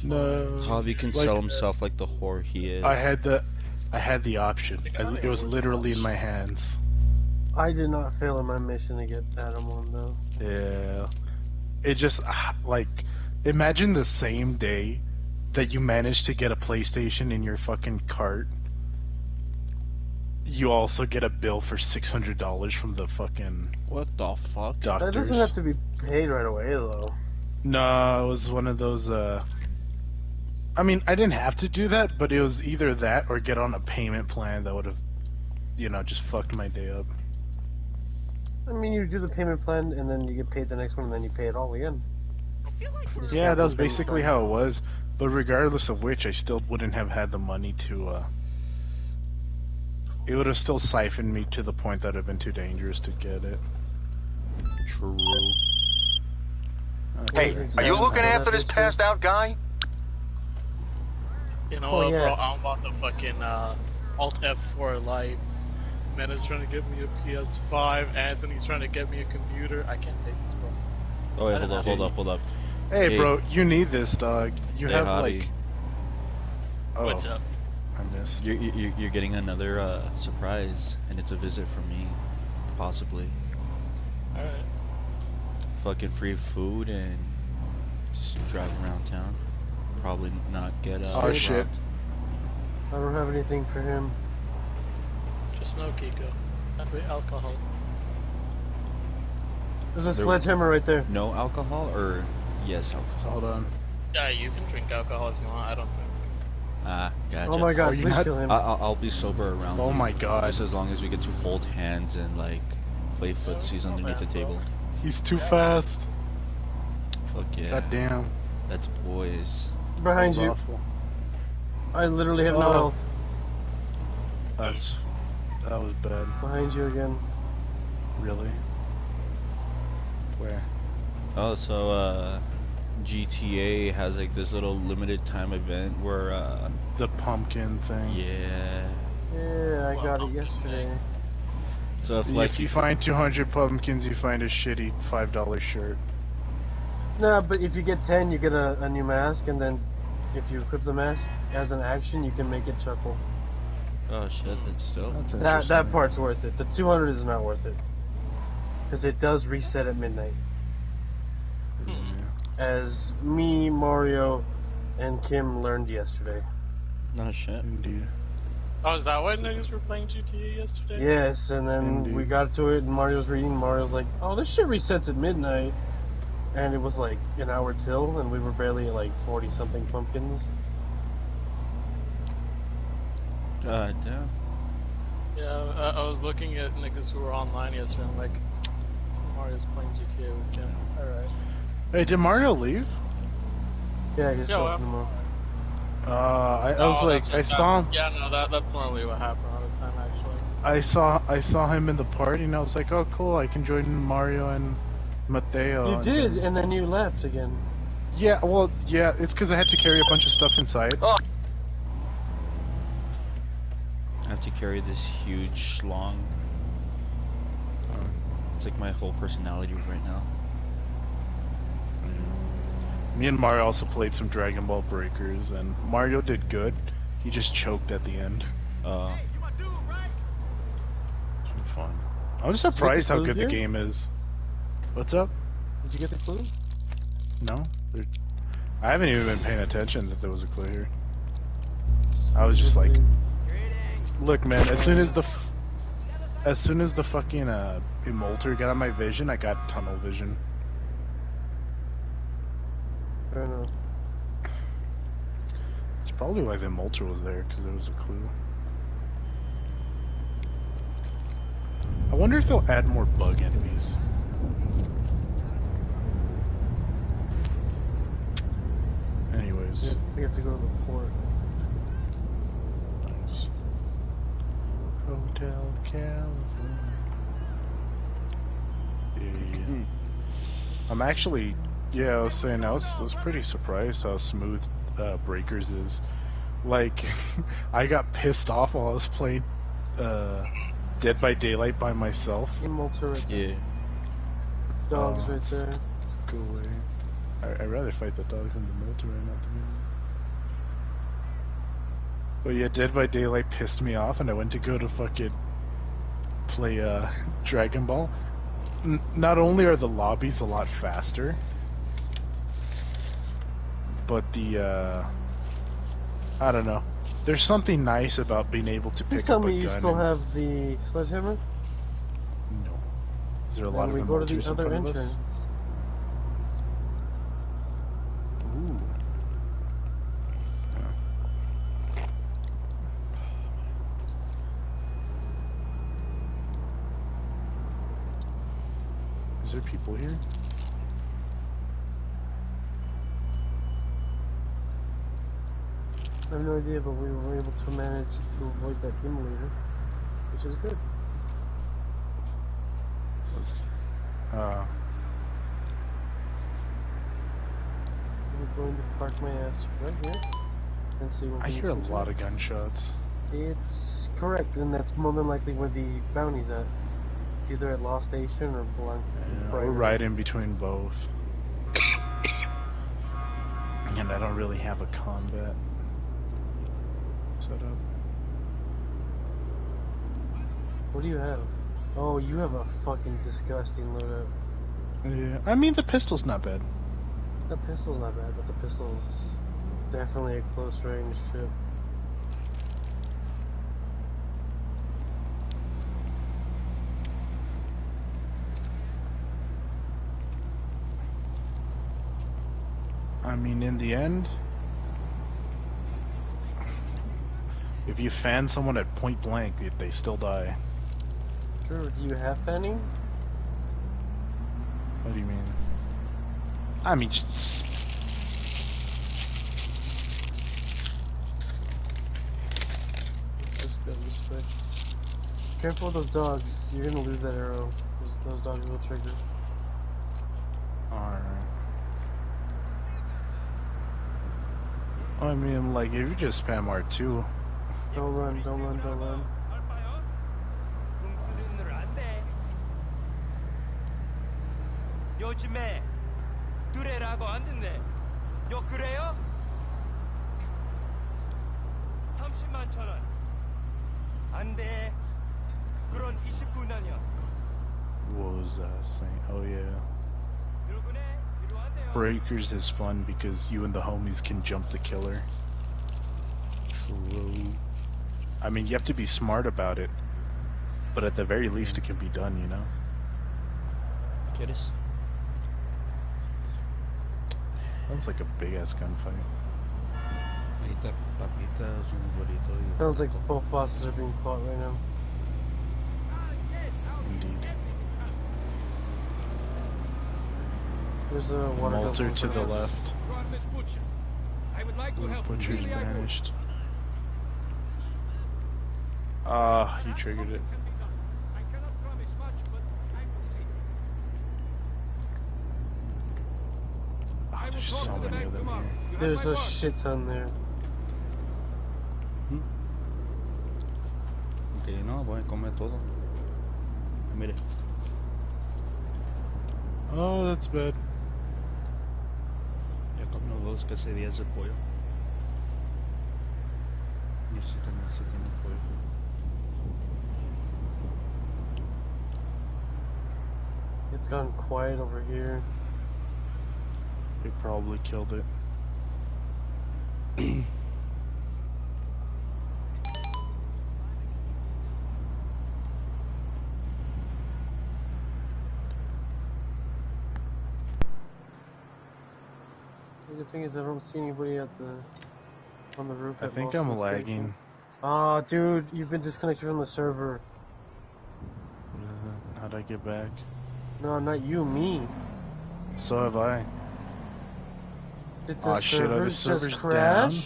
No. Javi can sell himself like the whore he is. I had the option. It was literally in my hands. I did not fail in my mission to get Adam on though. Yeah. It just like imagine the same day that you managed to get a PlayStation in your fucking cart. You also get a bill for $600 from the fucking what the fuck? Doctors. That doesn't have to be paid right away though. No, it was one of those I mean, I didn't have to do that, but it was either that or get on a payment plan that would have, you know, just fucked my day up. I mean, you do the payment plan and then you get paid the next one and then you pay it all again. Yeah, that was basically how it was. But regardless of which, I still wouldn't have had the money to, it would have still siphoned me to the point that it would have been too dangerous to get it. True. Hey, are you looking after this passed out guy? You know what, bro? I'm about to fucking Alt F4 life. Mena's trying to get me a PS5. Anthony's trying to get me a computer. I can't take this, bro. Oh wait, hold up. Hey, bro, you need this, dog. You have like. Oh, what's up? I missed. You're getting another surprise, and it's a visit from me, possibly. All right. Fucking free food and just drive around town. Probably not get oh shit. I don't have anything for him. Just no Kiko. Wait, alcohol. There's a sledgehammer right there. No alcohol or yes alcohol? Hold on. Yeah, you can drink alcohol if you want. I don't drink. Ah, gotcha. Oh my god, please kill him. I'll be sober around. Oh my god. Just as long as we get to hold hands and like play footsies underneath the table. He's too fast. Fuck yeah. God damn. That's boys. Behind you. Awful. I literally have no health. That was bad. Behind you again. Really? Where? Oh, so GTA has like this little limited time event where the pumpkin thing. Yeah. Yeah, I got it yesterday. So if you find 200 pumpkins, you find a shitty $5 shirt. No, but if you get 10, you get a new mask, and then if you equip the mask as an action, you can make it chuckle. Oh shit, that's still. That part's worth it. The 200 is not worth it. Because it does reset at midnight. As me, Mario, and Kim learned yesterday. No shit. Indeed. Oh, is that why niggas were playing GTA yesterday? Yes, and then we got to it, and Mario's reading. Mario's like, "Oh, this shit resets at midnight," and it was like an hour till, and we were barely at like 40-something pumpkins. God damn. Yeah, I was looking at niggas who were online yesterday. I'm like, Mario's playing GTA with Kim. All right. Hey, did Mario leave? Yeah, he's talking to Mario. I was like, I saw him. Yeah, no, that's normally what happened all this time, actually. I saw him in the party, and I was like, oh, cool, I can join Mario and Mateo. You did, and then you left again. Yeah, well, yeah, it's because I had to carry a bunch of stuff inside. Oh. I have to carry this huge schlong. It's like my whole personality right now. Me and Mario also played some Dragon Ball Breakers, and Mario did good. He just choked at the end. Hey, you my dude, right? It's been fun. I'm just surprised how good the game is. What's up? Did you get the clue? No. I haven't even been paying attention that there was a clue here. I was just like, look, man. As soon as the fucking Emolter got on my vision, I got tunnel vision. Fair enough. It's probably why the Emolter was there, because there was a clue. I wonder if they'll add more bug enemies. Anyways. Yeah, we have to go to the port. Nice. Hotel California. Yeah. I'm actually... Yeah, I was saying, I was pretty surprised how smooth Breakers is. Like, I got pissed off while I was playing Dead by Daylight by myself. Emolter right there. Yeah. Dogs right there. Go away. I'd rather fight the dogs in the military, not to be honest. But yeah, Dead by Daylight pissed me off, and I went to go to fucking play Dragon Ball. Not only are the lobbies a lot faster, but the I don't know. There's something nice about being able to Please pick tell up a me you gun. still have the sledgehammer? No. Is there a Then lot of we go to the immortals in other front of us? entrance. Ooh. Is there people here? I have no idea, but we were able to manage to avoid that demon leader, which is good. Let's, I'm going to park my ass right here and see what I we hear a need to lot of next. gunshots. It's correct, and that's more than likely where the bounty's at. Either at Law Station or Blanc. Yeah, we're right in between both. And I don't really have a combat set up. What do you have? Oh, you have a fucking disgusting loadout. Yeah, I mean the pistol's not bad. The pistol's not bad, but the pistol's definitely a close range ship. I mean, in the end, if you fan someone at point blank, they still die. True, do you have fanning? What do you mean? I mean, just... Let's just go this way. Careful with those dogs, you're gonna lose that arrow. Those dogs will trigger. Alright. I mean, like, if you just spam R2, Don't run, don't run, don't run. 요즘에 두레라고 안 듣네. 요 그래요? 30만 천 원. 안 돼. 그런 29년이요. what was that saying? Oh yeah. 요거네 이리 왔대요. Breakers is fun because you and the homies can jump the killer. True. I mean, you have to be smart about it, but at the very least it can be done, you know? ¿Quieres? Sounds like a big-ass gunfight. Ahí está papitas, un burrito y... Sounds like both bosses are being fought right now. Indeed. There's a water Malter devil to the in front of us. left. Miss Butcher. I would like to help. Butcher's Really, I would. banished. You triggered it. I cannot promise much, but I will see. Oh, there's so many of them here. You have There's my a word. shit ton there. Ok, no, voy a comer todo. Mire, Oh, that's bad. ya comió 2 quesadillas de pollo. Y ese también se tiene pollo. It's gone quiet over here. They probably killed it. The good thing is I don't see anybody on the roof. I at think most I'm of the lagging. station. Aw, dude, you've been disconnected from the server. How'd I get back? No, not you, me. So have I. Did the Aw, shit, are the servers servers just crash? down?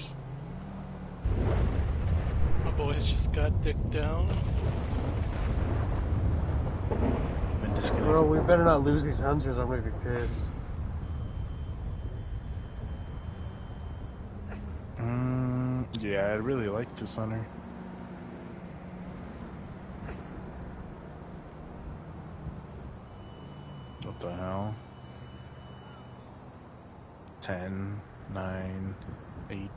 My boys just got dicked down. Been disconnected. Bro, we better not lose these hunters. I'm gonna be pissed. Yeah, I really like this hunter. What the hell? 10, 9, 8,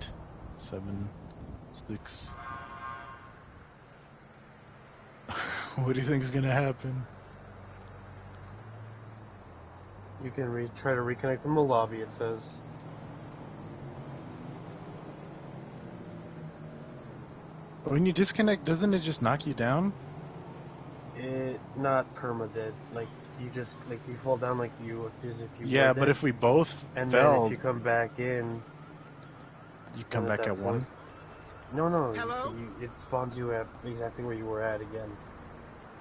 7, 6. What do you think is gonna happen? You can try to reconnect from the lobby, it says. When you disconnect, doesn't it just knock you down? It not perma-dead. Like, you just, like, you fall down like you, as if you Yeah, were but dead. if we both And fell, then if you come back in... you come then back at point- 1? No, Hello? it spawns you at exactly where you were at again.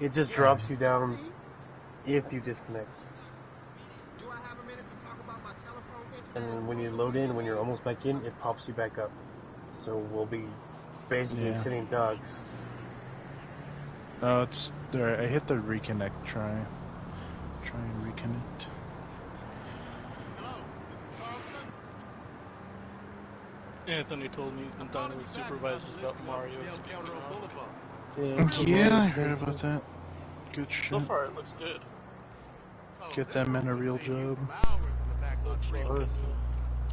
It just drops you down if you disconnect. Do I have a minute to talk about my telephone internet? And then when you load in, when you're almost back in, it pops you back up. So we'll be basically Yeah. sitting ducks. Oh, it's there. I hit the reconnect. Try and reconnect. Hello, this is Carlson. Anthony told me he's been talking with supervisors about Mario and something going on. Boulevard. Yeah, I heard about that. Good So shit. far, it looks good. Get that man a real job. Let's fucking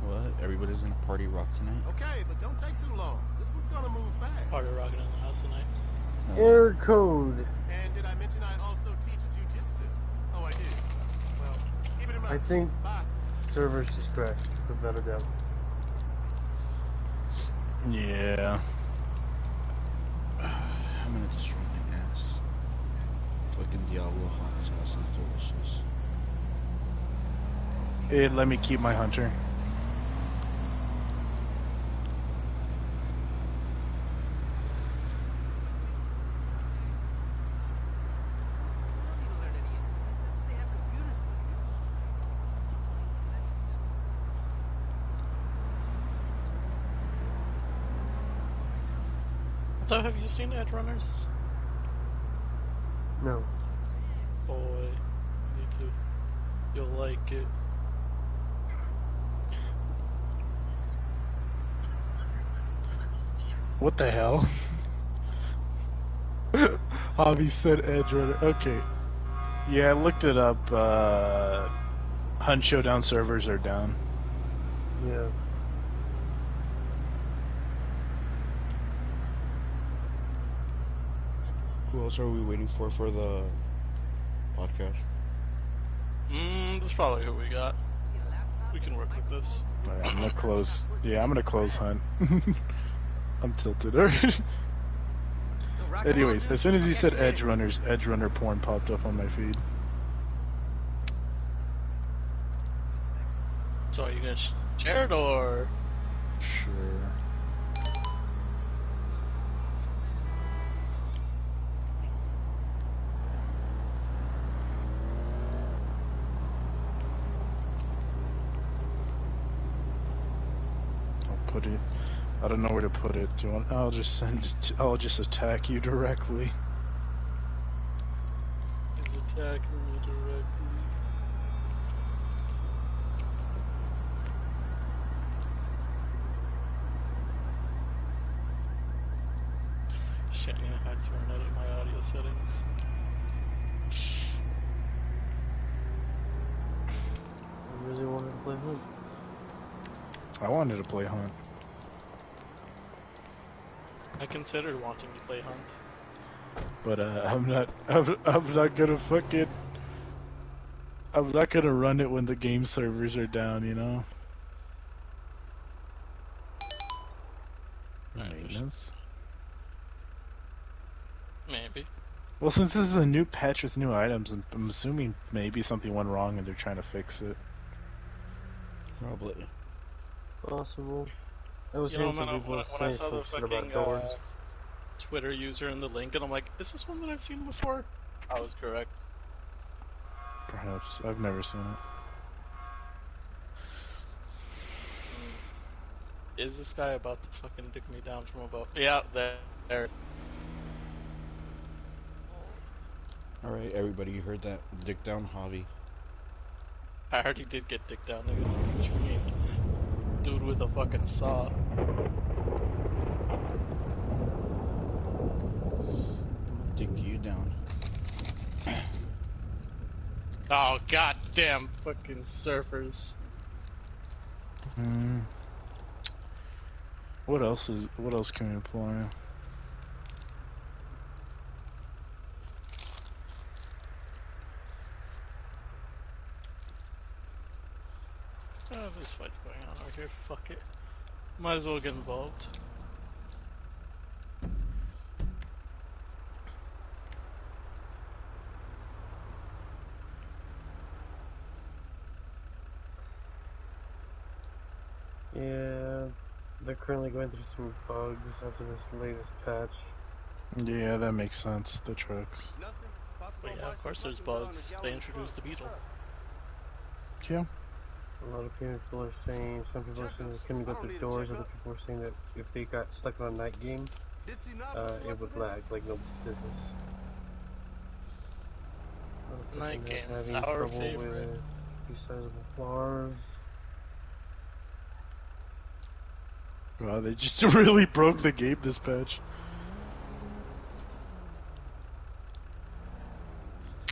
What? Everybody's gonna party rock tonight? Okay, but don't take too long. This one's gonna move fast. party rocking in the house tonight. Error code. And did I mention I also teach jujitsu? Oh, I did. Well, keep it in I mind. think Bye. servers just crashed, without a doubt. Yeah. I'm gonna destroy my ass. Fucking Diablo hot sauce is delicious. It let me keep my hunter. So, have you seen Edge Runners? No. Boy, you need to. You'll like it. What the hell? Hobby said Edge Runner. Okay. Yeah, I looked it up. Hunt Showdown servers are down. Yeah. Who else are we waiting for the podcast? This is probably who we got. We can work with this. Alright, I'm gonna close. Yeah, I'm gonna close Hunt. I'm tilted already. Anyways, as soon as you said Edge Runners, Edge Runner porn popped up on my feed. So, are you gonna share it or? Sure. I'll put it. I don't know where to put it. Do you want? I'll just attack you directly. He's attacking me directly. Shit, I had to edit my audio settings. I really wanted to play Hunt. I wanted to play Hunt. I considered wanting to play Hunt. But I'm not gonna fucking. I'm not gonna run it when the game servers are down, you know. Maintenance. Maybe. Well, since this is a new patch with new items, I'm assuming maybe something went wrong and they're trying to fix it. Probably. Possible. I was You know, hearing some man, people when I say saw some the shit about fucking doors. Twitter user in the link, and I'm like, is this one that I've seen before? I was correct. Perhaps I've never seen it. Is this guy about to fucking dick me down from above? Yeah, there. Alright, everybody, you heard that? Dick down, Javi. I already did get dick down, nigga. What you mean? Dude with a fucking saw. Dick you down. Oh, goddamn fucking surfers. Hmm. What else can we apply? Oh, this fight's going on over here. Fuck it. Might as well get involved. Yeah, they're currently going through some bugs after this latest patch. Yeah, that makes sense. The trucks. Nothing. About to go But yeah, buy of some course there's fucking gun and bugs. gallon They of introduced the truck. What's beetle. up? Yeah. A lot of people are saying, some people are saying they couldn't I go don't through need a doors, other checkup. people are saying that if they got stuck on a night game, Did he not put you it up would for this? lag like nobody's business. Another Night person that's games, having our trouble favorite. with resizable bars. Wow, they just really broke the game this patch.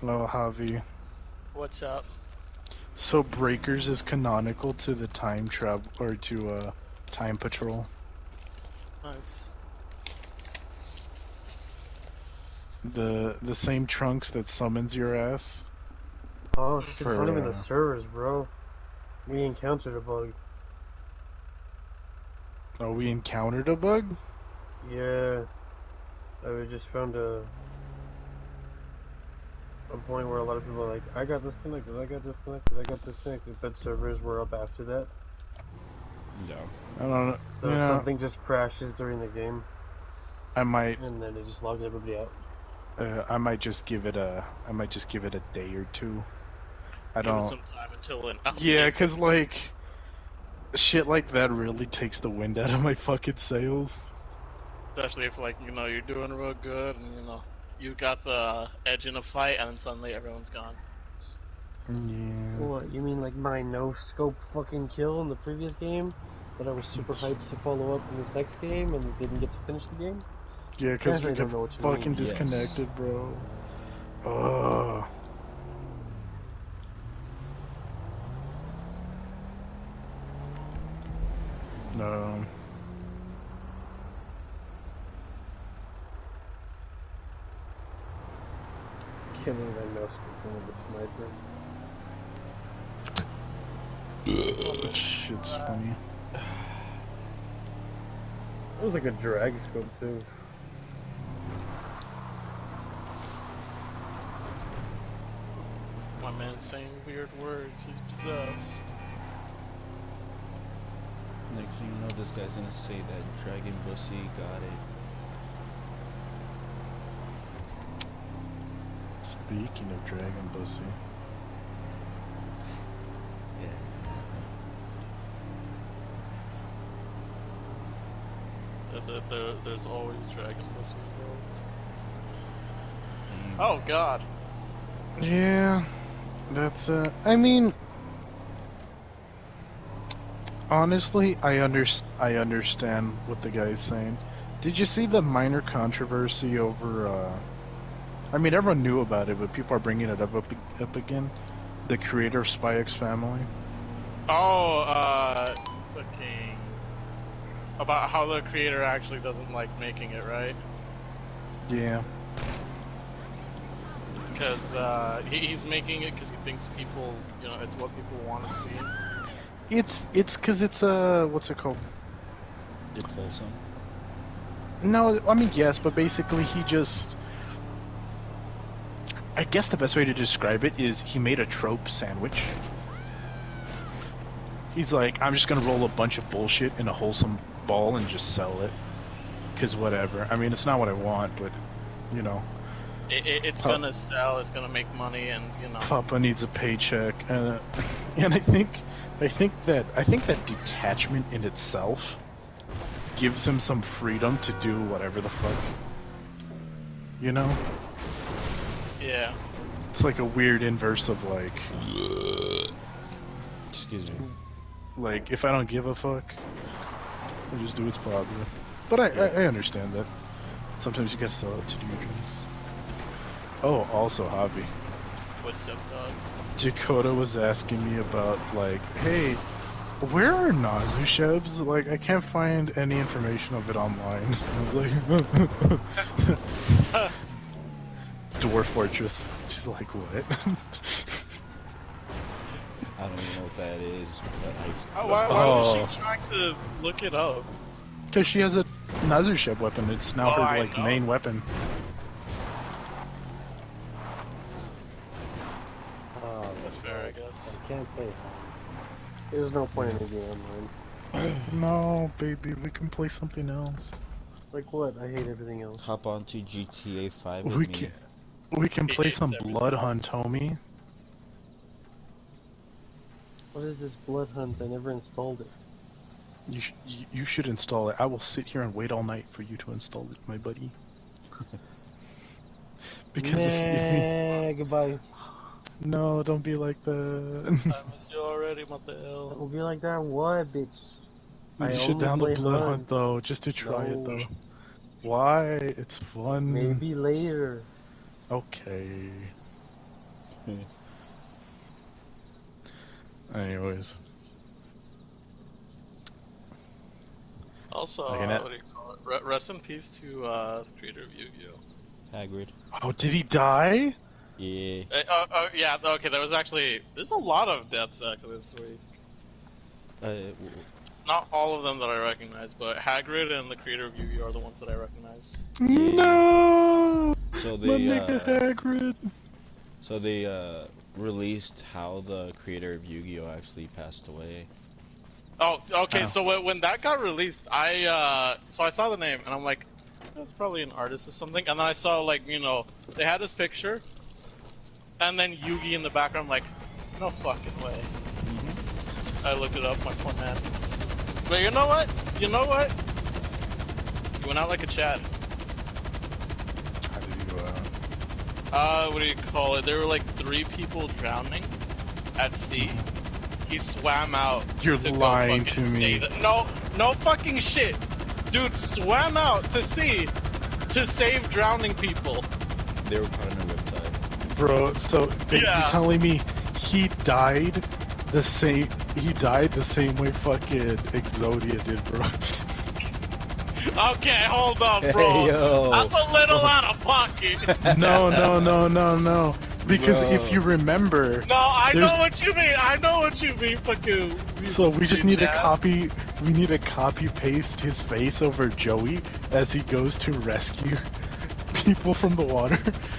Oh, Javi. What's up? So Breakers is canonical to the time travel or to time patrol. Nice. The same trunks that summons your ass. Oh shit, it's not For, even the servers, bro. We encountered a bug. Oh, we encountered a bug? Yeah. We just found a point where a lot of people are like, I got disconnected, but servers were up after that. No. I don't know. So Yeah, something just crashes during the game, I might and then it just logs everybody out. I might just give it a day or two. I Give it don't. some time until an Yeah, update. cause like shit like that really takes the wind out of my fucking sails. Especially if, like, you're doing real good and, you've got the edge in a fight and then suddenly everyone's gone. Yeah. What, you mean like my no-scope fucking kill in the previous game? That I was super hyped to follow up in this next game and didn't get to finish the game? Yeah, cause we Definitely get don't know what you fucking mean. Yes. disconnected, bro. Ugh. No. Killing that no-scope with a sniper. That shit's funny. It was like a drag scope too. My man's saying weird words. He's possessed. Next thing you know, this guy's gonna say that Dragon Bussy got it. Speaking of Dragon Bussy. There's always Dragon Bussy involved. Oh god. Yeah, that's I mean, honestly, I understand what the guy's saying. Did you see the minor controversy over? I mean, everyone knew about it, but people are bringing it up again. The creator of Spy X Family. Oh, fucking about how the creator actually doesn't like making it, right? Yeah. Because he's making it because he thinks people, it's what people want to see. It's because it's what's it called? It's wholesome. No, I mean yes, but basically he just. I guess the best way to describe it is he made a trope sandwich. He's like, I'm just gonna roll a bunch of bullshit in a wholesome ball and just sell it. Cause whatever. I mean, it's not what I want, but It's gonna sell. It's gonna make money, and Papa needs a paycheck, and I think that detachment in itself gives him some freedom to do whatever the fuck. Yeah. It's like a weird inverse of like. Excuse me. Like, if I don't give a fuck, I'll just do what's popular. But I understand that. Sometimes you gotta sell it to do your dreams. Oh, also, Javi. What's up, dog? Dakota was asking me about, like, hey, Where are Nazushebs? Like, I can't find any information of it online. Like, Dwarf Fortress. She's like, what? I don't even know what that is. But Why Oh. was she trying to look it up? Because she has a Nazusheb weapon. It's now Oh, her, I like, know. main weapon. Oh, That's fair, I guess. I can't play. There's no point in the game online. No, baby, we can play something else. Like what? I hate everything else. hop onto GTA 5 with We me. can, we can He play hates some everything Blood else. Hunt, homie. What is this Blood Hunt? I never installed it. You should install it. I will sit here and wait all night for you to install it, my buddy. Because if you... Goodbye. No, don't be like that. I miss you already, what the It hell? will be like that. What, bitch? You I should only download play Blood Hunt Hunt. though, just to try it No. though. Why? It's fun. Maybe later. Okay. Anyways. Also, Like an- what do you call it? Rest in peace to the creator of Yu-Gi-Oh! Hagrid. Oh, did he die? Yeah. Yeah, okay, there's a lot of deaths actually this week. Uh, Not all of them that I recognize, but Hagrid and the creator of Yu-Gi-Oh! Are the ones that I recognize. No! So My they nigga Hagrid. so they released how the creator of Yu-Gi-Oh actually passed away. Oh, okay, Oh. so when that got released, I saw the name, and I'm like, that's probably an artist or something, and then I saw, like, you know, they had his picture, and then Yugi in the background, I'm like, no fucking way. I looked it up, my poor man. But you know what? You know what? He went out like a Chad. How did he go out? What do you call it? There were like 3 people drowning at sea. He swam out. You're to go lying fucking to me. save it. No fucking shit. Dude swam out to sea to save drowning people. They were caught in a riptide. Bro, so Yeah. you're telling me he died the same way fucking Exodia did, bro. Okay, hold on, bro. Hey, yo. That's a little out of pocket. No. Because Bro. if you remember, No, I know There's- what you mean. I know what you mean. Fucking. so we just need to jazz. we need to copy paste his face over Joey as he goes to rescue people from the water.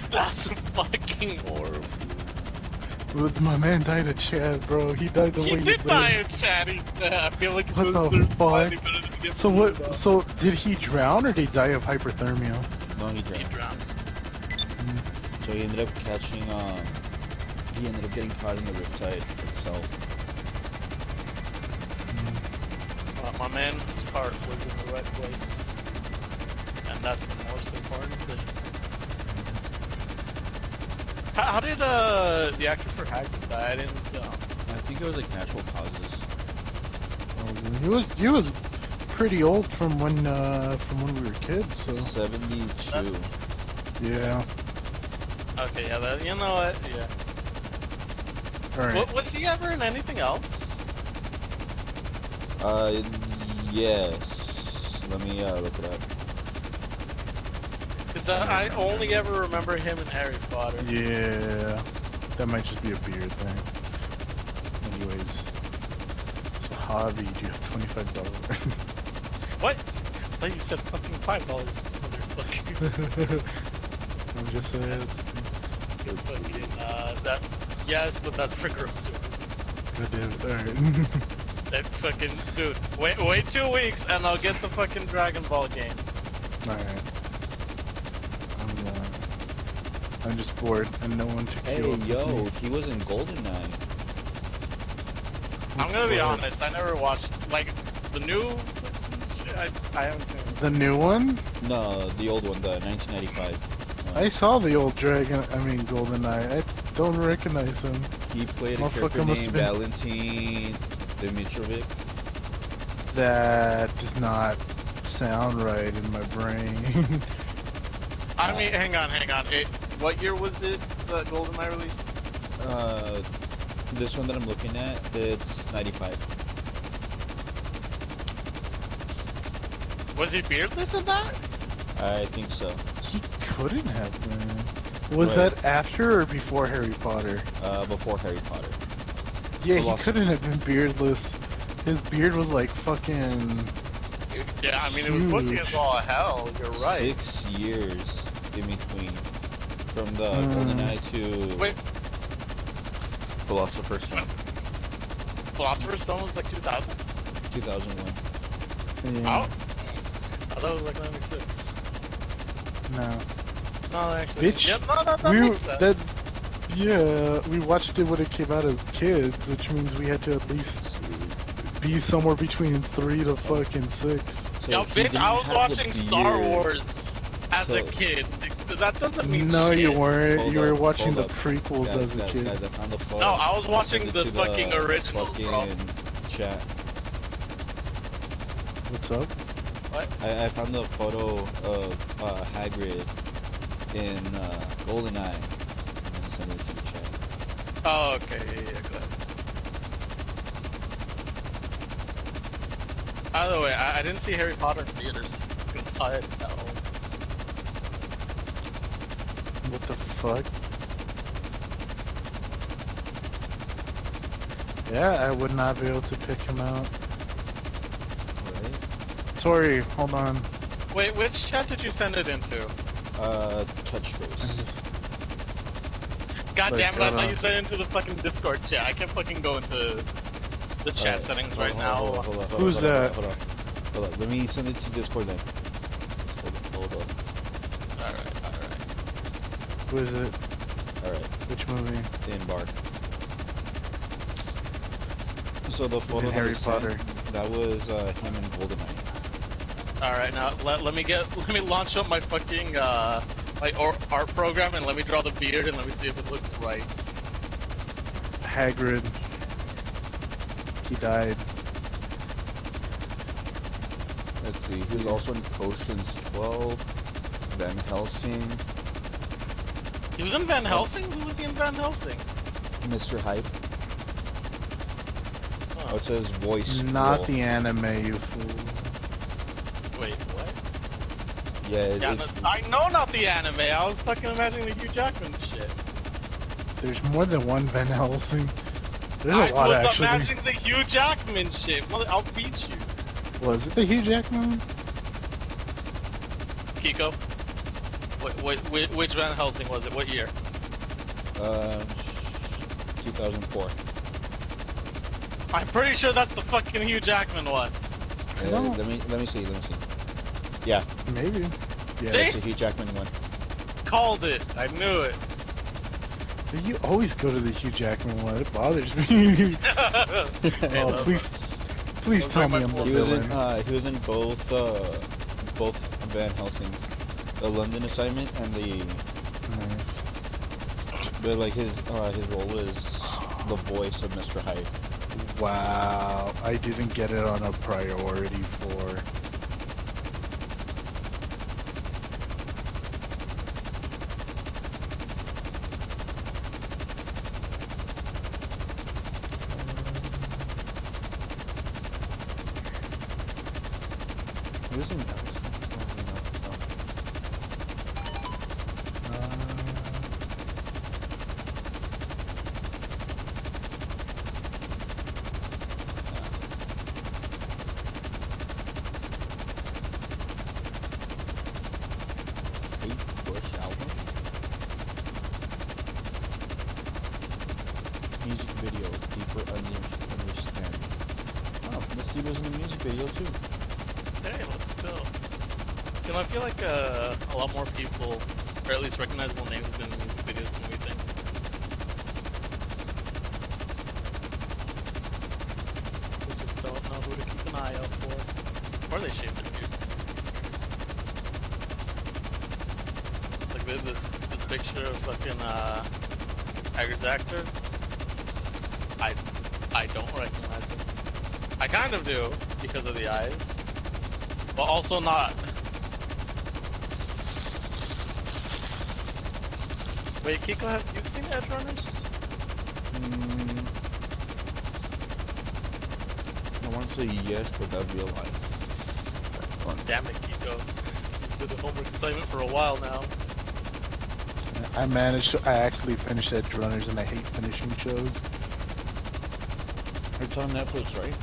That's fucking horrible. My man died of Chad, bro. He died the He way did he die did. in chatty. I feel like What the deserves fuck? slightly better than he gets So from what? you, So did he drown or did he die of hyperthermia? No, he though. He drowned. drowns. So he ended up catching, he ended up getting caught in the riptide itself. My man's heart was in the right place, and that's the most important thing. How did the actor for Hagrid die? I didn't. I think it was like natural causes. He was pretty old from when we were kids. So 72. That's... yeah. Okay, yeah. That, you know what? Yeah. All right. Was he ever in anything else? Yes. Let me look it up. Because I only ever remember him in Harry Potter. Yeah, that might just be a beard thing. Anyways, so Javi, do you have $25? What? I thought you said fucking $5, motherfucker. I'm just saying. Fucking, that. Yes, but that's for groceries. God damn it. Alright. That fucking dude. Wait 2 weeks and I'll get the fucking Dragon Ball game. Alright. I'm just bored and no one to Hey, kill. yo, he was in GoldenEye. I'm gonna be honest. I never watched like the new. I haven't seen it. The new one? No, the old one, the 1995. I saw the old GoldenEye. I don't recognize him. He played a Motherfucker character must named have Valentin Dimitrovic. That does not sound right in my brain. I mean, hang on. What year was it? The GoldenEye released? This one that I'm looking at, it's 95. Was he beardless in that? I think so. He couldn't have been. Was Right. that after or before Harry Potter? Before Harry Potter. Yeah, he Philosophy. couldn't have been beardless. His beard was like fucking. Yeah, I mean, it was pussy Huge. as all hell. You're right. 6 years in between. From the GoldenEye to Wait, Philosopher's Stone. Philosopher's Stone was like 2000? 2001. Yeah, Oh. I thought it was like 96. no. No, actually. Bitch. Yeah, no, that makes sense. Yeah, we watched it when it came out as kids, which means we had to at least be somewhere between 3 to fucking 6. So Yo, he bitch, didn't I was have the watching Star beard. Wars as a So- kid. That doesn't mean No, shit. you weren't. Hold You were up, watching hold the up. prequels Guys, as a kid. guys, I found the photo. No, I was watching Send the it to fucking originals, bro. fucking chat. What's up? I found the photo of Hagrid in GoldenEye. I'm gonna send it to the chat. Oh, okay, yeah, go ahead. By the way, I didn't see Harry Potter in theaters. I saw it at home. What the fuck? Yeah, I would not be able to pick him out. Right? Sorry, hold on. Wait, which chat did you send it into? Touch base. God Like, damn it, I thought uh, you sent it into the fucking Discord chat. I can't fucking go into the chat settings right now. Who's that? Hold on. Let me send it to Discord then. Hold on. Alright. Who is it? Alright. Which movie? Embark. So the photo In that Harry I sent, Potter. that was him in GoldenEye. Alright, now let me launch up my fucking my art program and let me draw the beard and let me see if it looks right. Hagrid. He died. Let's see. He was also in Ocean's 12, Van Helsing, He was in Van Helsing? Who was he in Van Helsing? Mr. Hyde. Oh, Oh, it says voice. Not role. the anime, you fool. wait, what? Yeah, Yeah, I know not the anime. I was fucking imagining the Hugh Jackman shit. There's more than one Van Helsing. There's I a lot, was actually. imagining the Hugh Jackman shit. I'll beat you. Was it the Hugh Jackman? Kiko? Which Van Helsing was it? What year? 2004. I'm pretty sure that's the fucking Hugh Jackman one. No. Let me see. Yeah, Maybe. Yeah. See? that's the Hugh Jackman one. Called it. I knew it. You always go to the Hugh Jackman one. It bothers me. Hey, Oh, love. please Those tell are me my I'm the four He was in villain. he was in both Van Helsing, the London assignment and the Nice. but like his role is the voice of Mr. Hyde. Wow, I didn't get it on a priority for. He was in Bush album. Music video, deeper understanding. Oh, this dude was in the music video too. Hey, let's go. You know, I feel like a lot more people, or at least recognizable names, have been in music videos than we think. We just don't know who to keep an eye out for. Or they shave their beards. Like this picture of fucking Hagrid's actor. I don't recognize him. I kind of do because of the eyes, but also not. Wait, Kiko, have you seen Edge Runners? I want to say yes, but that'd be a lie. Fun. Damn it, Kiko. You've been the homework assignment for a while now. I actually finished Edge Runners, and I hate finishing shows. It's on Netflix, right?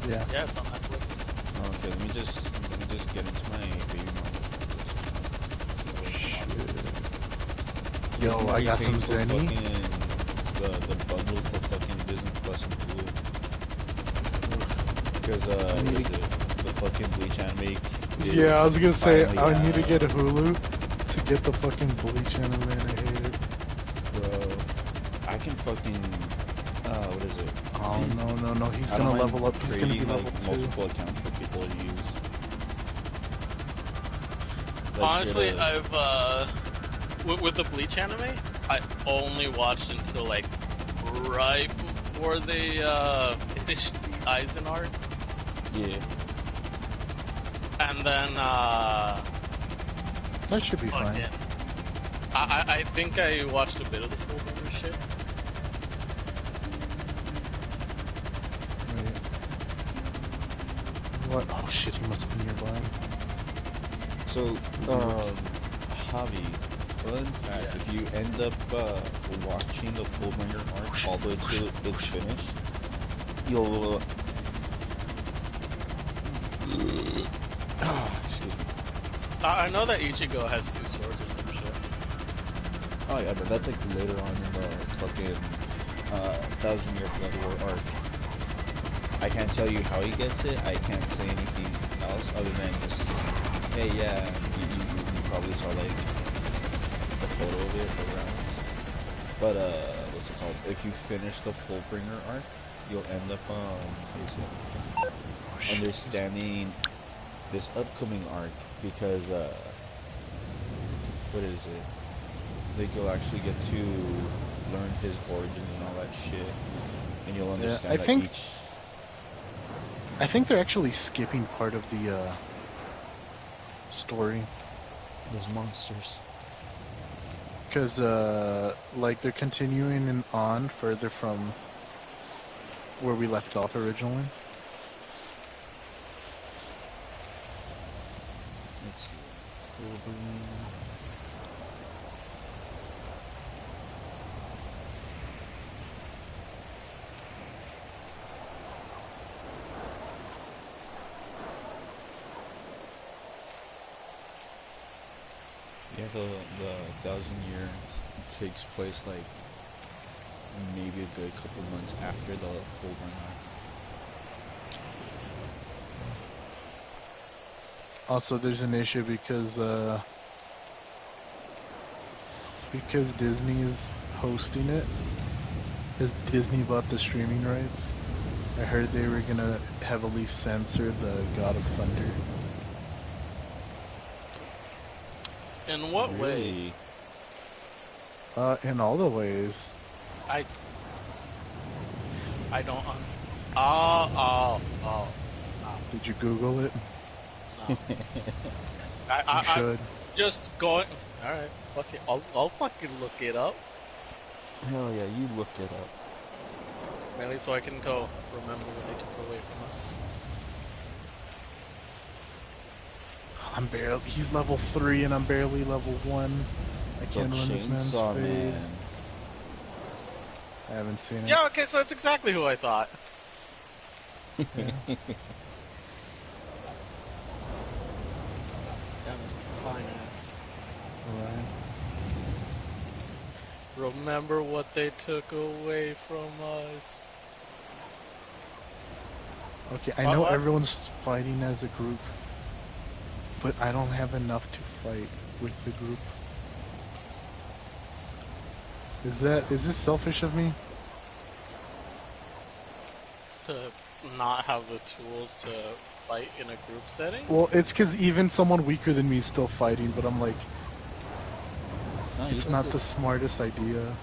Yeah. Yeah, it's on Netflix. Oh, okay, let me just get into my baby Yo, I got some Zenny. The bundle for fucking Disney Plus and Hulu. Because what is it? The fucking Bleach anime. Yeah, I was gonna say finally I need to out. get a Hulu to get the fucking Bleach anime, and I hate it. Bro, I can fucking what is it? Oh no, he's I don't gonna mind level up. He's gonna be creating, level like, 2. multiple accounts for people to use. Like, Honestly, straight up. I've with the Bleach anime, I only watched until like right before they finished the Aizen arc, Yeah. and then That should be fine. fucking, I think I watched a bit of the full Runner shit. What? Oh shit, he must be nearby. So, Javi, fun fact, if you end up watching the Fullbringer arc all the way to its finish, you'll excuse me. I know that Ichigo has 2 swords or some shit. Oh yeah, but that's like later on in the fucking 1,000-Year Blood War arc. I can't tell you how he gets it. I can't say anything else other than just, hey, yeah, you probably saw like a photo of it around. But what's it called? If you finish the Fullbringer arc, you'll end up understanding this upcoming arc because what is it? Like you'll actually get to learn his origins and all that shit, and you'll understand I that think- each. I think they're actually skipping part of the story. Those monsters. Because, like, they're continuing on further from where we left off originally. Let's see. Fullbringer. Yeah, the 1,000 years takes place like maybe a good couple months after the Fullbringer. Also, there's an issue because Disney is hosting it. Because Disney bought the streaming rights. I heard they were gonna heavily censor the God of Thunder. In what way? Really? In all the ways. I don't. Oh. Did you Google it? No. You should. Just going. All right, fuck it. I'll fucking look it up. Hell yeah, you looked it up. Mainly so I can go remember what they took away from us. He's level 3 and I'm barely level 1. I can't run this man's Chainsaw fade. Man. I haven't seen it. Yeah, okay, so it's exactly who I thought. Yeah. Damn, this fine ass. Alright. Remember what they took away from us. Okay, I know What? everyone's fighting as a group, but I don't have enough to fight with the group. Is this selfish of me? To not have the tools to fight in a group setting? Well, it's because even someone weaker than me is still fighting, but I'm like, No, it's not the smartest idea.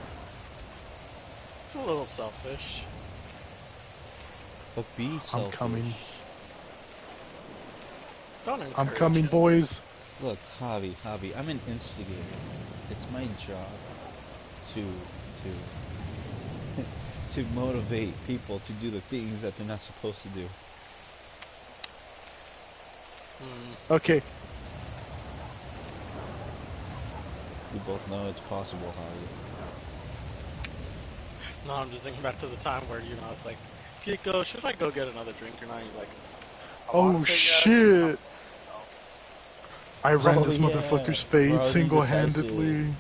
It's a little selfish. But be selfish. I'm coming. Don't encourage I'm coming, it. boys. Look, Javi, I'm an instigator. It's my job to to motivate people to do the things that they're not supposed to do. Okay. We both know it's possible, Holly. No, I'm just thinking back to the time where, you know, it's like, Kiko, should I go get another drink or not? You're like, I want Oh to say yes. shit! No. I ran Oh, this yeah. motherfucker's Bro, fade he's single-handedly. indecisive.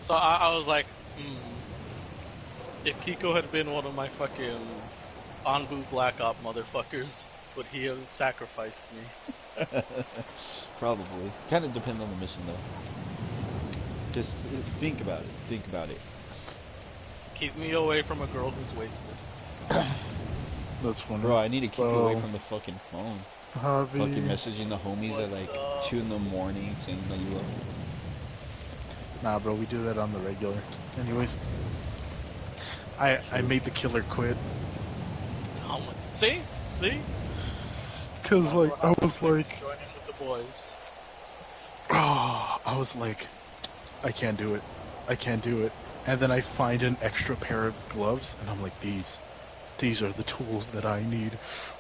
So I was like, if Kiko had been one of my fucking Anbu Black Op motherfuckers, would he have sacrificed me? Probably. Kind of depends on the mission, though. Just think about it. Think about it. Keep me away from a girl who's wasted. That's funny. Bro, I need to keep you away Well, from the fucking phone. Javi. Fucking messaging the homies at What's like up? 2 in the morning saying that you love me. Nah, bro, we do that on the regular. Anyways, I made the killer quit. Oh my, see? Cause like, I was like, Joining with the boys. oh, I was like, I can't do it. I can't do it. And then I find an extra pair of gloves, and I'm like, these are the tools that I need.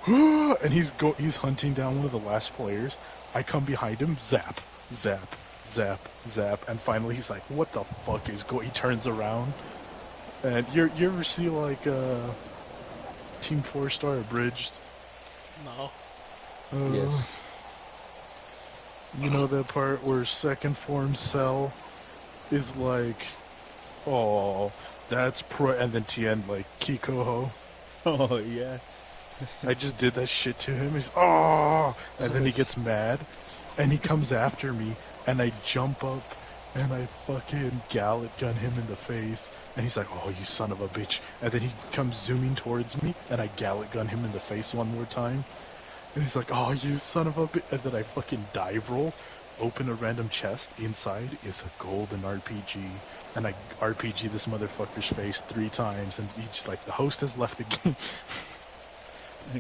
And he's hunting down one of the last players. I come behind him, zap, zap, zap, zap, and finally he's like, what the fuck is going? He turns around, and you ever see like Team 4-Star Abridged? No. Yes. You know that part where second form Cell is like, oh, that's and then Tien like, Kikoho. Oh, yeah. I just did that shit to him. He's, oh, and then he gets mad, and he comes after me, and I jump up, and I fucking gallet gun him in the face, and he's like, oh, you son of a bitch, and then he comes zooming towards me, and I gallet gun him in the face one more time, and he's like, oh, you son of a bitch, and then I fucking dive roll, open a random chest, inside is a golden RPG, and I RPG this motherfucker's face 3 times, and he's just like, the host has left the game.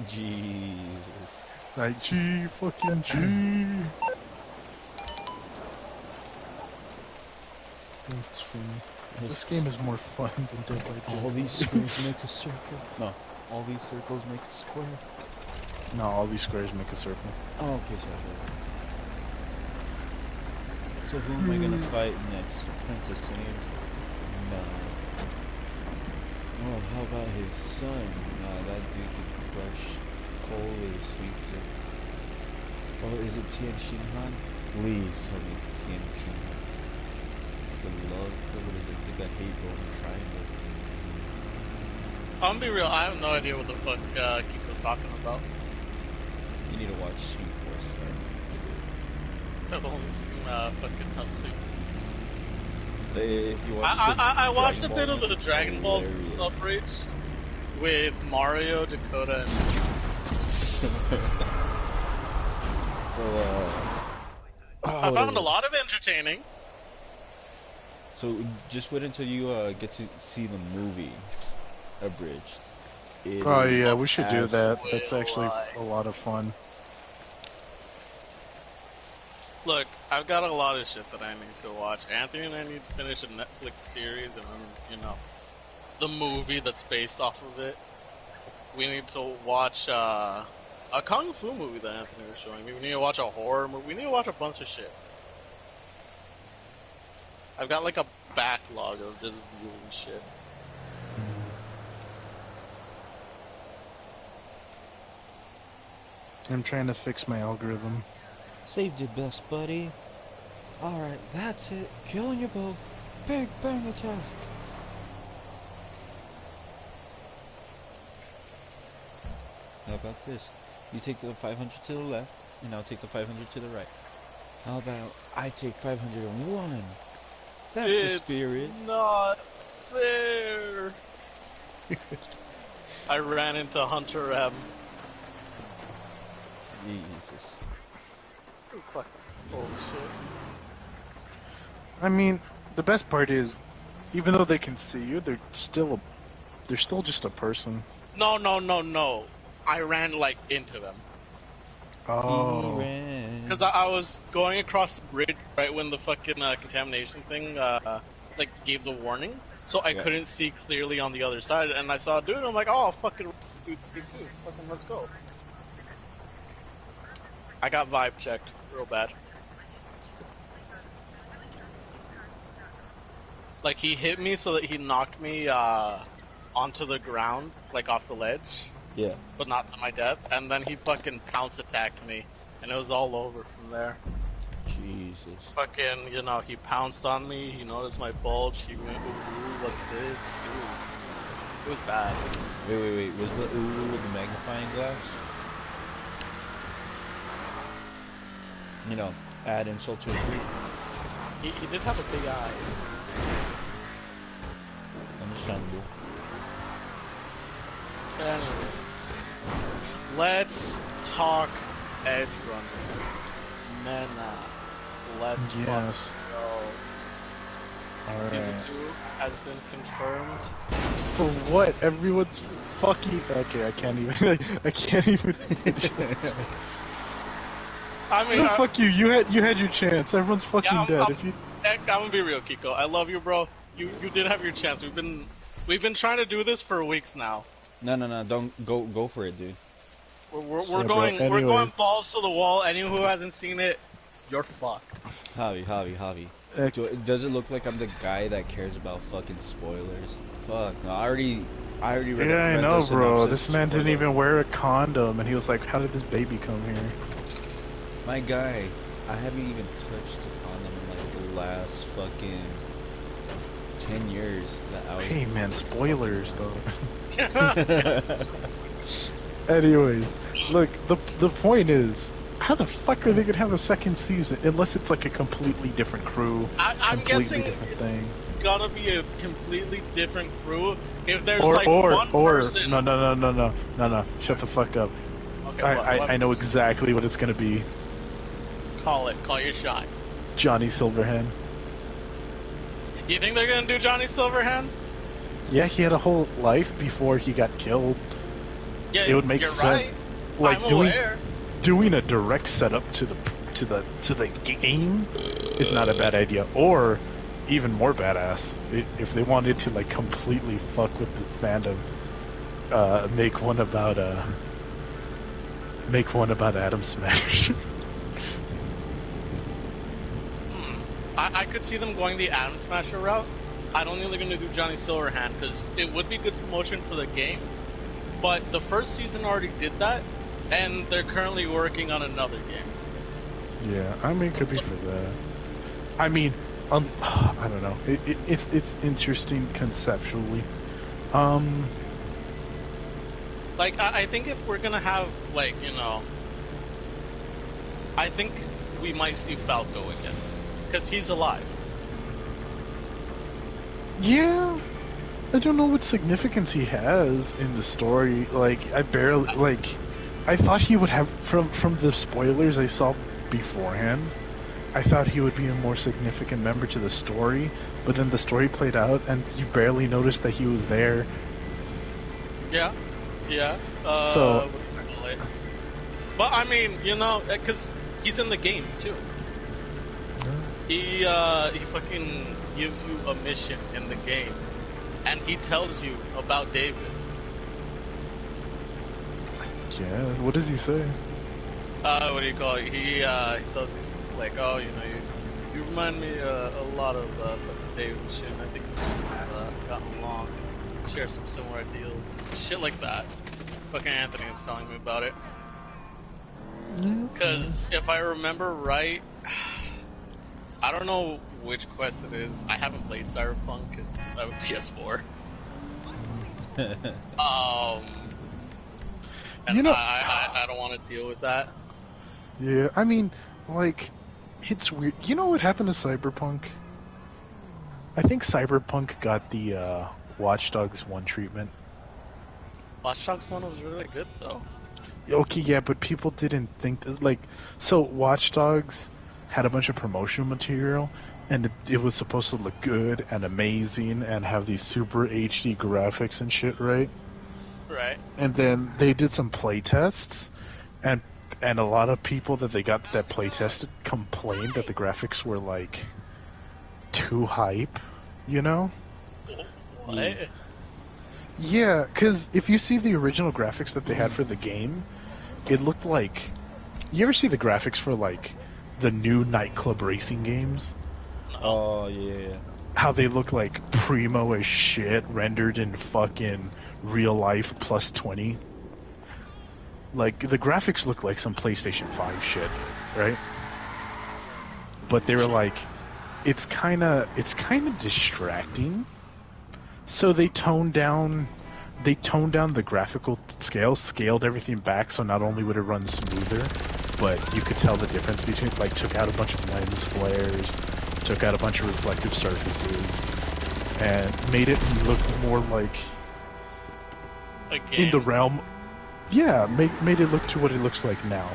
Jesus. Like, G, fucking G. That's funny. This game is more fun than Dead by Dead. All these squares make a circle. No, all these circles make a square. No, all these squares make a circle. Oh, okay, sorry. So who am I gonna fight next? Princess Saiyans? No. Oh, how about his son? Nah, that dude can crush Cole with his sweeper. Oh, is it Tien Shinhan? Please tell me it's Tien Shinhan. It's like a love, what is it? It's like a hate golden triangle. I'm gonna be real, I have no idea what the fuck Kiko's talking about. You need to watch Sweet Force, right? I've only seen fucking Hudson. If you watch I watched a Dragon bit Ball, of the it's Dragon Ball hilarious. Outraged with Mario, Dakota, and So, I found a lot of entertaining. So just wait until you get to see the movie Abridged. It Oh is yeah, we should do that. Will That's actually I? a lot of fun. Look, I've got a lot of shit that I need to watch. Anthony and I need to finish a Netflix series and then, you know, the movie that's based off of it. We need to watch a Kung Fu movie that Anthony was showing me. We need to watch a horror movie. We need to watch a bunch of shit. I've got like a backlog of just viewing shit. I'm trying to fix my algorithm. saved your best, buddy. Alright, that's it. Killing you both. Big bang attack. How about this? You take the 500 to the left, and I'll take the 500 to the right. How about I take 501? That's the spirit. Not fair. I ran into Hunter M. Jesus. Fuck. Bullshit. I mean, the best part is, even though they can see you, they're still just a person. No. I ran like into them. Oh. Because I was going across the bridge right when the fucking contamination thing like gave the warning, so I couldn't see clearly on the other side, and I saw a dude, and I'm like, oh fucking, this dude's big too. Fucking let's go. I got vibe checked real bad. Like, he hit me so that he knocked me onto the ground, like off the ledge, Yeah. but not to my death. And then he fucking pounce attacked me, and it was all over from there. Jesus. Fucking, you know, he pounced on me. He noticed my bulge. He went, ooh, what's this? It was bad. Wait. Was the ooh with the magnifying glass? You know, add insult to injury. He did have a big eye. Understandable. Anyways, let's talk edge runners. Mena. Let's Yes. fucking go. Season Alright. 2 has been confirmed. For what? Everyone's fucking. Okay, I can't even. I can't even. I mean, No, fuck you. You had your chance. Everyone's fucking dead. If you. I'm gonna be real, Kiko. I love you, bro. You did have your chance. We've been trying to do this for weeks now. No, don't go for it, dude. We're Yeah, bro. going Anyways. balls to the wall. Anyone who hasn't seen it, you're fucked. Javi. Uh, Does it look like I'm the guy that cares about fucking spoilers? Fuck, no, I already read. Yeah, I read know, the bro. synopsis This man for didn't the- even wear a condom, and he was like, "How did this baby come here?" My guy, I haven't even touched a condom in like the last fucking 10 years that I was. Hey, man, spoilers though. Anyways, look, the point is, how the fuck are they gonna have a second season unless it's like a completely different crew, I'm completely guessing different it's thing? gonna be a completely different crew. If there's Or like or one or person. no, shut the fuck up. Okay, what? I know exactly what it's gonna be. Call your shot. Johnny Silverhand. You think they're gonna do Johnny Silverhand? Yeah, he had a whole life before he got killed. Yeah, It would make you're sense. right. Like I'm aware. doing a direct setup to the game is not a bad idea. Or even more badass, if they wanted to like completely fuck with the fandom, make one about Adam Smash. I could see them going the Atom Smasher route. I don't think they're going to do Johnny Silverhand because it would be good promotion for the game. But the first season already did that, and they're currently working on another game. Yeah, I mean, it could be for that. I mean, I don't know. It's interesting conceptually. Like, I think if we're going to have, like, you know... I think we might see Falco again. Because he's alive. Yeah, I don't know what significance he has in the story. Like, I thought he would have from the spoilers I saw beforehand. I thought he would be a more significant member to the story, but then the story played out, and you barely noticed that he was there. Yeah. So- what do you call it? But, I mean, you know, because he's in the game, too. He fucking gives you a mission in the game, and he tells you about David. Yeah, what does he say? What do you call it? He tells you, like, oh, you know, you remind me a lot of fucking David and shit, and I think we've gotten along, share some similar ideals, and shit like that. Fucking Anthony was telling me about it. Because if I remember right, I don't know which quest it is. I haven't played Cyberpunk because I have a PS4. And You know- I don't want to deal with that. Yeah, I mean, like, it's weird. You know what happened to Cyberpunk? I think Cyberpunk got the Watch Dogs 1 treatment. Watch Dogs 1 was really good, though. Okay, yeah, but people didn't think like, so Watch Dogs had a bunch of promotional material, and it was supposed to look good and amazing and have these super HD graphics and shit, right? Right. And then they did some play tests, and a lot of people that they got that play tested complained that the graphics were like too hype, you know? What? Yeah, because if you see the original graphics that they had for the game, it looked like You ever see the graphics for like the new nightclub racing games? Oh yeah. How they look like primo as shit, rendered in fucking real life plus 20. Like the graphics look like some PlayStation 5 shit, right? But they were like, it's kind of distracting. So they toned down the graphical scaled everything back, so not only would it run smoother, but you could tell the difference between, like, took out a bunch of lens flares, took out a bunch of reflective surfaces, and made it look more like in the realm. Yeah, made it look to what it looks like now.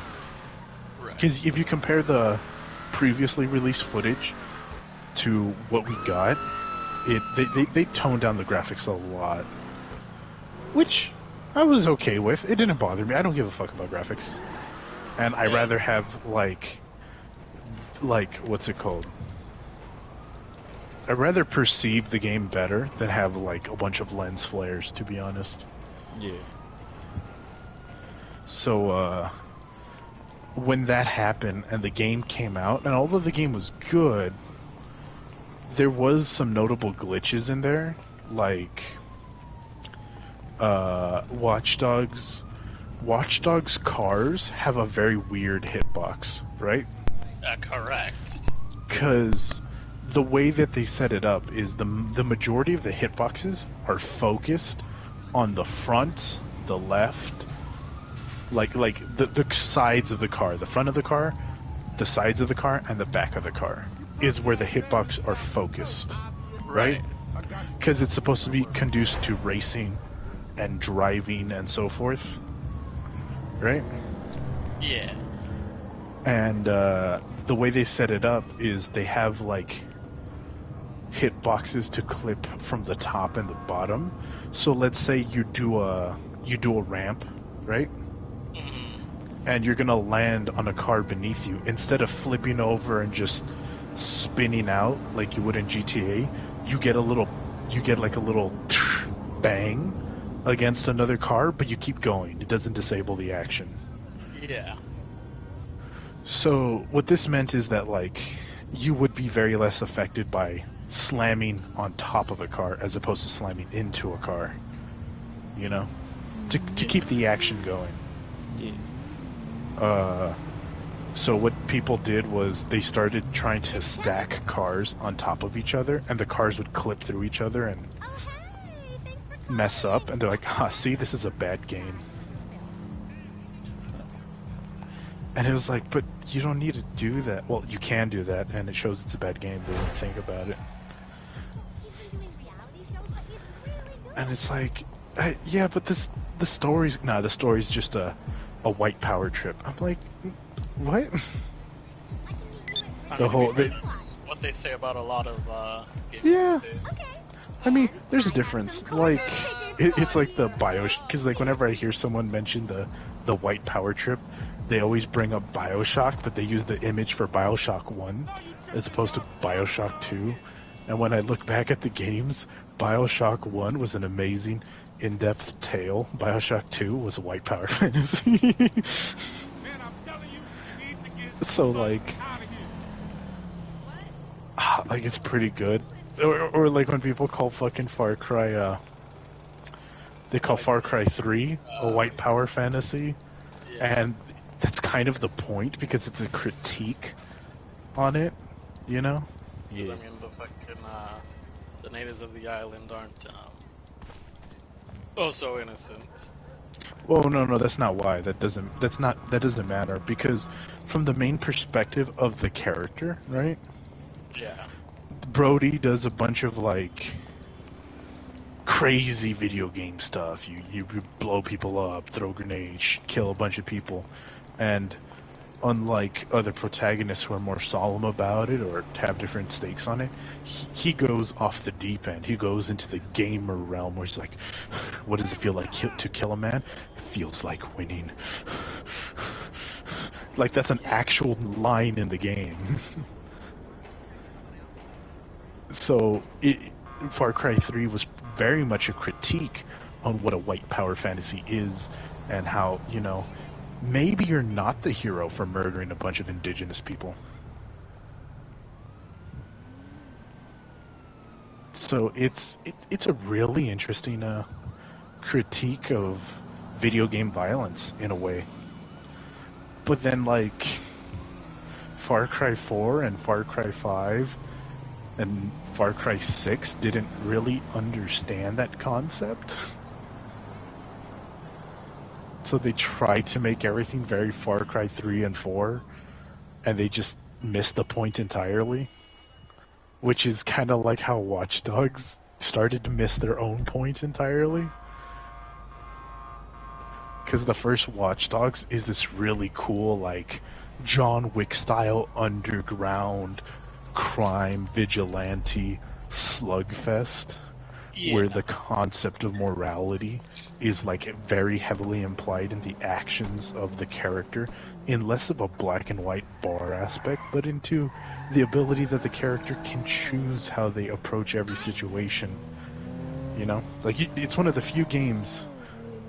Because if you compare the previously released footage to what we got, they toned down the graphics a lot, which I was okay with. It didn't bother me. I don't give a fuck about graphics, and I rather have like what's it called? I'd rather perceive the game better than have like a bunch of lens flares, to be honest. Yeah. So when that happened and the game came out, and although the game was good, there was some notable glitches in there, like Watch Dogs cars have a very weird hitbox, right? Correct. Because the way that they set it up is the majority of the hitboxes are focused on the front, the left, like the sides of the car, the front of the car, the sides of the car, and the back of the car is where the hitbox are focused, right? Because it's supposed to be conducive to racing and driving and so forth, right? Yeah. And the way they set it up is they have like hitboxes to clip from the top and the bottom. So let's say you do a ramp, right? And you're gonna land on a car beneath you. Instead of flipping over and just spinning out like you would in GTA, you get like a little bang against another car, but you keep going. It doesn't disable the action. Yeah. So what this meant is that like you would be very less affected by slamming on top of a car as opposed to slamming into a car. You know? To keep the action going. Yeah. So what people did was they started trying to stack cars on top of each other, and the cars would clip through each other and mess up, and they're like, see, this is a bad game. And it was like, but you don't need to do that. Well, you can do that, and it shows it's a bad game, but don't think about it. And it's like, yeah, but the story's just a white power trip. I'm like, what? That's what they say about a lot of games. Yeah. I mean, there's a difference. Like, it's like the because like whenever I hear someone mention the white power trip, they always bring up BioShock, but they use the image for BioShock 1 as opposed to BioShock 2. And when I look back at the games, BioShock 1 was an amazing, in-depth tale. BioShock 2 was a white power fantasy. So like it's pretty good. Or like when people call fucking Far Cry, they call Far Cry 3 a white power fantasy. Yeah. And that's kind of the point, because it's a critique on it, you know? Yeah. I mean, the fucking the natives of the island aren't so innocent. Well, no, that's not why. That doesn't matter, because from the main perspective of the character, right? Yeah. Brody does a bunch of like crazy video game stuff. You blow people up, throw grenades, kill a bunch of people, and unlike other protagonists who are more solemn about it or have different stakes on it, he goes off the deep end. He goes into the gamer realm where he's like, what does it feel like to kill a man? It feels like winning. Like, that's an actual line in the game. So, Far Cry 3 was very much a critique on what a white power fantasy is, and how, you know, maybe you're not the hero for murdering a bunch of indigenous people. So it's a really interesting critique of video game violence in a way. But then like Far Cry 4 and Far Cry 5 and Far Cry 6 didn't really understand that concept. So they tried to make everything very Far Cry 3 and 4, and they just missed the point entirely. Which is kind of like how Watch Dogs started to miss their own point entirely. Because the first Watch Dogs is this really cool, like, John Wick-style underground crime vigilante slugfest, where the concept of morality is, like, very heavily implied in the actions of the character, in less of a black and white bar aspect, but into the ability that the character can choose how they approach every situation. You know? Like, it's one of the few games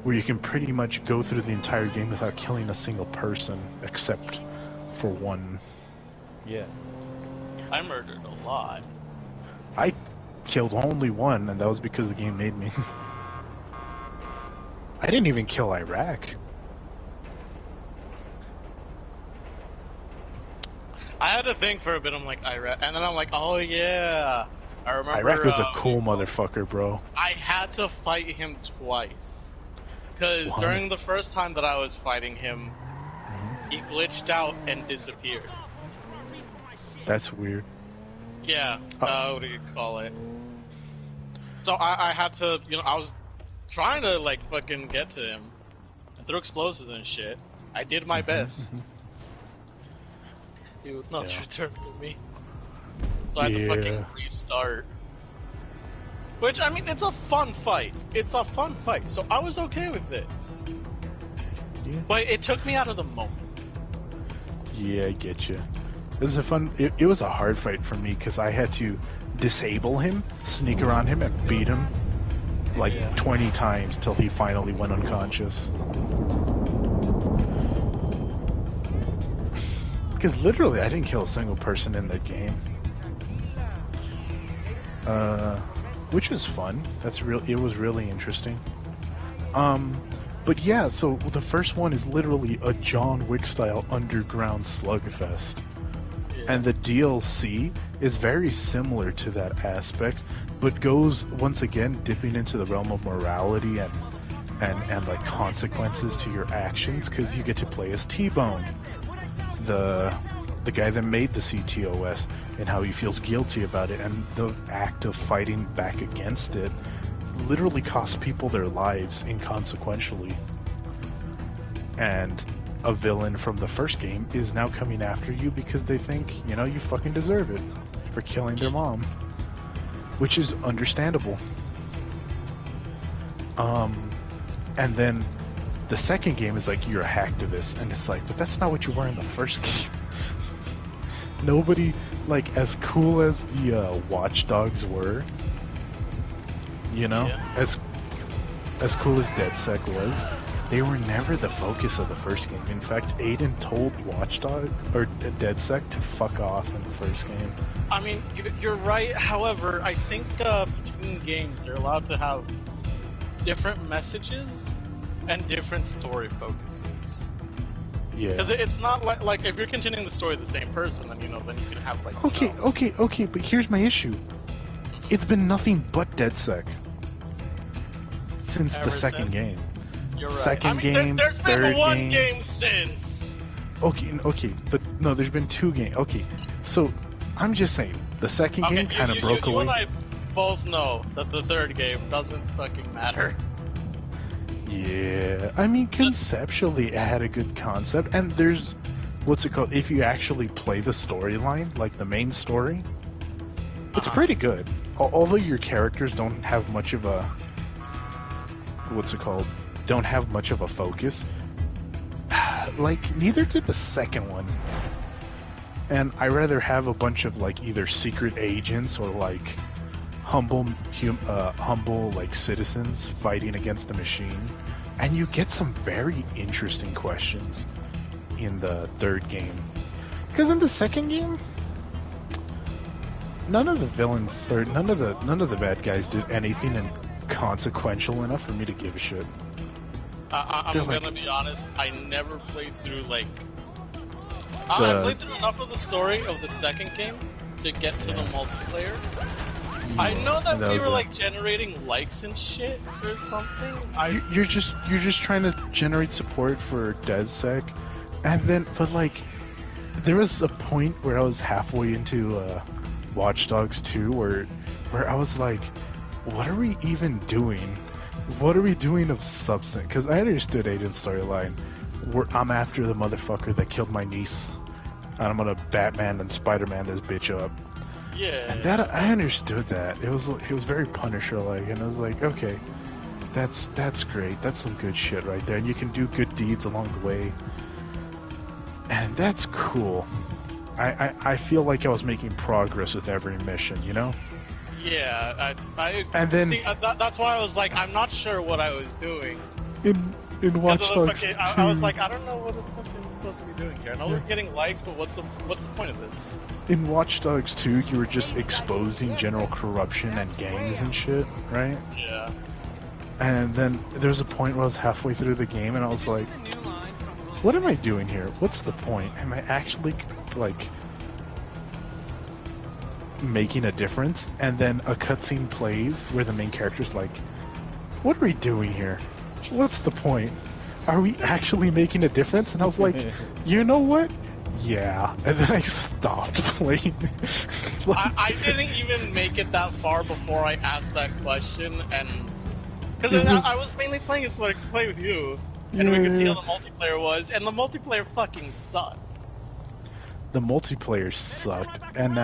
where you can pretty much go through the entire game without killing a single person, except for one. Yeah. I murdered a lot. I killed only one, and that was because the game made me. I didn't even kill Iraq. I had to think for a bit. I'm like Iraq, and then I'm like, oh yeah, I remember. Iraq was a cool motherfucker, bro. I had to fight him twice, because during the first time that I was fighting him, he glitched out and disappeared. That's weird. Yeah, what do you call it? So I had to, I was trying to like fucking get to him. I threw explosives and shit. I did my best. He would not return to me. So I had to fucking restart. Which, I mean, it's a fun fight. It's a fun fight, so I was okay with it. Yeah. But it took me out of the moment. Yeah, I get you. It was a fun. It was a hard fight for me because I had to disable him, sneak around him, and beat him like 20 times till he finally went unconscious. Because literally, I didn't kill a single person in the game. Which was fun. It was really interesting. But yeah, so the first one is literally a John Wick style underground slugfest. And the DLC is very similar to that aspect, but goes once again dipping into the realm of morality and like consequences to your actions, because you get to play as T-Bone, the guy that made the CTOS, and how he feels guilty about it, and the act of fighting back against it literally costs people their lives inconsequentially. And a villain from the first game is now coming after you because they think, you fucking deserve it for killing their mom. Which is understandable. And then the second game is like, you're a hacktivist, and it's like, but that's not what you were in the first game. Nobody, like, as cool as the Watch Dogs were, as cool as DedSec was, they were never the focus of the first game. In fact, Aiden told DedSec to fuck off in the first game. I mean, you're right. However, I think between games, they're allowed to have different messages and different story focuses. Yeah. Because it's not like if you're continuing the story of the same person, then then you can have like. Okay. But here's my issue. It's been nothing but DedSec since the second game. You're right. Second game, there's been third one game since. Okay, but no, there's been 2 games. Okay, so I'm just saying the second game kind of broke away. You and I both know that the third game doesn't fucking matter. Yeah, I mean conceptually it had a good concept, and there's what's it called? If you actually play the storyline, like the main story, it's pretty good. Although your characters don't have much of a don't have much of a focus. Like, neither did the second one. And I rather have a bunch of, like, either secret agents or, like, humble, like, citizens fighting against the machine And you get some very interesting questions in the third game. Because in the second game, none of the villains or none of the bad guys did anything consequential enough for me to give a shit. I'm gonna be honest, I never played through like I played through enough of the story of the second game to get to the multiplayer. I know that we were like generating likes and shit or something. You're just trying to generate support for DedSec, and then but like there was a point where I was halfway into Watch Dogs 2 where I was like, what are we even doing? What are we doing of substance? Because I understood Aiden's storyline. I'm after the motherfucker that killed my niece, and I'm gonna Batman and Spider-Man this bitch up. Yeah. And that I understood that. It was very Punisher-like, and I was like, okay, that's great. That's some good shit right there, and you can do good deeds along the way, and that's cool. I feel like I was making progress with every mission, you know? Yeah, I and then see. That's why I was like, I'm not sure what I was doing. In Watch Dogs 2, I was like, I don't know what the fuck I'm supposed to be doing here. I know we're getting likes, but what's the point of this? In Watch Dogs 2, you were just exposing general corruption and gangs and shit, right? Yeah. And then there's a point where I was halfway through the game, and I was like, what am I doing here? What's the point? Am I actually like making a difference? And then a cutscene plays where the main character's like, what are we doing here? What's the point? Are we actually making a difference? And I was like, you know what? Yeah. And then I stopped playing. I didn't even make it that far before I asked that question, and because I was mainly playing it so I could play with you, and we could see how the multiplayer was, and the multiplayer fucking sucked. The multiplayer sucked, and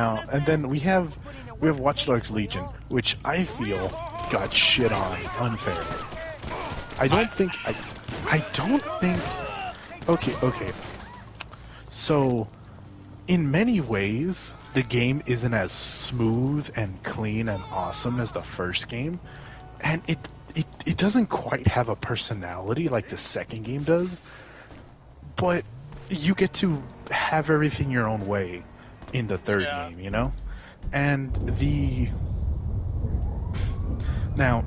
then we have Watch Dogs Legion, which I feel got shit on unfairly. I don't think. Okay. So, in many ways, the game isn't as smooth and clean and awesome as the first game, and it doesn't quite have a personality like the second game does. But you get to have everything your own way in the third game, you know? And now,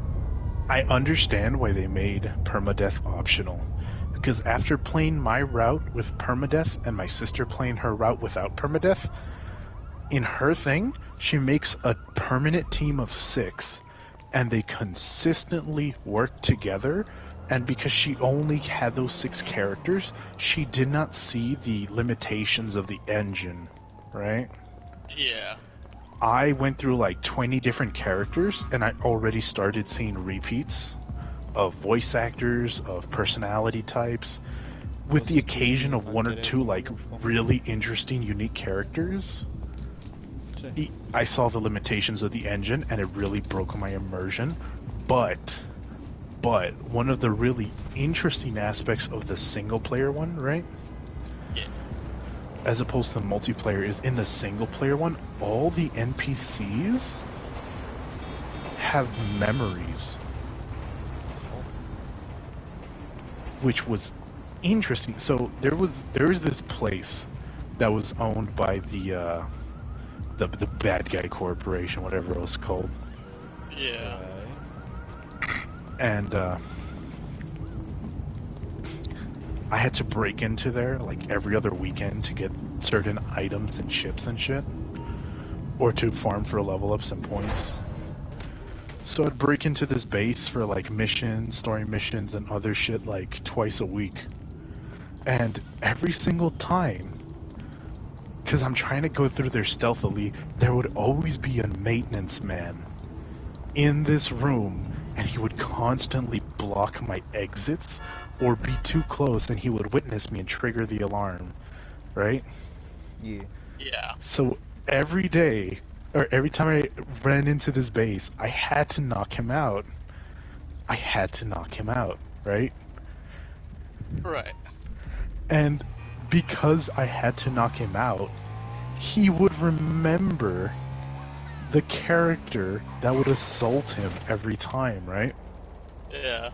I understand why they made permadeath optional. Because after playing my route with permadeath and my sister playing her route without permadeath, in her thing, she makes a permanent team of 6, and they consistently work together. And because she only had those 6 characters, she did not see the limitations of the engine, right? Yeah. I went through like 20 different characters, and I already started seeing repeats of voice actors, of personality types, with the occasion of 1 or 2 like really interesting, unique characters. I saw the limitations of the engine, and it really broke my immersion. But one of the really interesting aspects of the single player one, right? Yeah. As opposed to the multiplayer, is in the single player one, all the NPCs have memories. Which was interesting. So there was this place that was owned by the bad guy corporation, whatever it was called. Yeah. And I had to break into there like every other weekend to get certain items and chips and shit, or to farm for level ups and points. So I'd break into this base for like missions, story missions, and other shit like twice a week. And every single time, because I'm trying to go through there stealthily, there would always be a maintenance man in this room, and he would constantly block my exits or be too close, and he would witness me and trigger the alarm, right? Yeah. Yeah. So every day, or every time I ran into this base, I had to knock him out. Right? Right. And because I had to knock him out, he would remember the character that would assault him every time, right? Yeah.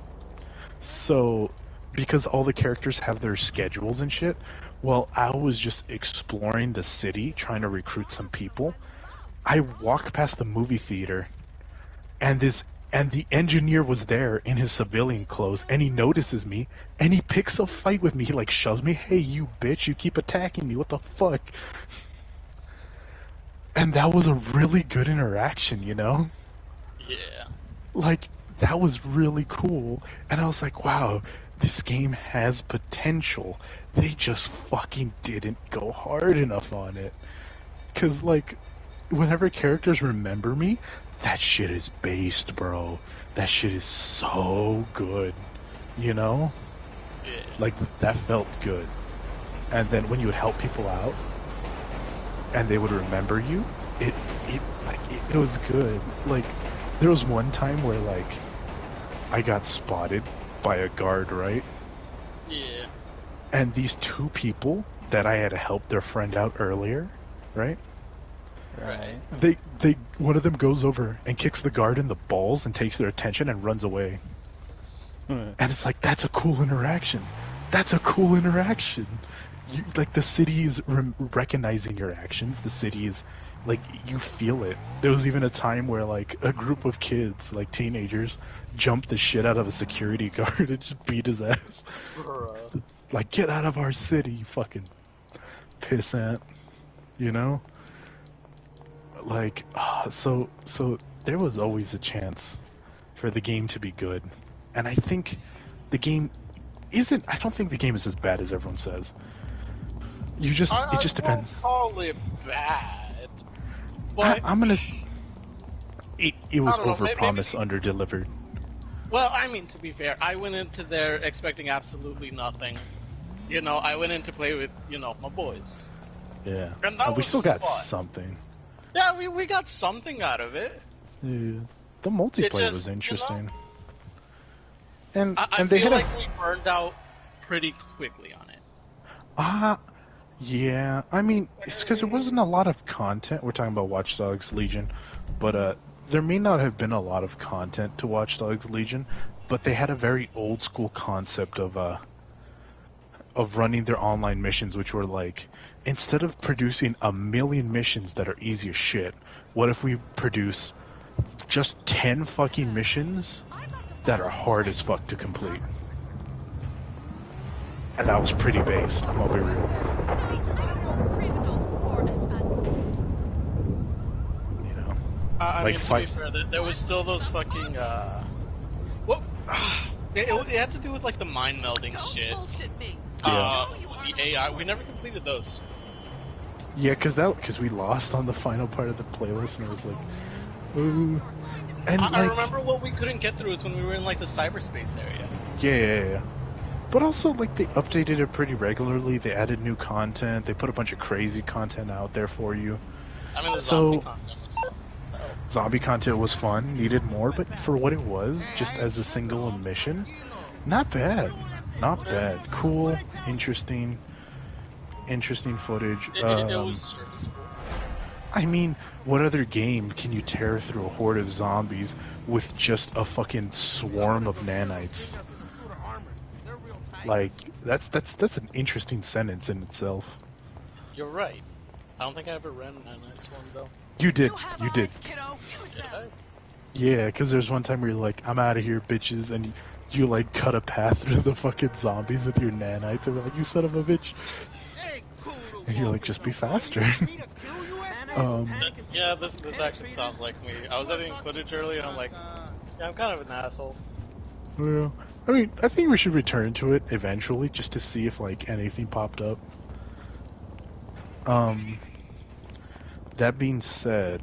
So, because all the characters have their schedules and shit, well, I was just exploring the city, trying to recruit some people. I walked past the movie theater, and the engineer was there in his civilian clothes, and he notices me, and he picks a fight with me. He like shoves me, "Hey, you bitch! You keep attacking me. What the fuck?" And that was a really good interaction, you know? Yeah. Like, that was really cool. And I was like, wow, this game has potential. They just fucking didn't go hard enough on it. Cause, like, whenever characters remember me, that shit is based, bro. That shit is so good. You know? Yeah. Like, that felt good. And then when you would help people out, and they would remember you, it was good. Like, there was one time where, like, I got spotted by a guard, right? Yeah. And these two people that I had helped their friend out earlier, right? Right. One of them goes over and kicks the guard in the balls and takes their attention and runs away. And it's like, that's a cool interaction. That's a cool interaction. Like, the city is recognizing your actions. The city is, like, you feel it. There was even a time where, like, a group of kids, like teenagers, jumped the shit out of a security guard and just beat his ass. Like, get out of our city, you fucking pissant. You know? Like, so there was always a chance for the game to be good. And I think the game I don't think the game is as bad as everyone says. It just depends. I won't call it bad, but I'm gonna. It was I don't know, overpromised, maybe... under-delivered. Well, I mean, to be fair, I went into there expecting absolutely nothing. You know, I went in to play with, you know, my boys. Yeah. And that we was still got fun. something. Yeah, we got something out of it. Yeah. The multiplayer was interesting. You know, and I they feel had like we burned out pretty quickly on it. Yeah. I mean, it's because there wasn't a lot of content. We're talking about Watch Dogs Legion, but there may not have been a lot of content to Watch Dogs Legion, but they had a very old school concept of running their online missions, which were like, instead of producing a million missions that are easy as shit, what if we produce just 10 fucking missions that are hard as fuck to complete? And that was pretty based, I'll be real. You know? I like mean, to be fair, there was still those fucking, what? It had to do with, like, the mind melding shit. Yeah. The AI, we never completed those. Yeah, because we lost on the final part of the playlist, and it was like, ooh. And I remember what we couldn't get through is when we were in, like, the cyberspace area. Yeah. But also, like, they updated it pretty regularly. They added new content. They put a bunch of crazy content out there for you. I mean, the zombie content was fun. So. Zombie content was fun. Needed more, but for what it was, just as a single mission, not bad. Not bad. Cool. Interesting footage. It was serviceable. I mean, what other game can you tear through a horde of zombies with just a fucking swarm of nanites? Like, that's an interesting sentence in itself. You're right. I don't think I ever ran a nice one, though. You did. Did I? Yeah, because there's one time where you're like, I'm out of here, bitches, and you like cut a path through the fucking zombies with your nanites, and we're like, you son of a bitch. And you're like, just be faster. Yeah, this actually sounds like me. I was editing footage earlier, and I'm like, yeah, I'm kind of an asshole. Yeah. I mean, I think we should return to it eventually, just to see if, like, anything popped up. That being said,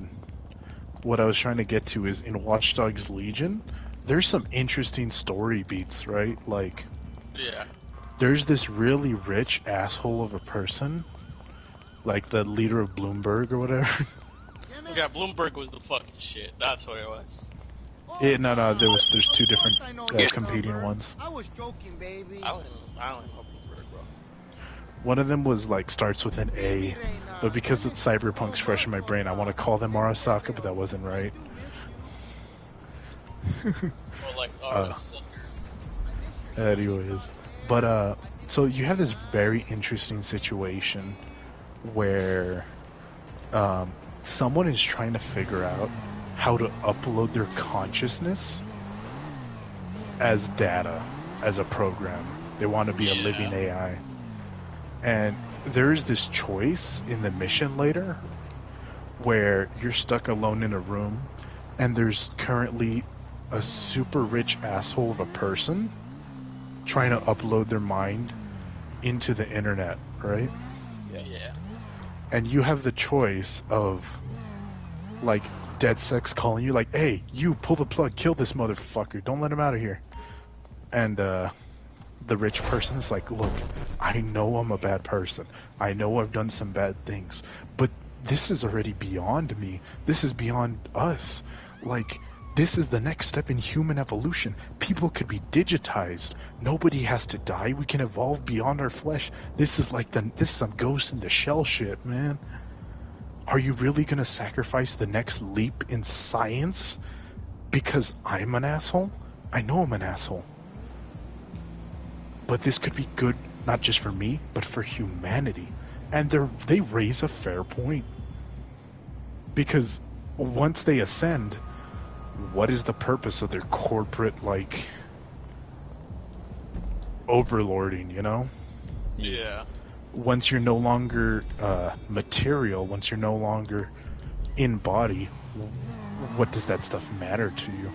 what I was trying to get to is, in Watch Dogs Legion, there's some interesting story beats, right? Like, yeah, there's this really rich asshole of a person, like the leader of Bloomberg or whatever. Yeah, Bloomberg was the fucking shit. That's what it was. No, there's two different competing ones. I was joking, baby. I don't even know Bloomberg, bro. One of them was like starts with an A, but because it's Cyberpunk's fresh in my brain, I want to call them Arasaka, but that wasn't right. Or like suckers. Anyways, but so you have this very interesting situation where someone is trying to figure out how to upload their consciousness as data, as a program. They want to be a living AI. And there's this choice in the mission later where you're stuck alone in a room and there's currently a super rich asshole of a person trying to upload their mind into the internet, right? Yeah. And you have the choice of, like, dead sex calling you, like, hey, you, pull the plug, kill this motherfucker, don't let him out of here. And, the rich person is like, look, I know I'm a bad person. I know I've done some bad things. But this is already beyond me. This is beyond us. Like, this is the next step in human evolution. People could be digitized. Nobody has to die. We can evolve beyond our flesh. This is like this is some Ghost in the Shell shit, man. Are you really gonna sacrifice the next leap in science because I'm an asshole? I know I'm an asshole. But this could be good, not just for me, but for humanity. And they raise a fair point. Because once they ascend, what is the purpose of their corporate, like, overlording, you know? Yeah. Once you're no longer material, once you're no longer in body, what does that stuff matter to you?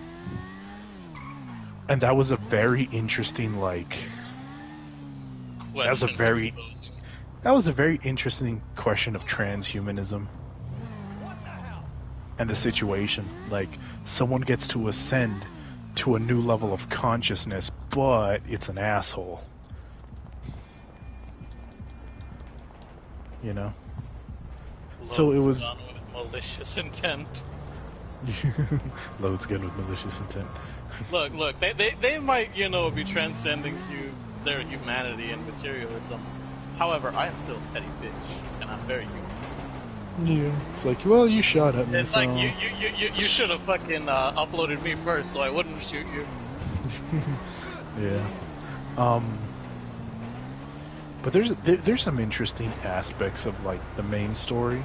And that was a very interesting, like... That was a very interesting question of transhumanism. And the situation, like, someone gets to ascend to a new level of consciousness, but it's an asshole. You know? So it was done with malicious intent. Loads good with malicious intent. Look, they might, be transcending their humanity and materialism. However, I am still a petty bitch, and I'm very human. Yeah, it's like, well, you shot at me. It's so... like you should have fucking uploaded me first, so I wouldn't shoot you. Yeah. But there's some interesting aspects of, like, the main story.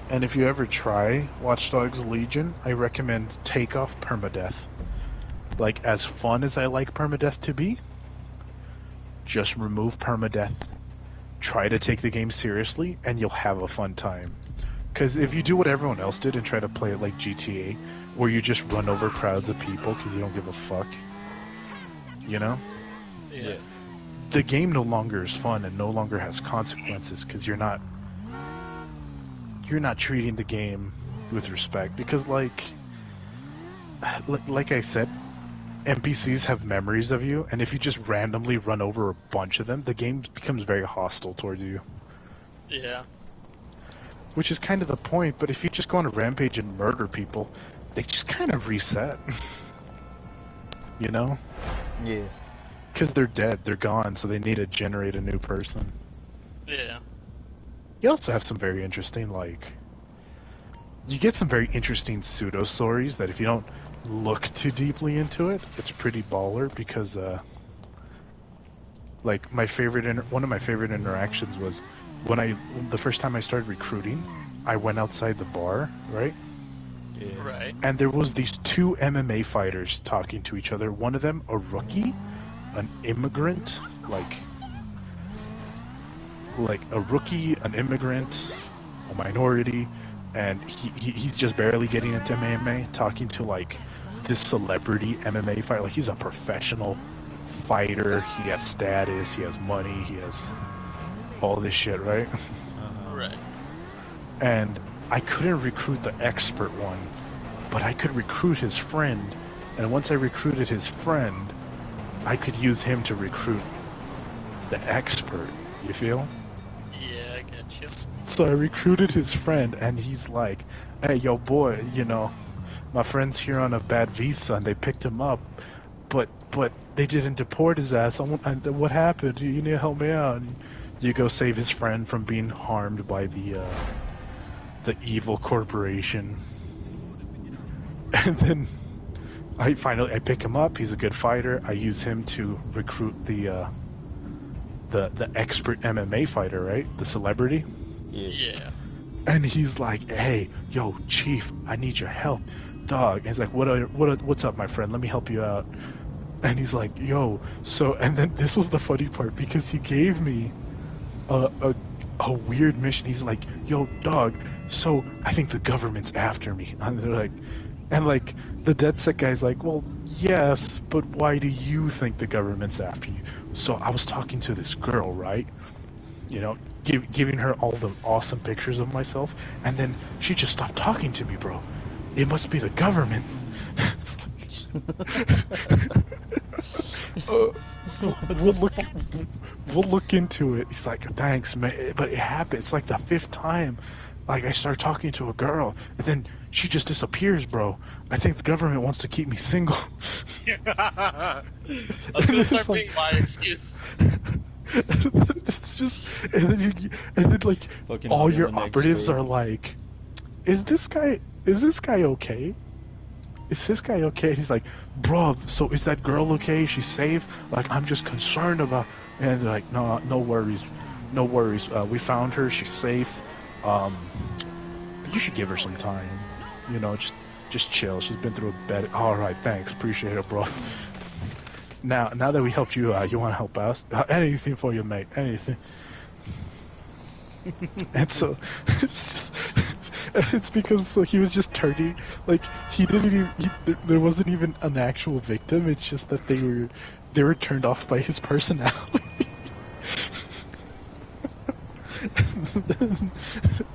And if you ever try Watch Dogs Legion, I recommend take off permadeath. Like, as fun as I like permadeath to be, just remove permadeath. Try to take the game seriously, and you'll have a fun time. Because if you do what everyone else did and try to play it like GTA, where you just run over crowds of people because you don't give a fuck, you know? Yeah. The game no longer is fun and no longer has consequences because you're not treating the game with respect. Because, like I said, NPCs have memories of you, and if you just randomly run over a bunch of them, the game becomes very hostile towards you. Yeah. Which is kind of the point, but if you just go on a rampage and murder people, they just kind of reset. You know? Yeah. Because they're dead, they're gone, so they need to generate a new person. Yeah. You also have some very interesting, like... You get some very interesting pseudo-stories that if you don't look too deeply into it, it's pretty baller because, like, one of my favorite interactions was when the first time I started recruiting, I went outside the bar, right? Yeah. Right. And there was these two MMA fighters talking to each other. One of them, a rookie, an immigrant, like a rookie, an immigrant, a minority, and he's just barely getting into MMA, talking to, like, this celebrity MMA fighter. Like, he's a professional fighter, he has status, he has money, he has all this shit, right? Right. And I couldn't recruit the expert one, but I could recruit his friend, and once I recruited his friend, I could use him to recruit the expert, you feel? Yeah, I get you. So I recruited his friend, and he's like, hey, yo, boy, my friend's here on a bad visa, and they picked him up, but they didn't deport his ass. What happened? You need to help me out. And you go save his friend from being harmed by the evil corporation. And then I pick him up. He's a good fighter. I use him to recruit the expert MMA fighter, right? The celebrity. Yeah. And he's like, "Hey, yo, Chief, I need your help, dog." And he's like, "What's up, my friend? Let me help you out." And he's like, "Yo, so," and then this was the funny part because he gave me a weird mission. He's like, "Yo, dog, so I think the government's after me." And they're like, the DedSec guy's like, "Well, yes, but why do you think the government's after you?" So I was talking to this girl, right? You know, giving her all the awesome pictures of myself, and then she just stopped talking to me, bro. It must be the government. We'll look into it. He's like, "Thanks, man," but it happened. It's like the 5th time. Like, I start talking to a girl, and then she just disappears, bro. I think the government wants to keep me single. I was gonna start being my excuse. It's just, and then like, Fucking all out in your the next operatives day. are like, is this guy okay? Is this guy okay? He's like, "Bro, so is that girl okay? She's safe? Like, I'm just concerned about," and they're like, "No, no worries. No worries. We found her. She's safe. But you should give her some time. You know, just chill. She's been through a bad." "All right, thanks. Appreciate it, bro." Now that we helped you out, you want to help us? Anything for you, mate. Anything. And so it's just, it's because he was just turning, like, he didn't even, there wasn't even an actual victim. It's just that they were turned off by his personality.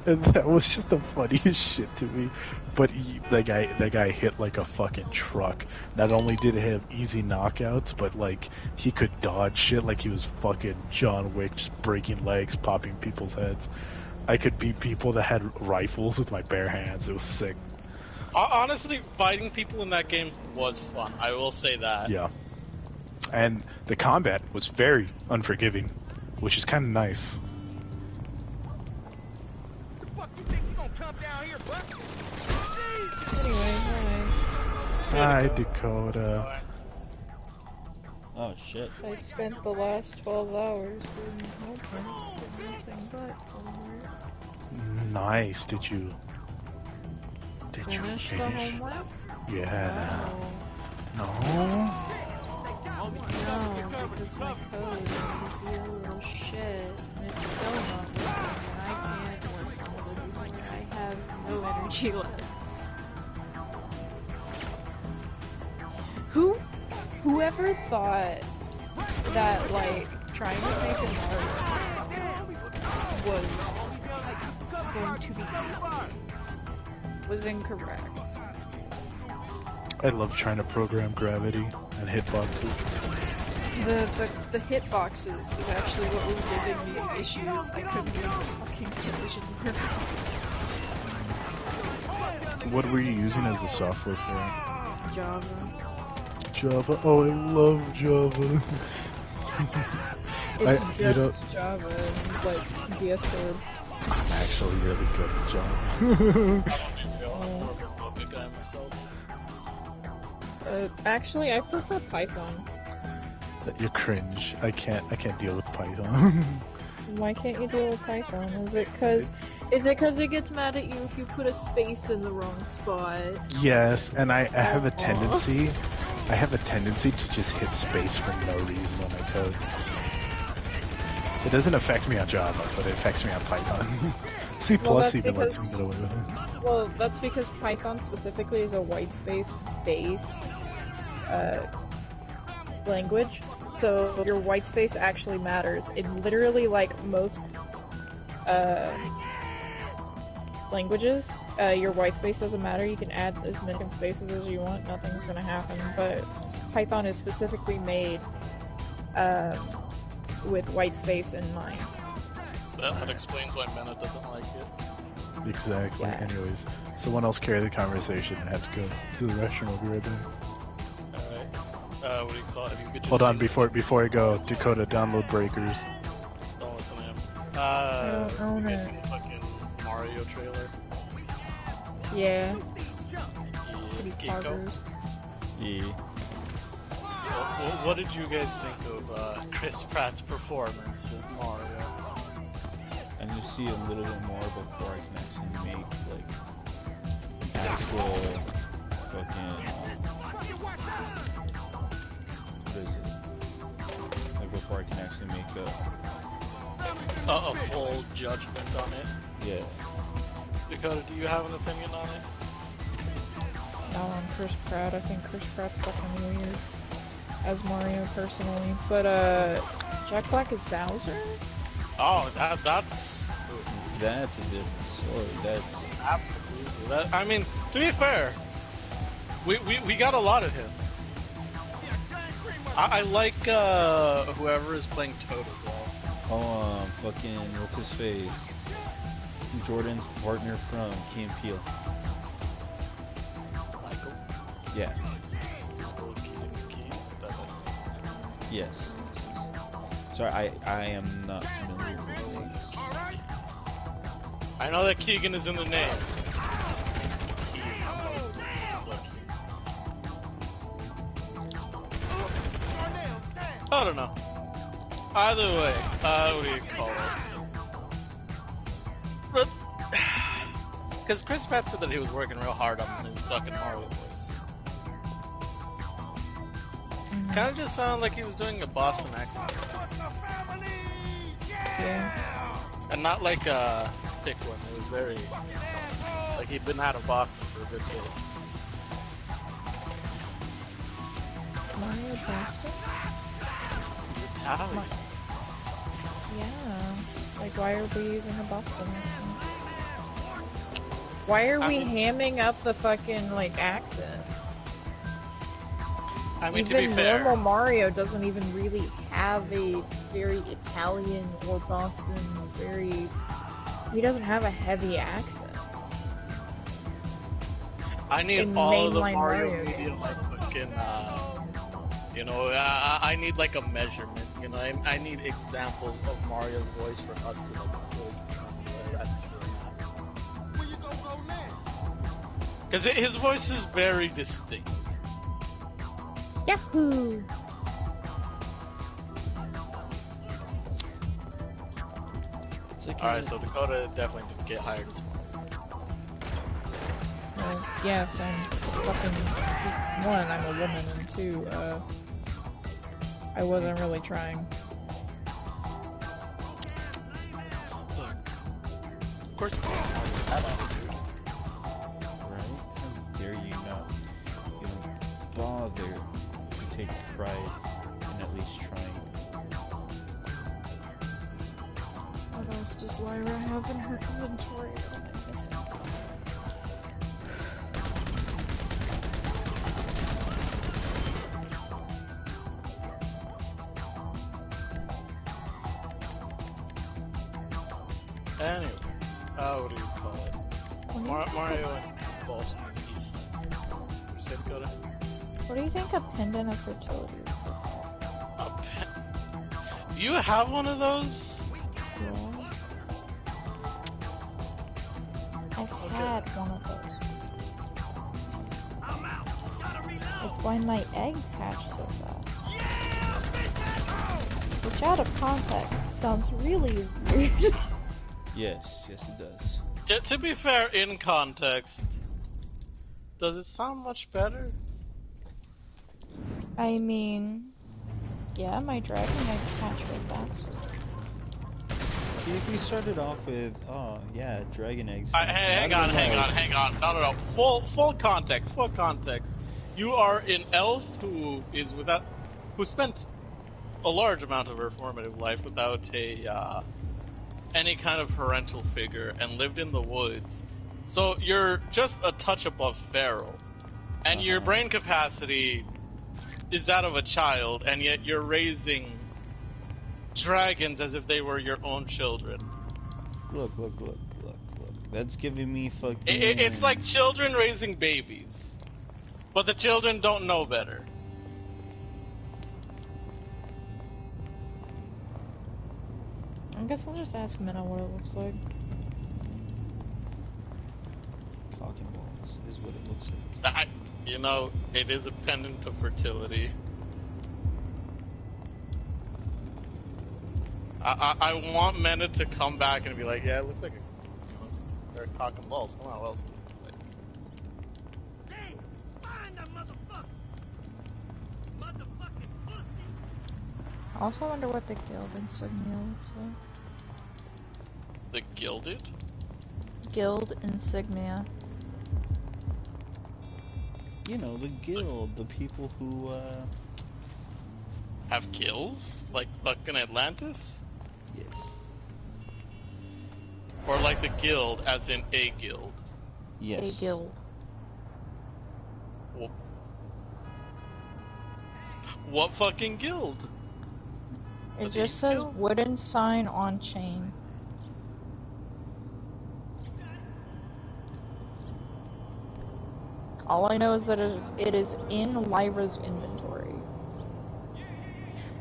And that was just the funniest shit to me. But that guy hit like a fucking truck. Not only did he have easy knockouts, but like he could dodge shit like he was fucking John Wick, just breaking legs, popping people's heads. I could beat people that had rifles with my bare hands. It was sick. Honestly, fighting people in that game was fun. I will say that. Yeah. And the combat was very unforgiving, which is kind of nice. Fuck you think you gonna come down here, bud? Anyway, Hi, Dakota. Oh shit. I spent the last 12 hours doing nothing but homework. Nice. Did you Finish the finish? homework? Yeah. No. No? No, because my code is a little shit, and it's still not working, and I can't work on it anymore. I have no energy left. Whoever thought that, like, trying to make an art was going to be easy was incorrect. I love trying to program gravity and hitboxes. The hitboxes is actually what was giving me issues. I couldn't make the fucking collision work. What were you using as the software for it? Java. Java. Oh, I love Java. It's just Java and, like, VS Code. I'm actually really good at Java. I'm a guy myself. Actually, I prefer Python. You're cringe. I can't deal with Python. Why can't you deal with Python? Is it cause it gets mad at you if you put a space in the wrong spot? Yes, and I have a tendency. I have a tendency to just hit space for no reason on my code. It doesn't affect me on Java, but it affects me on Python. C plus even lets me get away with it. Well, that's because Python specifically is a whitespace based language. So your whitespace actually matters. In literally like most languages, your whitespace doesn't matter. You can add as many spaces as you want. Nothing's gonna happen. But Python is specifically made with whitespace in mind. That explains why Mena doesn't like it. Exactly. Yeah. Anyways, someone else carry the conversation. I have to go to the restroom. I'll be right back. Alright. What do you call it? Have you Hold on, before I go, Dakota, download Breakers. Don't listen to him. don't own You guys it. seen the fucking Mario trailer? Yeah. Yeah, Pretty Geeko. poggers. Yeah. What did you guys think of Chris Pratt's performance as Mario? I need to see a little bit more before I can actually make like actual fucking what is it? Like before I can actually make A full judgment on it. yeah. Dakota, do you have an opinion on it? No, on Chris Pratt. I think Chris Pratt's fucking weird as Mario personally. But Jack Black is Bowser? Oh, that's That's a different story. That's absolutely. That, I mean, to be fair, we got a lot of him. I like whoever is playing Toad as well. fucking what's his face? Jordan's partner from Key and Peele. Michael. Yeah. Michael Keaton. Yes. Sorry, I am not familiar with names. I know that Keegan is in the name. I don't know. Either way, what do you call it? Because Chris Pratt said that he was working real hard on his fucking Mario voice. Kind of just sounded like he was doing a Boston accent. Yeah. And not like a thick one. It was very... like he'd been out of Boston for a good bit. Mario Boston? He's Italian. Yeah. Like, why are we using a Boston accent? Why are we hamming up the fucking, like, accent? I mean, Even to be fair... normal Mario doesn't even really have a very Italian or Boston, very... He doesn't have a heavy accent. I need in all of the mainline Mario Mario media, games. like, fucking, you know, I need, like, a measurement, you know, I need examples of Mario's voice for us to, like, fully determine whether that's true or not. Because his voice is very distinct. Yahoo! Alright, so Dakota definitely didn't get hired as Mario. Well, yes, I'm fucking... One, I'm a woman, and two, I wasn't really trying. Look, of course you can't have attitude. Right? How dare you not even bother to take pride in at least trying? What else does Lyra have in her inventory that I'm missing? Anyways, what do you call it? Mario and Boston East. What you say, Dakota? What do you think a pendant of fertility is? A pen... Do you have one of those? Yeah. I've had one of those. It's why my eggs hatch so fast. Which out of context sounds really weird. Yes, yes it does. To be fair, in context, does it sound much better? I mean, yeah, my dragon eggs hatch real fast. See, if we started off with, oh yeah, dragon eggs. Hang on. No. Full context. You are an elf who is who spent a large amount of her formative life without a any kind of parental figure and lived in the woods. So you're just a touch above feral, and your brain capacity is that of a child, and yet you're raising dragons as if they were your own children. Look. That's giving me fucking... It's like children raising babies, but the children don't know better. I guess I'll just ask Minna what it looks like. Cock and balls. is what it looks like. You know, it is a pendant to fertility. I want Mena to come back and be like, yeah, it looks like they're cock and balls. Come on, what else? Hey, find that motherfucker! Motherfucking pussy! I also wonder what the guild insignia looks like. The gilded? Guild insignia. You know, the guild, the people who, Have kills? Like fucking Atlantis? yes. Or like the guild, as in a guild? Yes. A guild. What fucking guild? It The just Thieves says Guild? wooden sign on chain. All I know is that it is in Lyra's inventory.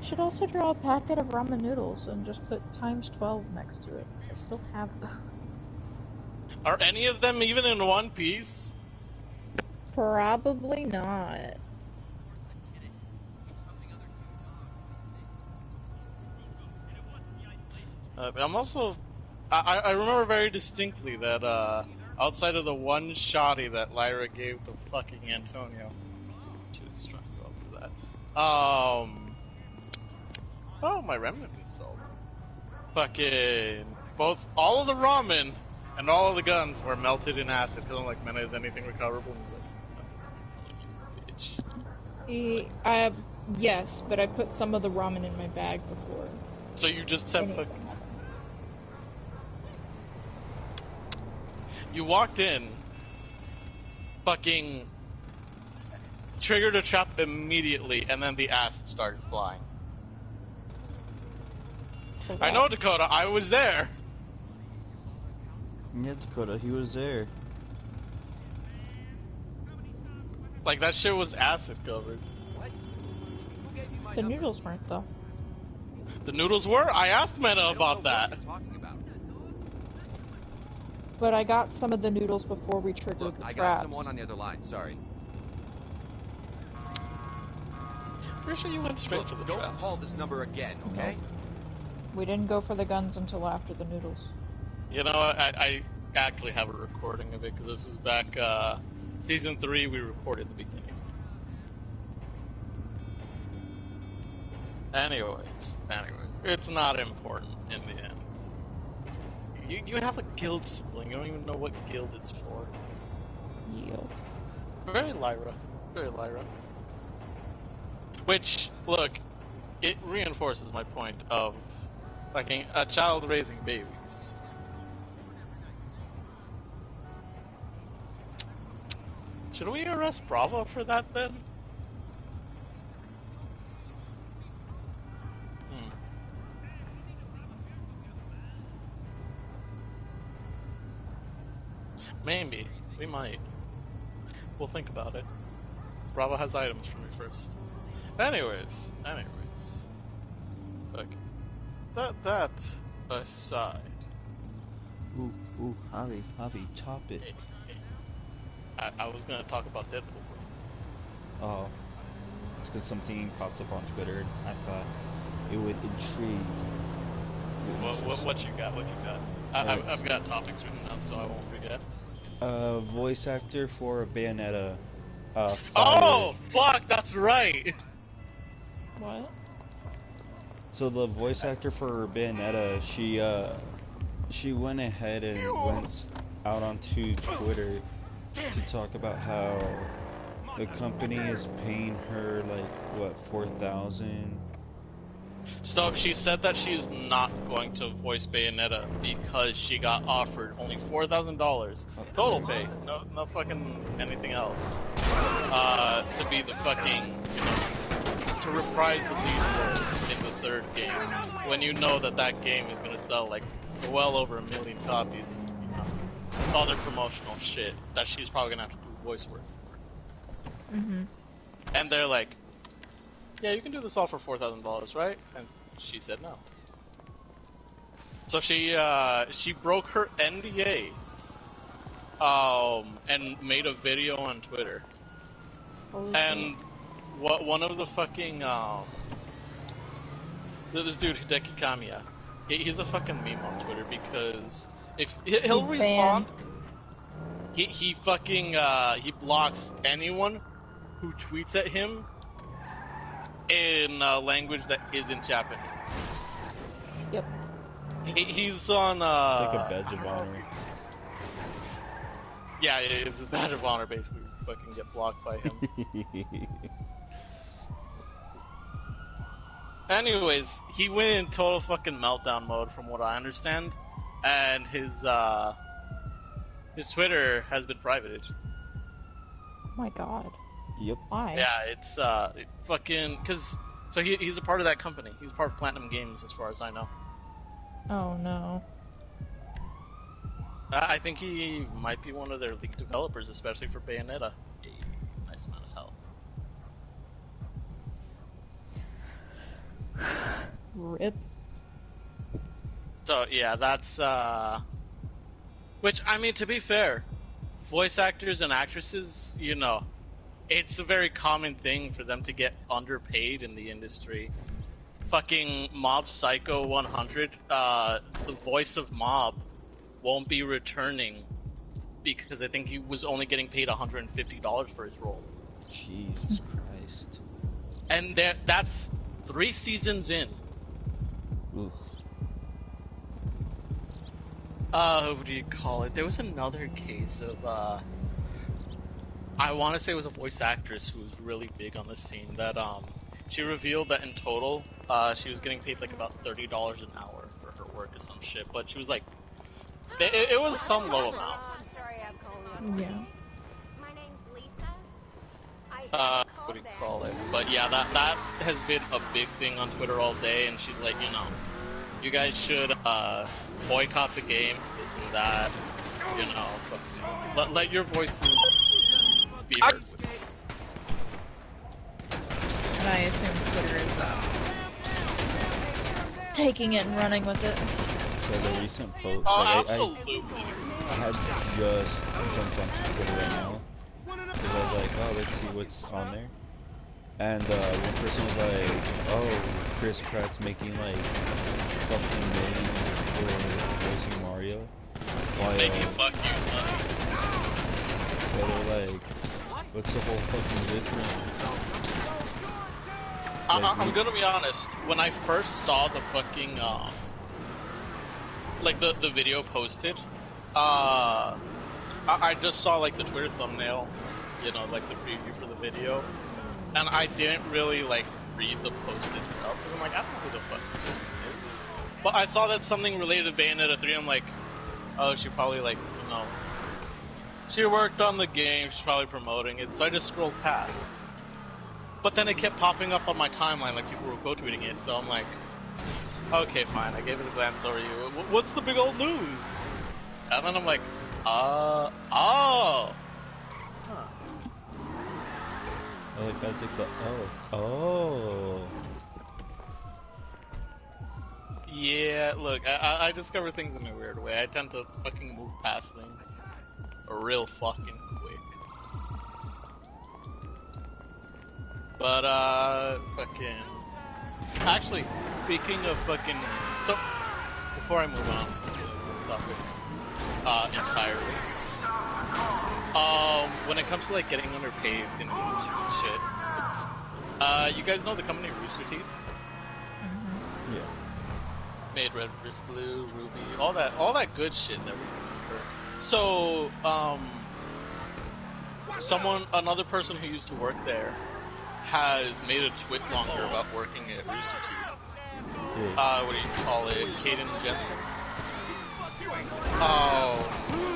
Should also draw a packet of ramen noodles and just put times 12 next to it, because I still have those. Are any of them even in one piece? Probably not. I'm also... I remember very distinctly that, outside of the one shotty that Lyra gave to fucking Antonio, she was trying to go up for that. Oh, my remnant installed. Fucking... all of the ramen and all of the guns were melted in acid, because I'm like, man, is anything recoverable? And he's like, bitch. Yes, but I put some of the ramen in my bag before. So you just have fucking... You walked in, fucking triggered a trap immediately, and then the acid started flying. I know, Dakota, I was there. Yeah, Dakota, he was there. Like, that shit was acid covered. The noodles weren't, though. The noodles were? I asked Mena about that. But I got some of the noodles before we triggered the I traps. got someone on the other line, sorry. Pretty sure you went straight for the Don't traps. call this number again, okay? We didn't go for the guns until after the noodles. You know, I actually have a recording of it, because this was back, Season 3, we recorded the beginning. Anyways, it's not important in the end. You have a guild sibling, you don't even know what guild it's for. Yeah. Very Lyra. Very Lyra. Which, look, it reinforces my point of fucking a child raising babies. Should we arrest Bravo for that then? Maybe. We might. We'll think about it. Bravo has items for me first. Anyways. Look. That aside. Ooh, Javi, topic. I was gonna talk about Deadpool. Oh. It's because something popped up on Twitter and I thought it would intrigue. What you got? I've got topics written down so I won't forget. Voice actor for Bayonetta. Oh, fuck, that's right! What? So the voice actor for Bayonetta, she went ahead and went out onto Twitter to talk about how the company is paying her like what, $4,000. So she said that she's not going to voice Bayonetta because she got offered only $4,000 total pay, no fucking anything else, to be the fucking, to reprise the lead role in the third game, when you know that game is gonna sell like well over 1 million copies and other promotional shit that she's probably gonna have to do voice work for. Mm-hmm. And they're like, yeah, you can do this all for $4,000, right? And she said no. So she broke her NDA and made a video on Twitter. Holy And shit. one of the fucking this dude Hideki Kamiya, he's a fucking meme on Twitter because if he'll He respond, bans. he fucking he blocks anyone who tweets at him in a language that isn't Japanese. Yep. He's on It's like a badge of honor. Yeah, it's a badge of honor basically. Fucking get blocked by him. Anyways, he went in total fucking meltdown mode from what I understand, and his Twitter has been privated. Oh my god. Yep. Why? Yeah, it's fucking cause so he's a part of that company. He's part of Platinum Games as far as I know. Oh no. I think he might be one of their lead developers, especially for Bayonetta. A nice amount of health. Rip. So yeah, that's which I mean, to be fair, voice actors and actresses, you know, it's a very common thing for them to get underpaid in the industry. Fucking Mob Psycho 100, the voice of Mob won't be returning because I think he was only getting paid $150 for his role. Jesus Christ. And that's 3 seasons in. Oof. What do you call it? There was another case of, I want to say it was a voice actress who was really big on the scene that, she revealed that in total, she was getting paid like about $30 an hour for her work or some shit, but she was like, it was some low amount. I'm sorry I'm calling you. Yeah. My name's Lisa. What do you call it? But yeah, that has been a big thing on Twitter all day, and she's like, you know, you guys should boycott the game, this and that, you know, let your voices be heard with this. And I assume Twitter is taking it and running with it. So the recent post, Oh, like, absolutely. I had just jumped onto Twitter right now because I was like, oh, let's see what's on there. And one person was like, oh, Chris Pratt's making like fucking millions for voicing Mario. He's making fuck you money. So they're like, what's the whole fucking difference? I'm gonna be honest, when I first saw the fucking, like the video posted, I just saw like the Twitter thumbnail, you know, like the preview for the video, and I didn't really like read the post itself, because I'm like, I don't know who the fuck this woman is. But I saw that something related to Bayonetta 3, I'm like, oh, she probably like, you know, she worked on the game, she's probably promoting it, so I just scrolled past. But then it kept popping up on my timeline, like people were quote tweeting it, so I'm like, okay, fine, I gave it a glance over you. What's the big old news? And then I'm like, oh. Huh. I like that, like the oh. Yeah, look, I discover things in a weird way. I tend to fucking move past things real fucking quick. But, fucking... Actually, speaking of fucking... So, before I move on to the topic, entirely, when it comes to, like, getting underpaid in the industry and shit, you guys know the company Rooster Teeth? Yeah. Made Red vs. Blue, Ruby, all that good shit that we remember. So, another person who used to work there has made a tweet longer about working at Rooster Teeth. Yeah. What do you call it? Kaden Jensen?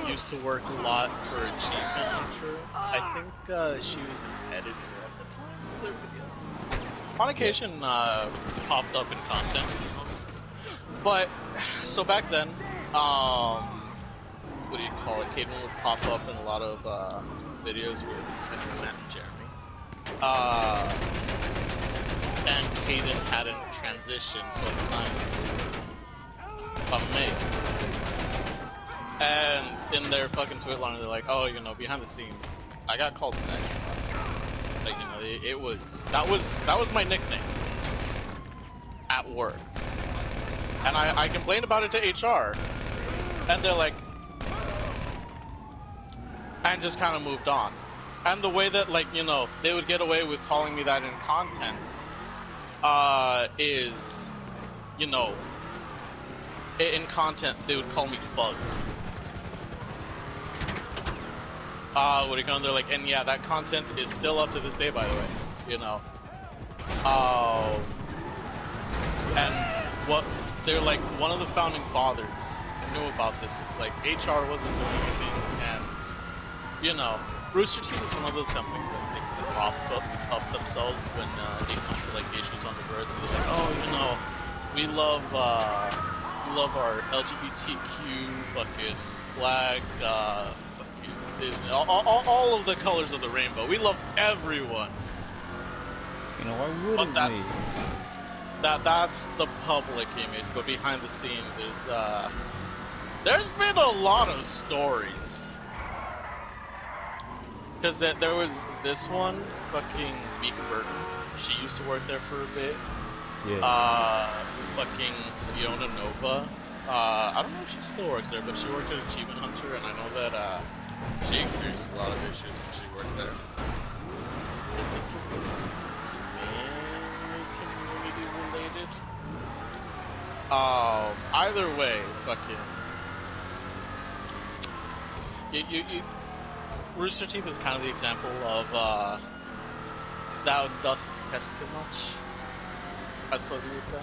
Used to work a lot for Achievement Hunter. I think she was an editor at the time of their videos. On occasion, popped up in content. But, so back then, what do you call it? Caden would pop up in a lot of videos with, I think, Matt and Jeremy. And Caden had a transition, so at the time, May. And in their fucking tweet line, they're like, "Oh, you know, behind the scenes, I got called back." Like, you know, it was that was my nickname at work, and I complained about it to HR, and they're like, and just kind of moved on. And the way that, like, you know, they would get away with calling me that in content, is, you know, in content they would call me Fugs. What do you call them? They're like, and yeah, that content is still up to this day, by the way, you know. And what, they're like, one of the founding fathers knew about this, because, like, HR wasn't doing anything, and, you know, Rooster Teeth is one of those companies that think they prop up themselves when it comes to, like, issues on the verse, and they're like, oh, you know, we love our LGBTQ fucking flag, all of the colors of the rainbow. We love everyone. You know, why wouldn't we? That's the public image, but behind the scenes, there's been a lot of stories. Because there was this one, fucking Mika Burton. She used to work there for a bit. Yeah. Fucking Fiona Nova. I don't know if she still works there, but she worked at Achievement Hunter, and I know that she experienced a lot of issues when she worked there. I think it was mainly community related. Either way, fucking. You Rooster Teeth is kind of the example of that doesn't test too much, I suppose you would say.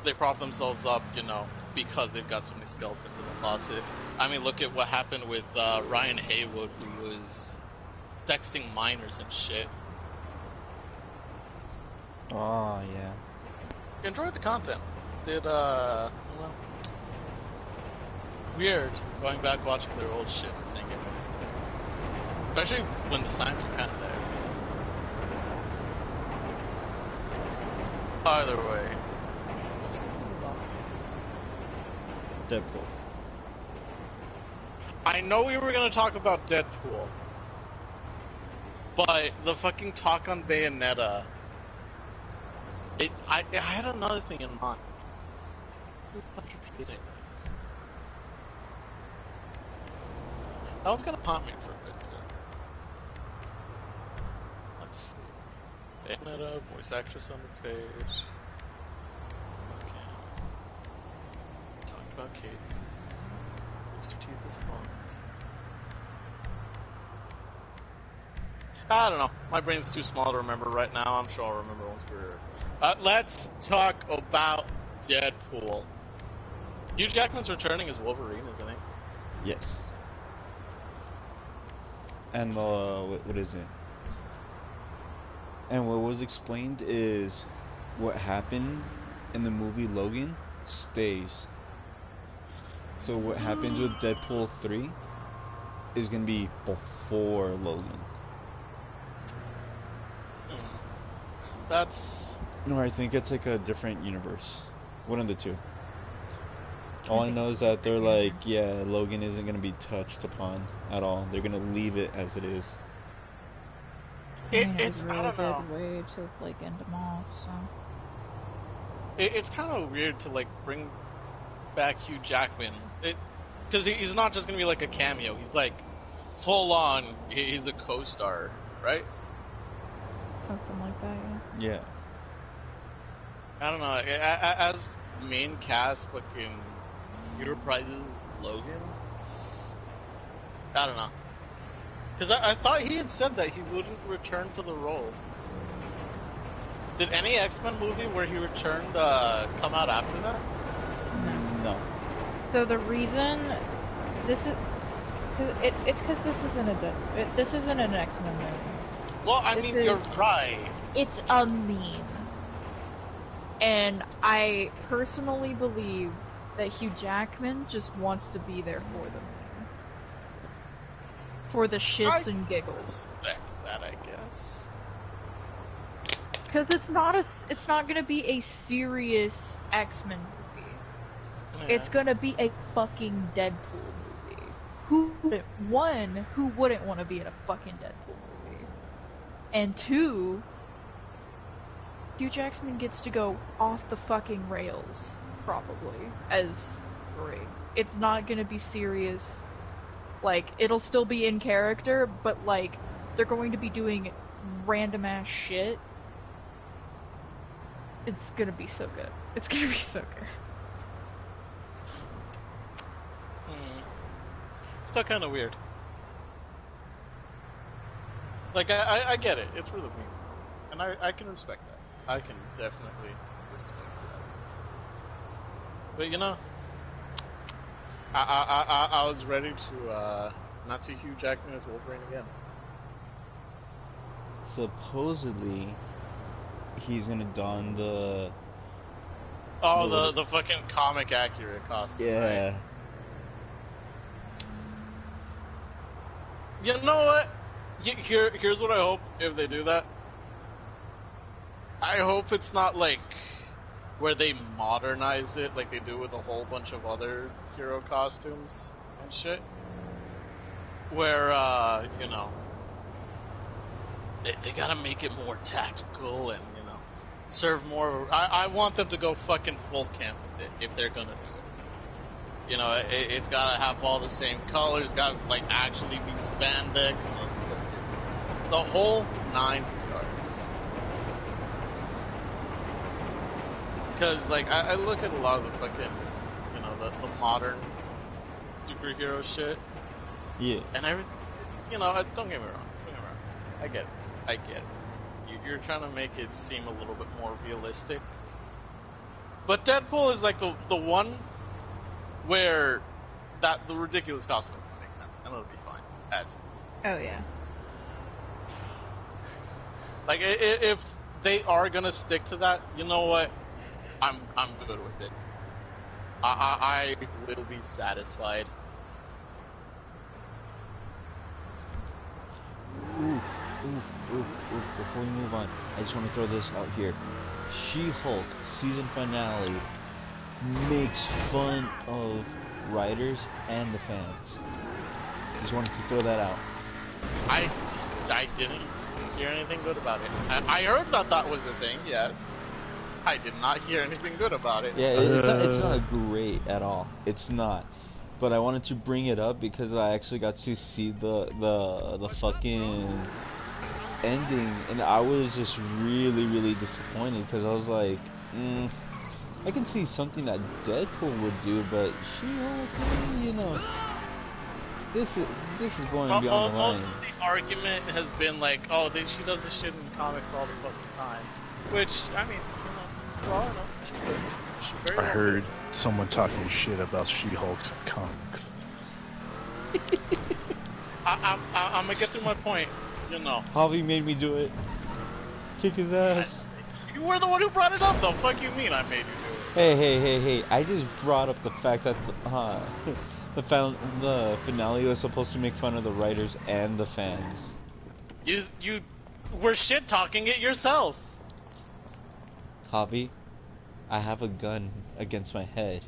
They prop themselves up, you know, because they've got so many skeletons in the closet. I mean, look at what happened with Ryan Haywood, who was texting minors and shit. Oh, yeah. Enjoyed the content. Well, weird going back watching their old shit and seeing it. Especially when the signs were kind of there. Either way. Deadpool. I know we were gonna talk about Deadpool, but the fucking talk on Bayonetta, I had another thing in mind. Let's repeat it. That one's gonna pop me for a bit, too. Let's see. Bayonetta, voice actress on the page. Okay. Talked about Katie. Mr. Teeth is font. I don't know. My brain's too small to remember right now. I'm sure I'll remember once we're... let's talk about Deadpool. Hugh Jackman's returning as Wolverine, isn't he? Yes. And what is it? And what was explained is what happened in the movie Logan stays. So what happens with Deadpool 3 is gonna be before Logan. That's... No, I think it's like a different universe. One of the two. All I know is that they're like, yeah, Logan isn't gonna be touched upon at all. They're gonna leave it as it is. It's really I don't know. good way to like end them off. So It's kind of weird to like bring back Hugh Jackman. Because he's not just gonna be like a cameo. He's like full on. He's a co-star, right? something like that. Yeah. Yeah. I don't know. As main cast, fucking he reprises Logan. I don't know. Because I thought he had said that he wouldn't return to the role. Did any X-Men movie where he returned come out after that? No. So the reason this is it's because this isn't this isn't an X-Men movie. Well, I mean, you're right. It's a meme. And I personally believe that Hugh Jackman just wants to be there for the meme. For the shits and giggles. Respect that, I guess. Because it's not gonna be a serious X-Men movie. It's gonna be a fucking Deadpool movie. Who wouldn't want to be in a fucking Deadpool movie? And two, Hugh Jackman gets to go off the fucking rails, probably, as Ring. It's not gonna be serious. Like, it'll still be in character, but, like, they're going to be doing random ass shit. It's gonna be so good. It's gonna be so good. Still kind of weird. Like, I get it. It's for the meme. And I can respect that. I can definitely respect that. But, you know, I was ready to not see Hugh Jackman as Wolverine again. Supposedly, he's gonna don the... Oh, the fucking comic accurate costume, yeah. right? You know what? Here's what I hope if they do that. I hope it's not like where they modernize it like they do with a whole bunch of other hero costumes and shit. Where, you know, they gotta make it more tactical and, you know, serve more. I want them to go fucking full camp with it if they're gonna do it. You know, it's gotta have all the same colors, gotta, like, actually be spandex, and the whole 9 yards. Because, like, I look at a lot of the fucking, you know, the modern superhero shit. Yeah. And everything, you know, don't get me wrong. I get it. You're trying to make it seem a little bit more realistic. But Deadpool is, like, the one where the ridiculous costume is gonna make sense, and it'll be fine as is. Oh yeah. Like, if they are gonna stick to that, you know what? I'm good with it. I will be satisfied. Before we move on, I just want to throw this out here. She-Hulk season finale makes fun of writers and the fans. Just wanted to throw that out. I didn't hear anything good about it. I heard that was a thing, yes. I did not hear anything good about it. Yeah, it's not great at all. It's not. But I wanted to bring it up because I actually got to see the fucking ending, and I was just really disappointed because I was like, I can see something that Deadpool would do, but She-Hulk, you know, this is going beyond the line. Most of the argument has been like, oh, she does this shit in comics all the fucking time, which, I mean, you know, well, she very I well heard someone talking shit about She-Hulk's comics. I'm gonna get to my point, you know. Javi made me do it. Kick his ass. You were the one who brought it up, though. Fuck you mean I made you do it? Hey. I just brought up the fact that the finale was supposed to make fun of the writers and the fans. You were shit talking it yourself. Javi, I have a gun against my head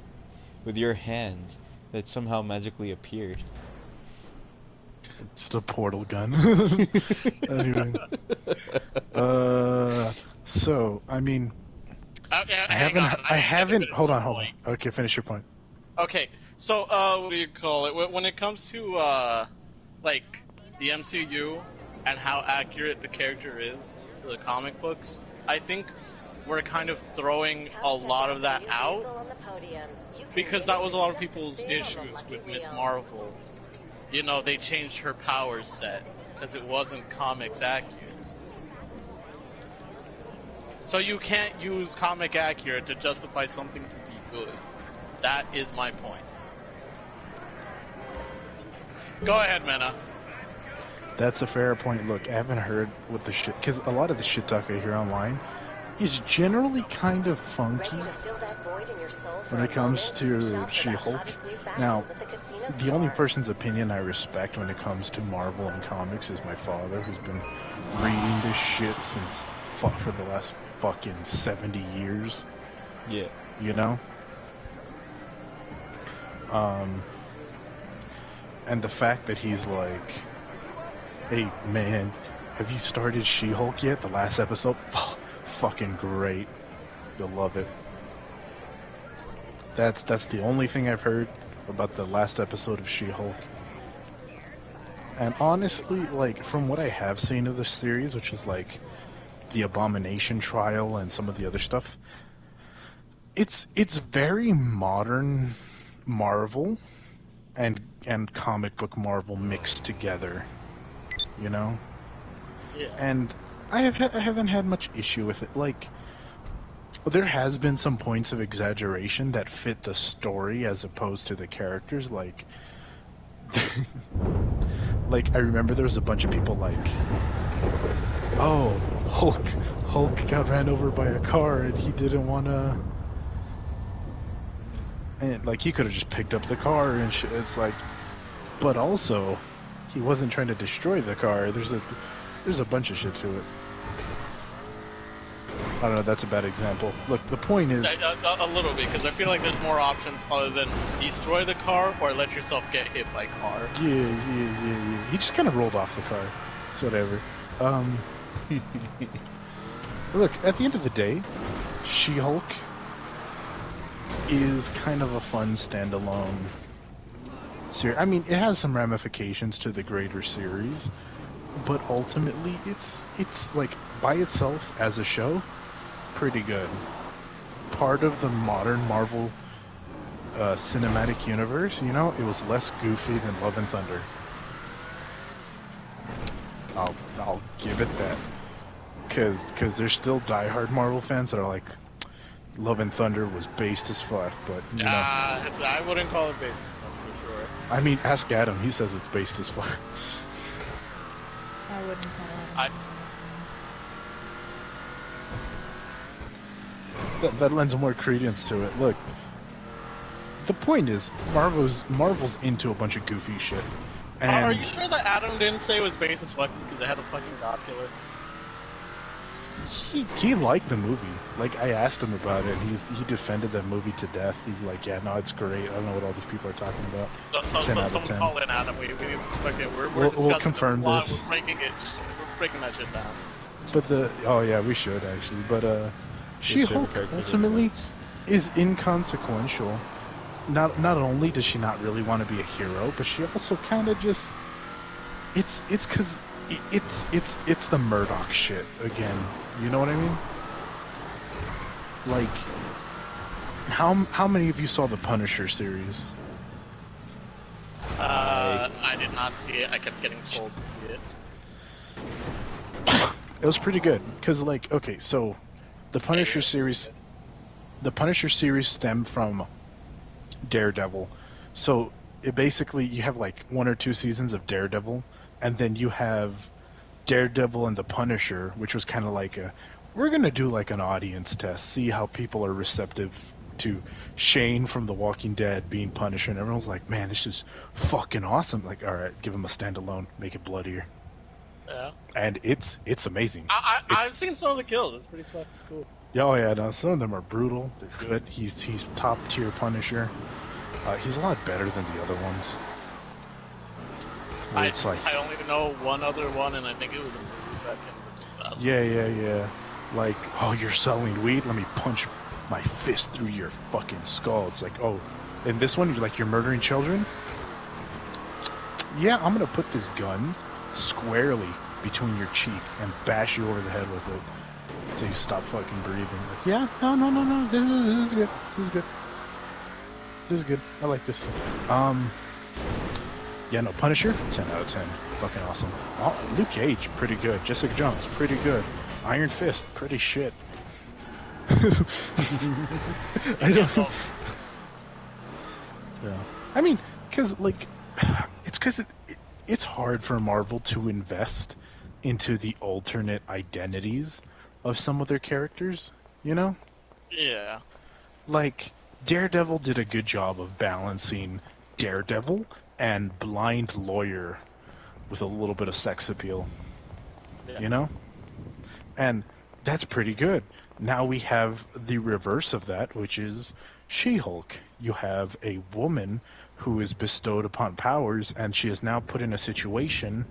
with your hand that somehow magically appeared. Just a portal gun. Anyway. So, I mean, I haven't. Hold on. Okay, finish your point. Okay, so what do you call it? When it comes to like the MCU and how accurate the character is to the comic books, I think we're kind of throwing a lot of that out because that was a lot of people's issues with Miss Marvel. You know, they changed her power set because it wasn't comics accurate. So you can't use comic accurate to justify something to be good. That is my point. Go ahead, Mena. That's a fair point. Look, I haven't heard what the shit, because a lot of the shit talk I hear online is generally kind of funky when it comes to She-Hulk. Now, the only person's opinion I respect when it comes to Marvel and comics is my father, who's been reading this shit since for the last fucking 70 years. Yeah. You know? Um, and the fact that he's like, hey man, have you started She-Hulk yet? The last episode? Fucking great. You'll love it. That's the only thing I've heard about the last episode of She-Hulk. And honestly, like, from what I have seen of the series, which is like the Abomination trial and some of the other stuff, it's very modern Marvel and comic book Marvel mixed together, you know? Yeah. And I haven't had much issue with it. Like, there has been some points of exaggeration that fit the story as opposed to the characters. Like, like I remember there was a bunch of people like, oh, Hulk got ran over by a car and he didn't want to. And like he could have just picked up the car and shit. It's like, but also, he wasn't trying to destroy the car. There's a bunch of shit to it. I don't know, that's a bad example. Look, the point is... A little bit, because I feel like there's more options other than destroy the car or let yourself get hit by car. Yeah. He just kind of rolled off the car. It's whatever. Look, at the end of the day, She-Hulk is kind of a fun standalone series. I mean, it has some ramifications to the greater series, but ultimately, it's like, by itself, as a show, pretty good. Part of the modern Marvel cinematic universe, you know, it was less goofy than Love and Thunder. I'll give it that. Cause there's still diehard Marvel fans that are like, Love and Thunder was based as fuck, but, you know. I wouldn't call it based as fuck, for sure. I mean, ask Adam, he says it's based as fuck. I wouldn't call it. That lends more credence to it. Look, the point is, Marvel's into a bunch of goofy shit. And Are you sure that Adam didn't say it was based as fuck because they had a fucking God killer? he liked the movie. Like, I asked him about it, and he defended that movie to death. He's like, yeah, no, it's great. I don't know what all these people are talking about. So 10 out of someone 10. call in Adam. We're We'll discussing confirm the plot. this. We're breaking that shit down. But oh yeah, we should actually. But She-Hulk ultimately is inconsequential. Not only does she not really want to be a hero, but she also kind of just it's because it's the Murdoch shit again. You know what I mean? Like, how many of you saw the Punisher series? I did not see it. I kept getting told to see it. It was pretty good because, like, okay, so the Punisher series stemmed from Daredevil. So it basically, you have like 1 or 2 seasons of Daredevil, and then you have Daredevil and the Punisher, which was kind of like we're gonna do like an audience test, see how people are receptive to Shane from The Walking Dead being Punisher, and everyone's like, man, this is fucking awesome. Like, all right, give him a standalone, make it bloodier. Yeah. And it's amazing. I've seen some of the kills. It's pretty fucking cool. Oh yeah, no, some of them are brutal. They're good. He's top tier Punisher. He's a lot better than the other ones. I only know one other one, and I think it was a movie back in the 2000s. Yeah. Like, oh, you're selling weed? Let me punch my fist through your fucking skull. It's like, oh, in this one, you're murdering children? Yeah, I'm gonna put this gun squarely between your cheek and bash you over the head with it until you stop fucking breathing. Like, yeah, no, this is good. This is good. I like this. Yeah, no, Punisher, 10 out of 10. Fucking awesome. Oh, Luke Cage, pretty good. Jessica Jones, pretty good. Iron Fist, pretty shit. I don't know. Yeah. I mean, because, like, it's hard for Marvel to invest into the alternate identities of some of their characters, you know? Yeah. Like, Daredevil did a good job of balancing Daredevil and blind lawyer with a little bit of sex appeal. Yeah. You know? And that's pretty good. Now we have the reverse of that, which is She-Hulk, you have a woman who is bestowed upon powers, and she is now put in a situation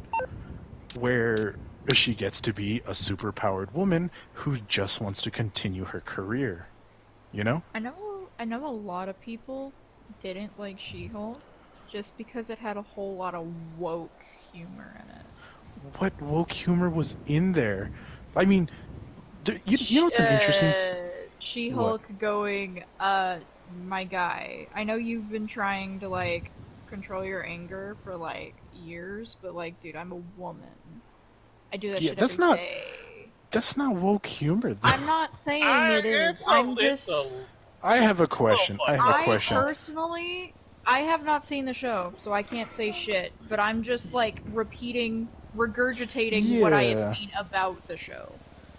where she gets to be a superpowered woman who just wants to continue her career. You know? I know a lot of people didn't like She-Hulk just because it had a whole lot of woke humor in it. What woke humor was in there? I mean, you know what's an interesting... She-Hulk going, my guy, I know you've been trying to, like, control your anger for, like, years, but, like, dude, I'm a woman. I do that shit every day. That's not woke humor, though. I'm not saying it is. I have a question. Personally, I have not seen the show, so I can't say shit, but I'm just, like, regurgitating what I have seen about the show.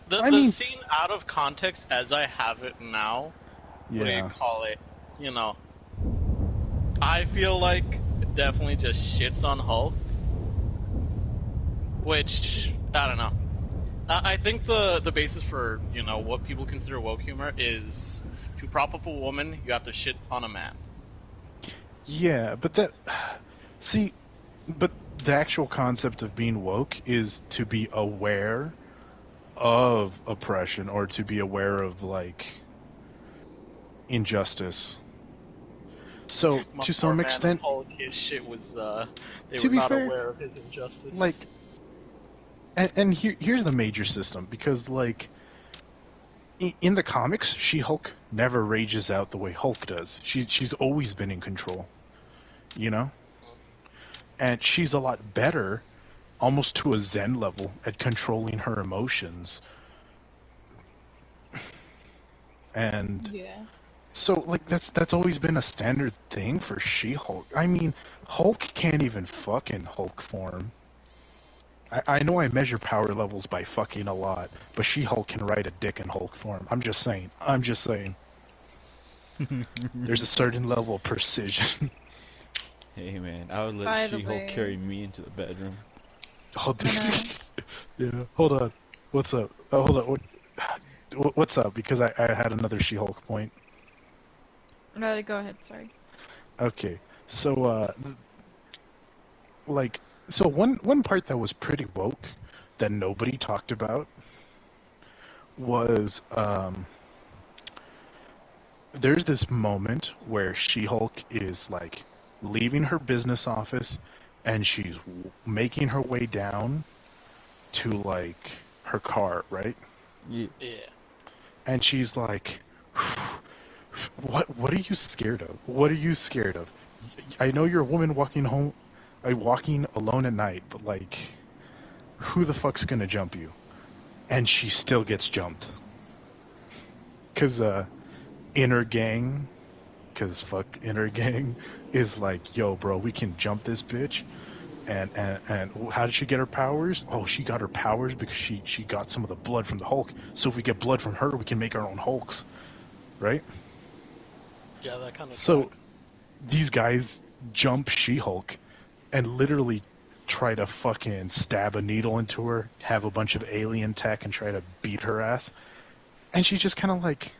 The scene out of context as I have it now, what do you call it? You know, I feel like it definitely just shits on Hulk. Which, I don't know. I think the basis for, you know, what people consider woke humor is to prop up a woman, you have to shit on a man. Yeah, but that... See, but the actual concept of being woke is to be aware of oppression or to be aware of, like, injustice. So, to some extent... Hulk, his shit was, they to were be not fair, aware of his injustice. Like, and here's the major system, because, like, in the comics, She-Hulk never rages out the way Hulk does. She's always been in control, you know? And she's a lot better, almost to a Zen level, at controlling her emotions. And so, like, that's always been a standard thing for She-Hulk. I mean, Hulk can't even fucking Hulk form. I know I measure power levels by fucking a lot, but She-Hulk can ride a dick in Hulk form. I'm just saying. There's a certain level of precision. Hey man, I would let She-Hulk carry me into the bedroom. Oh, dude. Yeah, hold on. What's up? Oh, hold on. What's up? Because I had another She-Hulk point. No, go ahead, sorry. Okay, so, so one part that was pretty woke that nobody talked about was, there's this moment where She-Hulk is, like, leaving her business office and she's making her way down to, like, her car, right? Yeah. And she's like, what are you scared of? What are you scared of? I know you're a woman walking alone at night, but, like, who the fuck's gonna jump you? And she still gets jumped. Cause, Inner Gang, cause fuck Inner Gang, is like, yo bro, we can jump this bitch. And how did she get her powers? Oh, she got her powers because she got some of the blood from the Hulk. So if we get blood from her, we can make our own Hulks. Right? Yeah, that kind of So, these guys jump She-Hulk and literally try to fucking stab a needle into her, have a bunch of alien tech, and try to beat her ass. And she's just kind of like,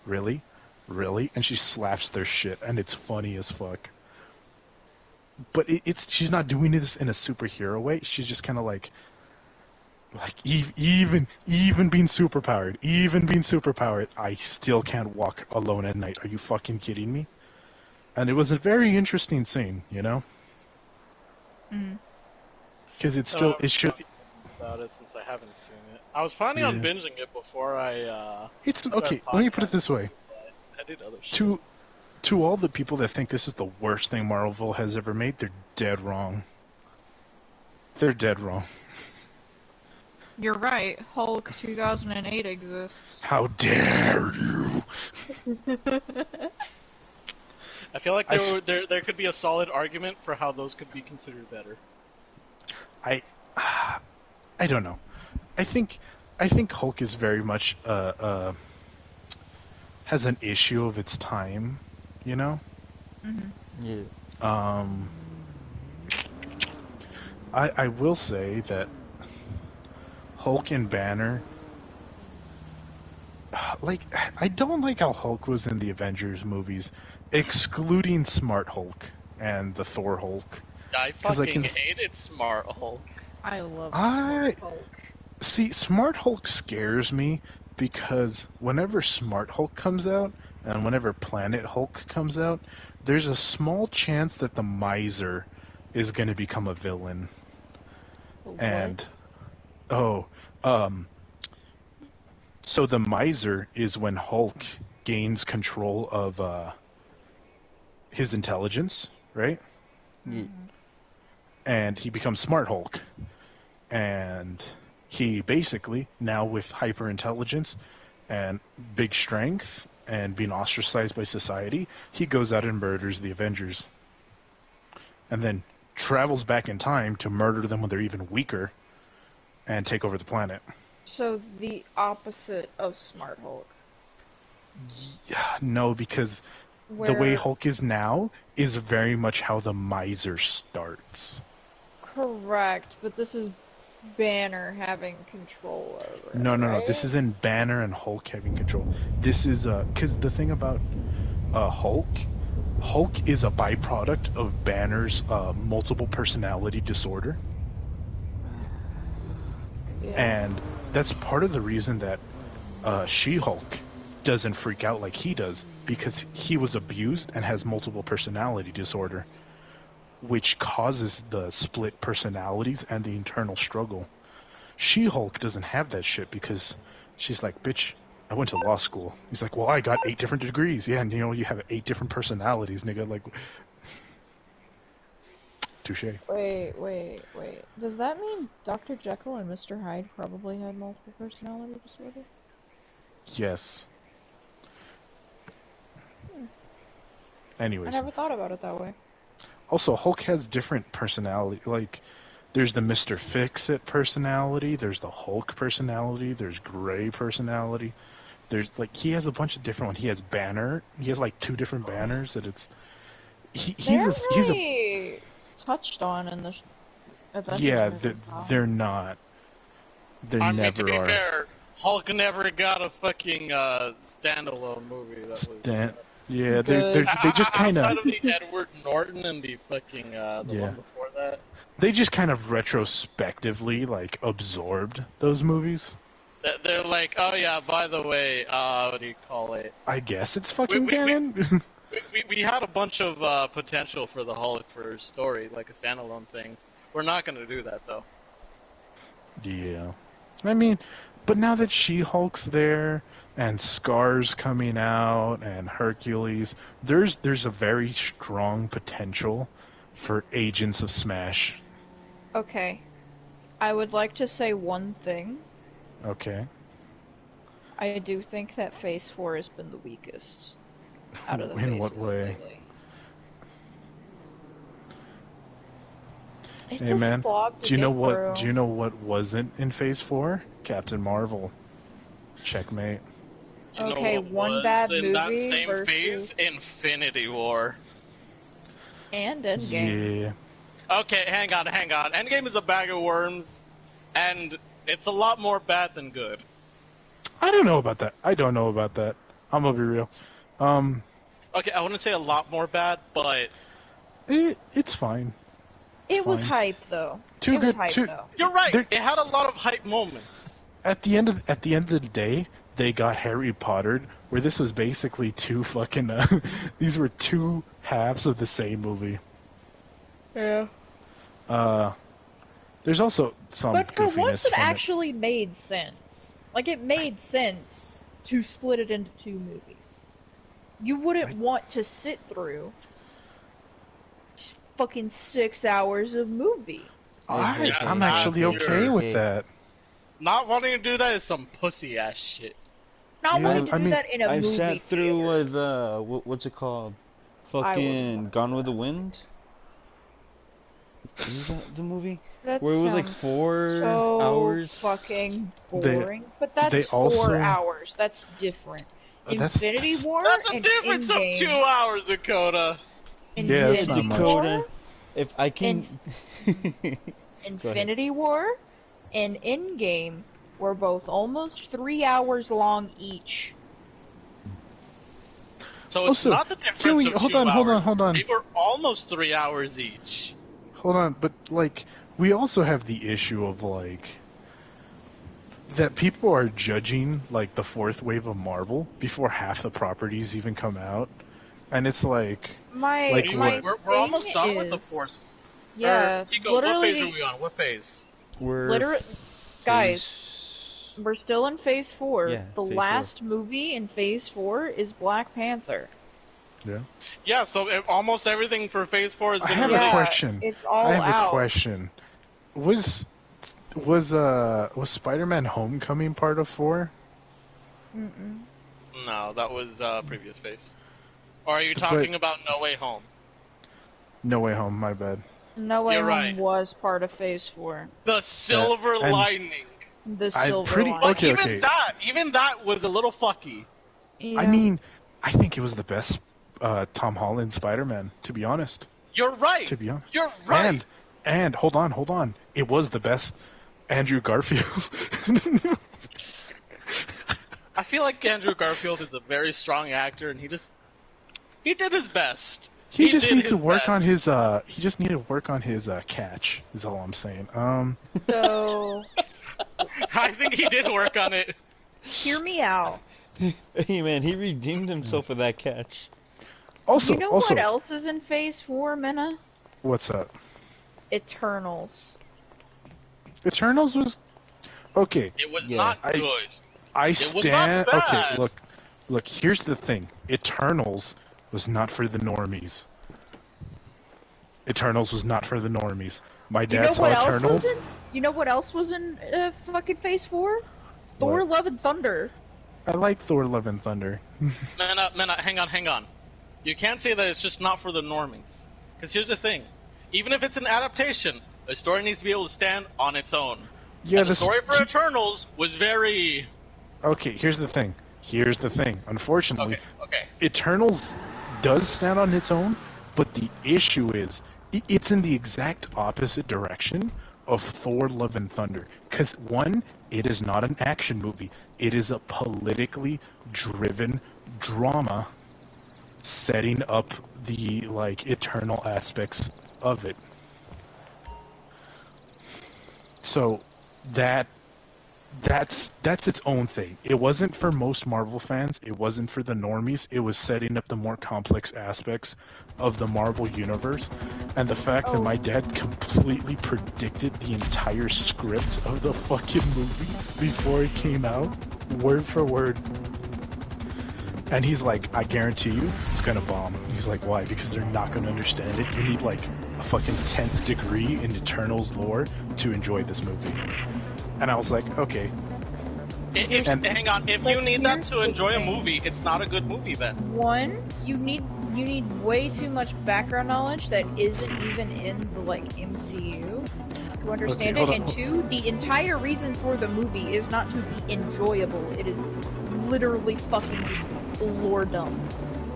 really? Really? And she slaps their shit, and it's funny as fuck. But she's not doing this in a superhero way. She's just kind of like even being superpowered, I still can't walk alone at night. Are you fucking kidding me? And it was a very interesting scene, you know? Because it should. About it since I haven't seen it. I was planning on binging it before I. It's okay. Let me put it this way. I did other shit. To all the people that think this is the worst thing Marvel has ever made, they're dead wrong. They're dead wrong. You're right. Hulk 2008 exists. How dare you? I feel like there could be a solid argument for how those could be considered better. I don't know. I think Hulk is very much has an issue of its time, you know? Yeah. I will say that Hulk and Banner, like, I don't like how Hulk was in the Avengers movies, excluding Smart Hulk and the Thor Hulk. I 'Cause, like, fucking hated Smart Hulk. I love I Smart Hulk. see Smart Hulk scares me because whenever Smart Hulk comes out and whenever Planet Hulk comes out, there's a small chance that the Miser is going to become a villain. What? And oh, um, so the Miser is when Hulk gains control of his intelligence, right? Yeah. And he becomes Smart Hulk. And he basically, now with hyper intelligence and big strength and being ostracized by society, he goes out and murders the Avengers. And then travels back in time to murder them when they're even weaker and take over the planet. So the opposite of Smart Hulk. Yeah, no, because Where... the way Hulk is now is very much how the Miser starts. Correct, but this is Banner having control over it, No, right? this isn't Banner and Hulk having control. This is, because the thing about Hulk is a byproduct of Banner's multiple personality disorder. Yeah. And that's part of the reason that She-Hulk doesn't freak out like he does, because he was abused and has multiple personality disorder, which causes the split personalities and the internal struggle. She-Hulk doesn't have that shit because she's like, bitch, I went to law school. He's like, well, I got 8 different degrees. Yeah, and you have 8 different personalities, nigga. Like, touche. Wait. Does that mean Dr. Jekyll and Mr. Hyde probably had multiple personality disorder? Yes. Anyways. I never thought about it that way. Also, Hulk has different personality. Like, there's the Mr. Fix-It personality, there's the Hulk personality, there's Gray personality. There's, like, he has a bunch of different ones. He has Banner. He has, like, 2 different banners that it's... He's a... touched on in the Avengers Yeah, movies, they're not. They I never mean, to be are. fair, Hulk never got a fucking standalone movie that was... Yeah, they just kind Outside of... of the Edward Norton and the fucking, the one before that. They just kind of retrospectively, like, absorbed those movies. They're like, oh yeah, by the way, what do you call it? I guess it's fucking canon. We had a bunch of potential for the Hulk for a story, like a standalone thing. We're not gonna do that, though. Yeah. I mean, but now that She-Hulk's there, and Scar's coming out, and Hercules, there's a very strong potential for Agents of Smash. Okay. I would like to say one thing. Okay. I do think that Phase 4 has been the weakest out of the In what phases way? lately. It's Hey a man, slog to do you know get what? through. Do you know what wasn't in Phase 4? Captain Marvel. Checkmate. You know Okay, what one was bad in that movie same versus... phase? Infinity War. And Endgame. Yeah. Okay, hang on. Endgame is a bag of worms, and it's a lot more bad than good. I don't know about that. I'm gonna be real. Okay, I wouldn't say a lot more bad, but... It's fine. It was Fine. hype, though. Too it was good- hype, too- though. You're right, There- it had a lot of hype moments. At the end of the day, they got Harry Pottered, where this was basically 2 fucking. These were 2 halves of the same movie. Yeah. There's also some. But for goofiness once, it from actually made sense. Like, it made sense to split it into 2 movies. You wouldn't want to sit through fucking 6 hours of movie. I'm actually okay with that. Not wanting to do that is some pussy ass shit. Not Yeah, wanting to I do mean, that in a I've movie sat through theater. with what's it called? I Fucking wouldn't. Gone with the Wind. Is that the movie? That Where it was like sounds 4 so hours. fucking They- boring. But that's they 4 also- hours. That's different. Infinity War That's a and difference Endgame. of 2 hours, Dakota. Yeah, that's not Infinity much. War, Dakota, if I can. Infinity War and Endgame were both almost 3 hours long each. So it's Also, not the can difference we of hold 2 on, hours. hold on. They were almost 3 hours each. Hold on, but like we also have the issue of like that people are judging like the fourth wave of Marvel before half the properties even come out, and it's like My what? We're almost done with the Force. Yeah, Kiko, what phase are we on? What phase? Guys, we're still in Phase 4. Yeah, the phase last movie in Phase 4 is Black Panther. Yeah. Yeah, so almost everything for Phase 4 has I been have released. a question. It's all I have out. a question. Was Spider-Man Homecoming part of 4? No, that was previous phase. Or are you talking about No Way Home? No Way Home, my bad. No Way You're Home right. was part of Phase 4. The silver and lining. The silver lining. But even that was a little fucky. Yeah. I mean, I think it was the best Tom Holland Spider-Man, to be honest. You're right. To be honest. You're right. And hold on. It was the best Andrew Garfield. I feel like Andrew Garfield is a very strong actor, and he did his best. He just needs to work on his he just needed to work on his catch, is all I'm saying. So I think he did work on it. hear me out. Hey man, he redeemed himself with that catch. Also, you know what else is in Phase 4, Minna? What's up? Eternals. Eternals was okay. It was not good. It was not bad. Okay, look. Here's the thing. Eternals was not for the normies. Eternals was not for the normies. My dad saw Eternals. You know what else was in fucking Phase 4? Thor: Love and Thunder. I like Thor: Love and Thunder. Man, hang on. You can't say that it's just not for the normies. Because here's the thing. Even if it's an adaptation, a story needs to be able to stand on its own. Yeah, and the story for Eternals was very... Okay, here's the thing. Unfortunately, okay. Eternals does stand on its own, but the issue is it's in the exact opposite direction of Thor: Love and Thunder. Because one, it is not an action movie. It is a politically driven drama setting up the eternal aspects of it. So that's its own thing. It wasn't for most Marvel fans. It wasn't for the normies. It was setting up the more complex aspects of the Marvel universe. And the fact that my dad completely predicted the entire script of the fucking movie before it came out, word for word. And he's like, I guarantee you, it's gonna bomb. He's like, why? Because they're not gonna understand it. You need like a fucking 10th degree in Eternals lore to enjoy this movie. And I was like, okay. Hang on, if you need that to enjoy a movie, it's not a good movie then. One, you need way too much background knowledge that isn't even in the MCU to understand it. And two, the entire reason for the movie is not to be enjoyable. It is literally fucking just lore dump.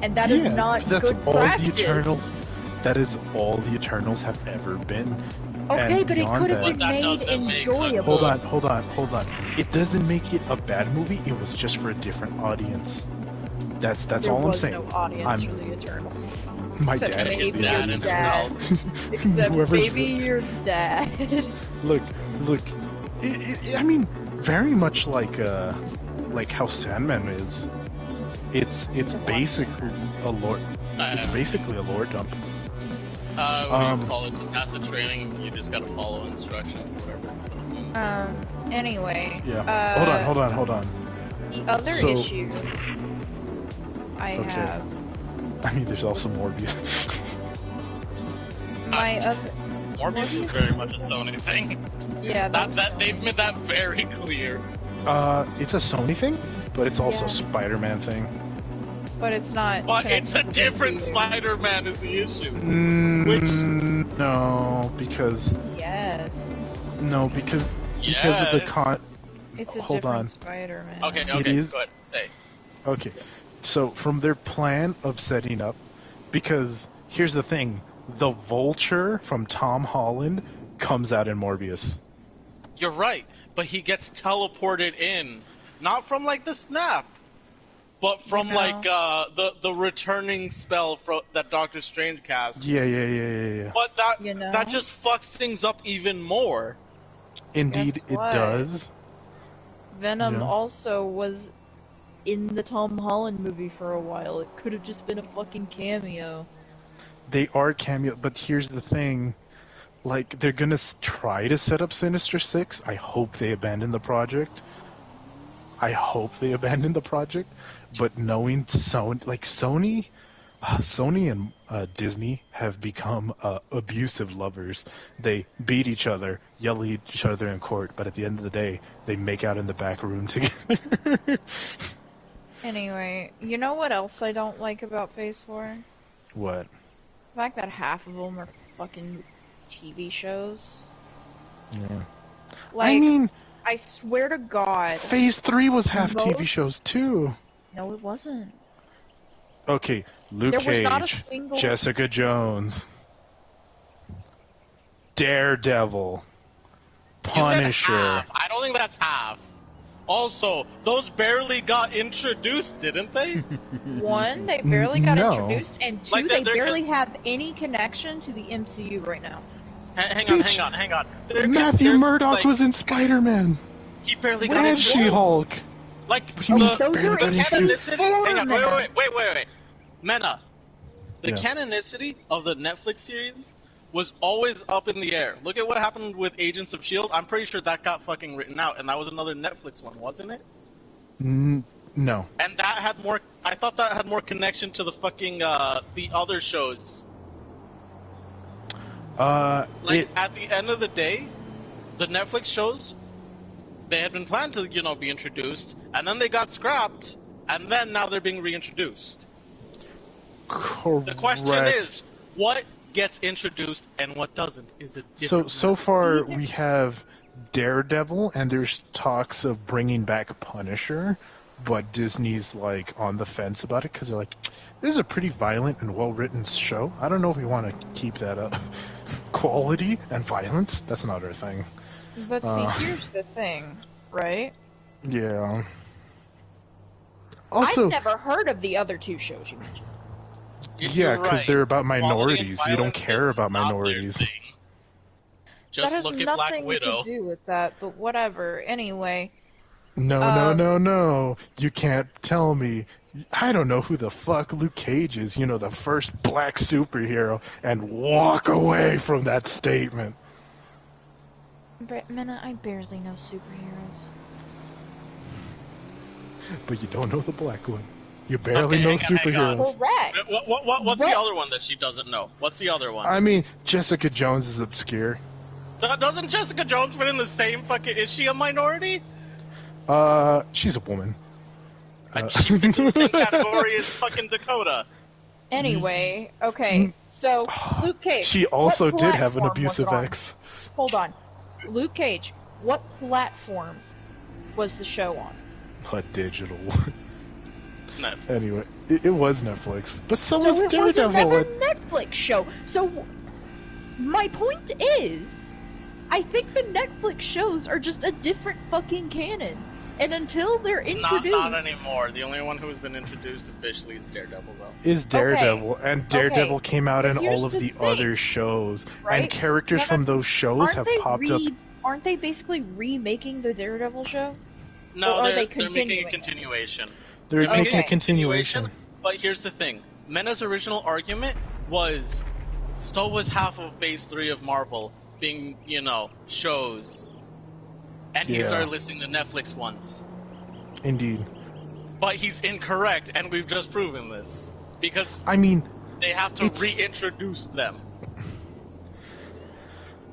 And that is not good practice. That is all the Eternals have ever been. Okay, but it could have been made enjoyable. Hold on. It doesn't make it a bad movie. It was just for a different audience. That's all I'm saying. There was no audience for the Eternals. My Except dad maybe is the your audience. dad. Except maybe your dad. Look. I mean, very much like how Sandman is. It's basically a lore. It's basically a lore dump. What do you call it? To pass the training, you just gotta follow instructions, whatever. Anyway. Yeah. Hold on. The other issue I have. I mean, there's also Morbius. Morbius is very much a Sony thing. Yeah. That they've made that very clear. It's a Sony thing, but it's also a Spider-Man thing. But it's not. But it's a different Spider-Man is the issue. No, because. Yes. No, because of the It's a different Spider-Man. Okay, it is... go ahead, say. Okay, so from their plan of setting up, because here's the thing, the Vulture from Tom Holland comes out in Morbius. You're right, but he gets teleported in, not from the snap. but from You know? the returning spell that Doctor Strange cast. Yeah. But that You know? that just fucks things up even more. Indeed, Guess it what? does. Venom Yeah. also was in the Tom Holland movie for a while. It could have just been a fucking cameo. They are cameo, but here's the thing. Like, they're gonna try to set up Sinister Six. I hope they abandon the project. But knowing Sony and Disney have become abusive lovers. They beat each other, yell at each other in court, but at the end of the day, they make out in the back room together. Anyway, you know what else I don't like about Phase 4? What? The fact that half of them are fucking TV shows. Yeah. Like, I mean, I swear to God. Phase 3 was half TV most- shows too. No, it wasn't. Okay, Luke There was not a Cage, single- Jessica Jones, Daredevil, You said Punisher. half. I don't think that's half. Also, those barely got introduced, didn't they? One, they barely got No. introduced, and two, Like, they they're barely have any connection to the MCU right now. Hang on. Matthew They're, Murdock like, was in Spider-Man He barely got and introduced. She-Hulk. Like, He the barely got introduced. canonicity... Hang on, wait. Mena. The Yeah. canonicity of the Netflix series was always up in the air. Look at what happened with Agents of S.H.I.E.L.D. I'm pretty sure that got fucking written out, and that was another Netflix one, wasn't it? No. And that had more... I thought that had more connection to the fucking, the other shows. At the end of the day, the Netflix shows, they had been planned to, be introduced, and then they got scrapped, and then now they're being reintroduced. Correct. The question is, what gets introduced and what doesn't? Is it different? So far we have Daredevil, and there's talks of bringing back Punisher, but Disney's like on the fence about it because they're like, this is a pretty violent and well-written show. I don't know if we want to keep that up. Quality and violence, that's not our thing. But see, here's the thing, right? Yeah. Also, I've never heard of the other two shows you mentioned. yeah, because right. they're about Quality and minorities. You don't violence care is about not their minorities. thing. Just that has look at Black nothing Widow. to do with that, but whatever. Anyway, No. You can't tell me. I don't know who the fuck Luke Cage is, the first black superhero, and walk away from that statement. Minna, I barely know superheroes. But you don't know the black one. You barely Okay, know hang on. superheroes. Correct. What's the other one that she doesn't know? What's the other one? I mean, Jessica Jones is obscure. Doesn't Jessica Jones fit in the same fucking... Is she a minority? She's a woman. She fits in the same category as fucking Dakota. Anyway, okay, so Luke Cage. She also what did have an platform was abusive it on? ex. Hold on, Luke Cage. What platform was the show on? A digital. Netflix. Anyway, it was Netflix, but so So was it was Daredevil. another Netflix show. So my point is, I think the Netflix shows are just a different fucking canon. And until they're introduced, Not anymore. The only one who's been introduced officially is Daredevil, though. Is Daredevil, and Daredevil came out But in here's all of the the thing, other shows, right? and characters No, no, from those shows have popped up. Aren't they basically remaking the Daredevil show? No, Or are they're they making a continuing it? continuation. They're making Okay. a continuation. But here's the thing. Mena's original argument was, so was half of Phase 3 of Marvel being, shows. And he Yeah. started listing the Netflix ones. Indeed. But he's incorrect, and we've just proven this. Because I mean, they have to it's- reintroduce them.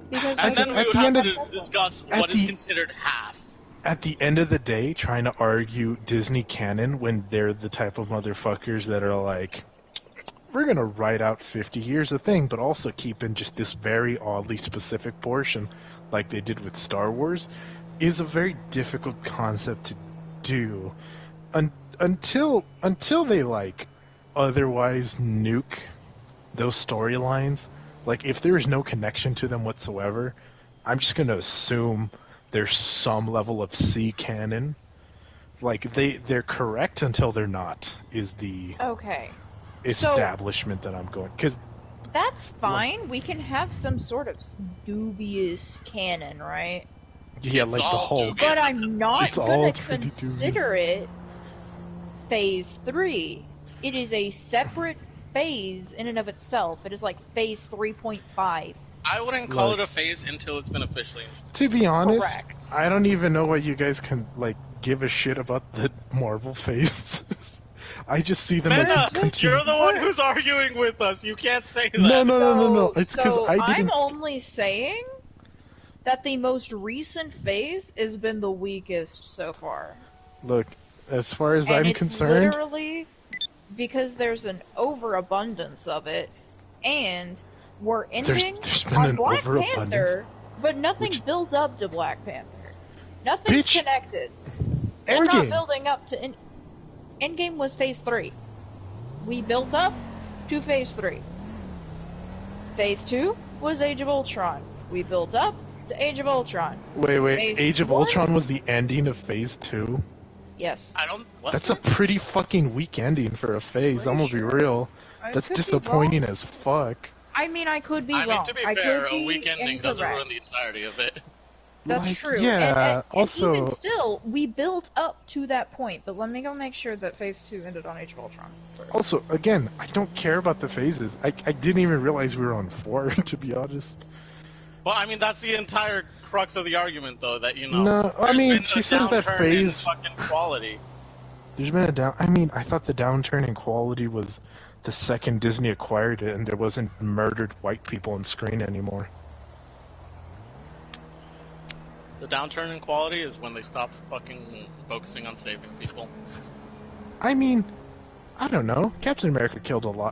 Because And then we at would the have end to of- discuss at what is the- considered half. at the end of the day, trying to argue Disney canon when they're the type of motherfuckers that are like, we're gonna write out 50 years of thing, but also keep in just this very oddly specific portion, like they did with Star Wars, is a very difficult concept to do. Until they like otherwise nuke those storylines, like if there is no connection to them whatsoever, I'm just gonna assume there's some level of C canon. Like they're correct until they're not. Is the Okay. establishment that I'm going? Because that's fine. We can have some sort of dubious canon, right? yeah, It's like the all Hulk. dubious But at I'm this not point. gonna pretty consider it Phase 3. It is a separate phase in and of itself. It is like Phase 3.5. I wouldn't call it a phase until it's been officially introduced. To be honest, Correct. I don't even know why you guys can like give a shit about the Marvel phases. I just see them as Meta, continuing. you're the one who's arguing with us. You can't say that. No. It's because So I didn't. I'm only saying that the most recent phase has been the weakest so far. Look, as far as And I'm it's concerned, literally because there's an overabundance of it, and we're ending there's been on an Black overabundance? Panther, but nothing built up to Black Panther. Nothing's Bitch. connected. We're not Endgame. building up to Endgame was Phase 3. We built up to Phase 3. Phase 2 was Age of Ultron. We built up to Age of Ultron. Wait. Phase Age of 1? Ultron was the ending of Phase 2. Yes. I don't. What? That's a pretty fucking weak ending for a phase. I'm gonna be real. I That's could be disappointing as fuck. I mean, I could be I wrong. mean, to be I fair, could be a weak ending doesn't incorrect. ruin the entirety of it. That's Like, true. yeah, And also- even still, we built up to that point. But let me go make sure that Phase 2 ended on Age of Ultron. first. Also, again, I don't care about the phases. I didn't even realize we were on 4, to be honest. Well, I mean, that's the entire crux of the argument, though. That you know. No, I there's mean, been she a says that downturn phase- in fucking quality. There's been a down. I mean, I thought the downturn in quality was the second Disney acquired it, and there wasn't murdered white people on screen anymore. The downturn in quality is when they stop fucking focusing on saving people. I mean, I don't know. Captain America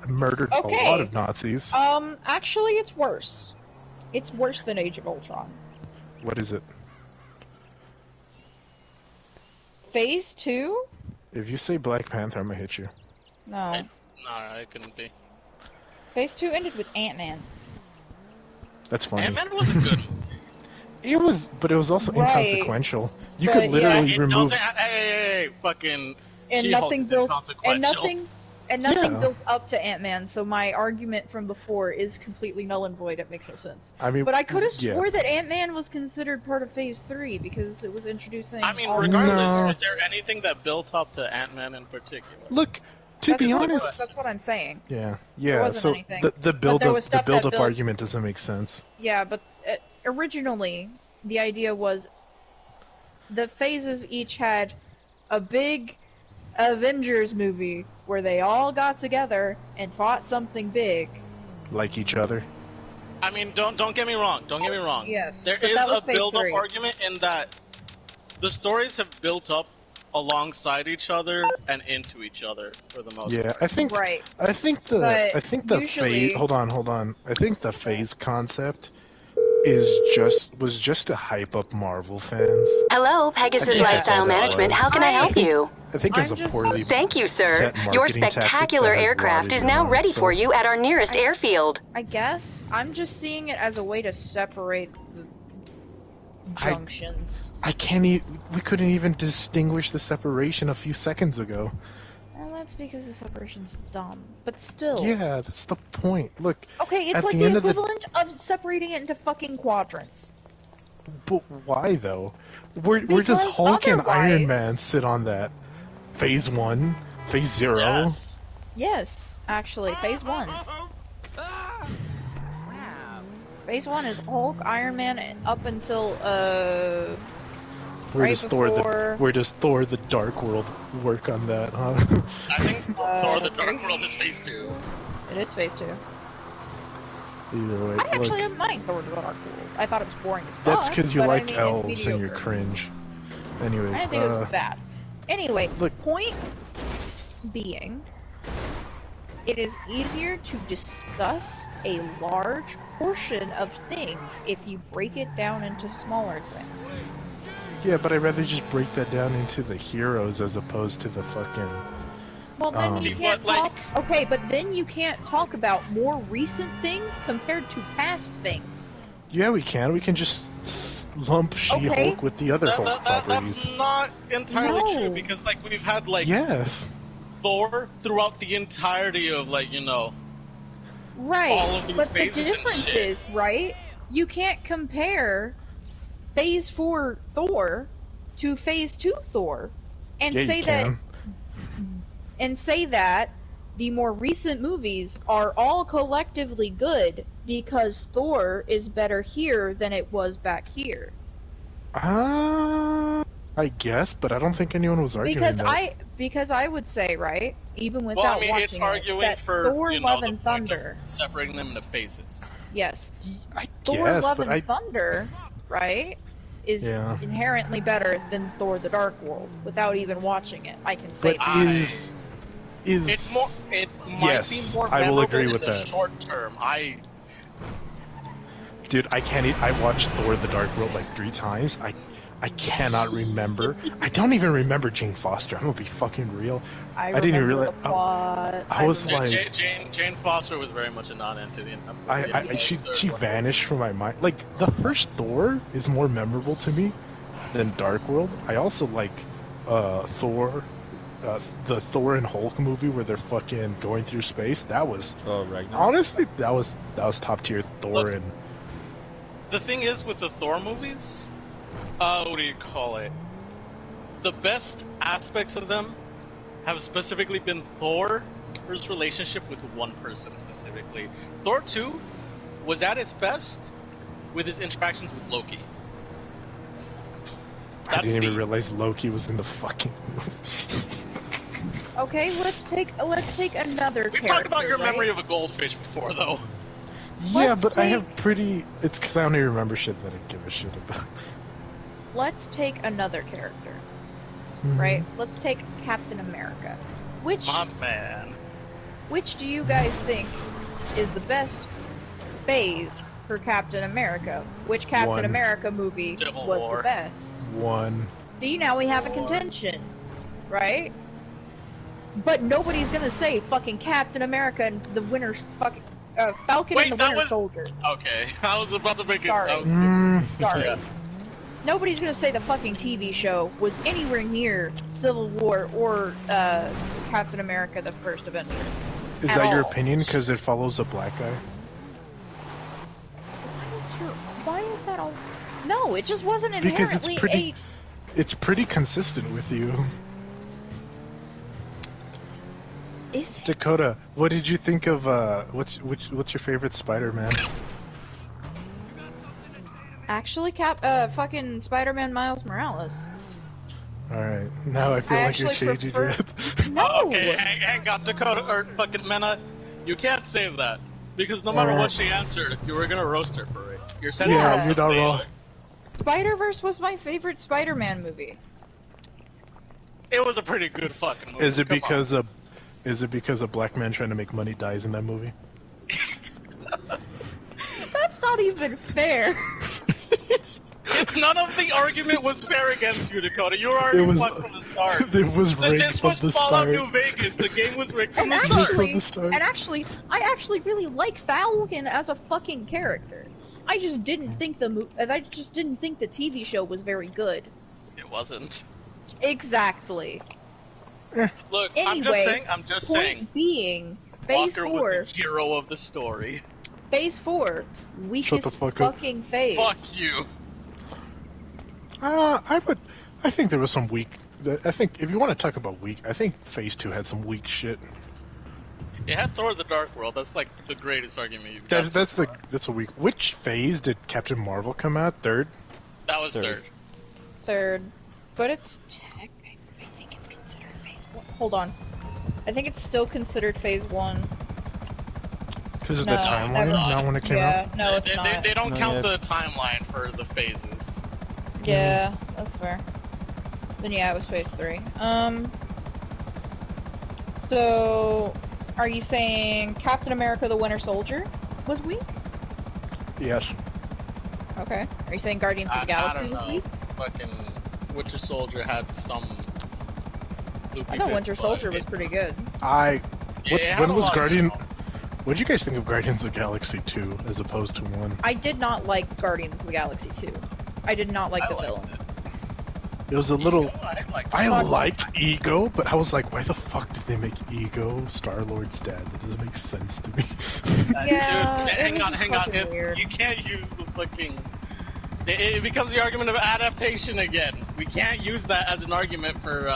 murdered a Okay. lot of Nazis. Actually, it's worse. It's worse than Age of Ultron. What is it? Phase 2? If you say Black Panther, I'm gonna hit you. No. No, it couldn't be. Phase 2 ended with Ant-Man. That's funny. Ant-Man wasn't good. It was, but it was also Right. inconsequential. You But, could yeah, literally It remove. doesn't. Hey, fucking. And She-Hulk nothing is built inconsequential. and nothing Yeah. built up to Ant-Man, so my argument from before is completely null and void. It makes no sense. I mean, But I could have yeah. swore that Ant-Man was considered part of Phase 3 because it was introducing. I mean, all- regardless, No. is there anything that built up to Ant-Man in particular? Look, to be honest. that's what I'm saying. Yeah. wasn't So anything. the there build was stuff that built- argument doesn't make sense. Yeah, but originally the idea was the phases each had a big Avengers movie where they all got together and fought something big. Like each other. I mean, don't get me wrong. Don't get me wrong. Yes, There but is that was a Phase build-up 3. argument in that the stories have built up alongside each other and into each other for the most Yeah, part. I think Right. the But usually- phase. Hold on. I think the phase concept was just to hype up Marvel fans. Hello, Pegasus Yeah. Lifestyle Management. How can I help you? I think it was I'm a just- poorly. Thank you, sir. set Your marketing tactic spectacular that had aircraft rotted is you now on, ready so- for you at our nearest airfield. I guess I'm just seeing it as a way to separate the junctions. I can't. We couldn't even distinguish the separation a few seconds ago. Well, that's because the separation's dumb. But still. Yeah, that's the point. Look. Okay, it's at like the the end of the- equivalent of separating it into fucking quadrants. But why though? Where does Because Hulk and Iron otherwise- Man sit on that? Phase 1, Phase 0. Yes. Yes, actually, Phase 1. Phase 1 is Hulk, Iron Man, up until, Where right does Thor before- where does Thor the Dark World work on that, huh? I think Thor: The Dark World is Phase 2. It is Phase 2. Either way, I actually look, didn't mind Thor: The Dark World. I thought it was boring as fuck. that's because you but like I mean, it's elves and you're mediocre. cringe. Anyways, I didn't think it was bad. Anyway, look- point being, it is easier to discuss a large portion of things if you break it down into smaller things. yeah, but I'd rather just break that down into the heroes as opposed to the fucking. Well, then you See, can't but, like- talk. Okay, but then you can't talk about more recent things compared to past things. Yeah, we can. We can just lump She-Hulk with the other Hulk properties. That's not entirely No. true because like we've had like Yes. Thor throughout the entirety of like Right, all of these but the phases and difference shit. is, right, you can't compare Phase 4 Thor to Phase 2 Thor and Yeah, say you that can. the more recent movies are all collectively good because Thor is better here than it was back here. I guess, but I don't think anyone was arguing that. Because I would say, right, even without Well, I mean, watching it's arguing that for Thor Love the and point Thunder. of separating them into phases. Yes. I Thor guess, Love but and Thunder, right, is Yeah. inherently better than Thor the Dark World without even watching it. I can say But that. is It's more. It might Yes, be more I will memorable agree in with the that. short term. Dude, I can't. I watched Thor: The Dark World like 3 times. I cannot remember. I don't even remember Jane Foster. I'm gonna be fucking real. I didn't even remember realize. the plot. I was remember- like, Jane Foster was very much a non-entity. she vanished from my mind. Like the first Thor is more memorable to me than Dark World. I also like Thor. The Thor and Hulk movie where they're fucking going through space. That was Ragnarok. honestly that was top tier Thor. Look, and the thing is with the Thor movies, what do you call it? The best aspects of them have specifically been Thor's relationship with one person specifically. Thor 2 was at its best with his interactions with Loki. I didn't even realize Loki was in the fucking movie. Okay, let's take another We've character. talked about your right? memory of a goldfish before, though. Yeah, Let's but I have take- pretty. It's because I only remember shit that I give a shit about. Let's take another character, Mm-hmm. right? Let's take Captain America. Which My man. Which do you guys think is the best phase for Captain America? Which Captain One. America movie Civil was War. the best? One. See, now we have a contention, right? But nobody's gonna say fucking Captain America and the Winter fucking Falcon Wait, and the that Winter was- Soldier. Okay, I was about to make it. Sorry. That was Sorry. Yeah. Nobody's gonna say the fucking TV show was anywhere near Civil War or Captain America: The First Avenger. Is At that your all. opinion? Because it follows a black guy. Why is that all? No, it just wasn't Because it's inherently pretty. It's pretty consistent with you. Is it? Dakota, what did you think of what's your favorite Spider-Man? Actually, fucking Spider-Man Miles Morales. Alright, now I feel I like you're actually changing prefer- it. No. Okay, hang on, Dakota or fucking Mena. You can't say that because no matter what she answered, you were gonna roast her for it. You're setting her Yeah, up you're to not fail. wrong. Spider-Verse was my favorite Spider-Man movie. It was a pretty good fucking movie. Is it Come on. because a black man trying to make money dies in that movie? That's not even fair. None of the argument was fair against you, Dakota. You were already was- fucked from the start. It was rigged This from was the Fallout start. New Vegas. The game was rigged from And the start. actually, I actually really like Falcon as a fucking character. I just didn't think the TV show was very good. It wasn't. Exactly. Look, Anyway, I'm just point saying. being, Phase Walker 4, was the hero of the story. Phase 4, weakest fuck up. fucking phase. Fuck you. I think there was some weak. I think if you want to talk about weak, I think Phase 2 had some weak shit. It had Thor: The Dark World. That's like the greatest argument you've got. That's a weak. Which phase did Captain Marvel come out? Third. That was third. Third. But it's I think it's considered phase 1. Hold on. I think it's still considered phase 1. Because of No, the timeline, never mind. not when it came Yeah, out. no, it's not. They don't Not count yet. the timeline for the phases. Yeah, that's fair. Then yeah, it was phase 3. So, are you saying Captain America: The Winter Soldier was weak? Yes. Okay. Are you saying Guardians of the I Galaxy don't was know. weak? Fucking Winter Soldier had some. I thought Winter Soldier was pretty good. When was Guardian? What did you guys think of Guardians of the Galaxy 2 as opposed to 1? I did not like Guardians of the Galaxy 2. I did not like the liked villain. It was a little. I Ego, like Ego, but I was like, why the fuck did they make Ego Star-Lord's dad? That doesn't make sense to me. Yeah, Dude, it hang was on, just hang on. fucking weird. You can't use the fucking. It becomes the argument of adaptation again. We can't use that as an argument for,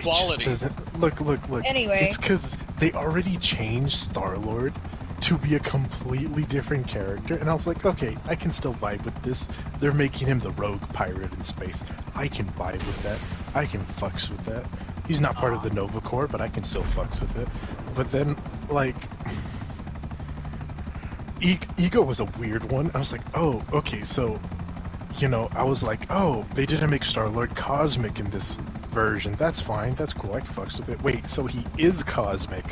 quality. It just doesn't. Look. Anyway. It's because they already changed Star-Lord to be a completely different character, and I was like, okay, I can still vibe with this. They're making him the rogue pirate in space. I can vibe with that. I can fucks with that. He's not part of the Nova Corps, but I can still fucks with it. But then, like, Ego was a weird one. I was like, oh, okay, so, I was like, oh, they didn't make Star-Lord cosmic in this version. That's fine. That's cool. I can fucks with it. Wait, so he is cosmic.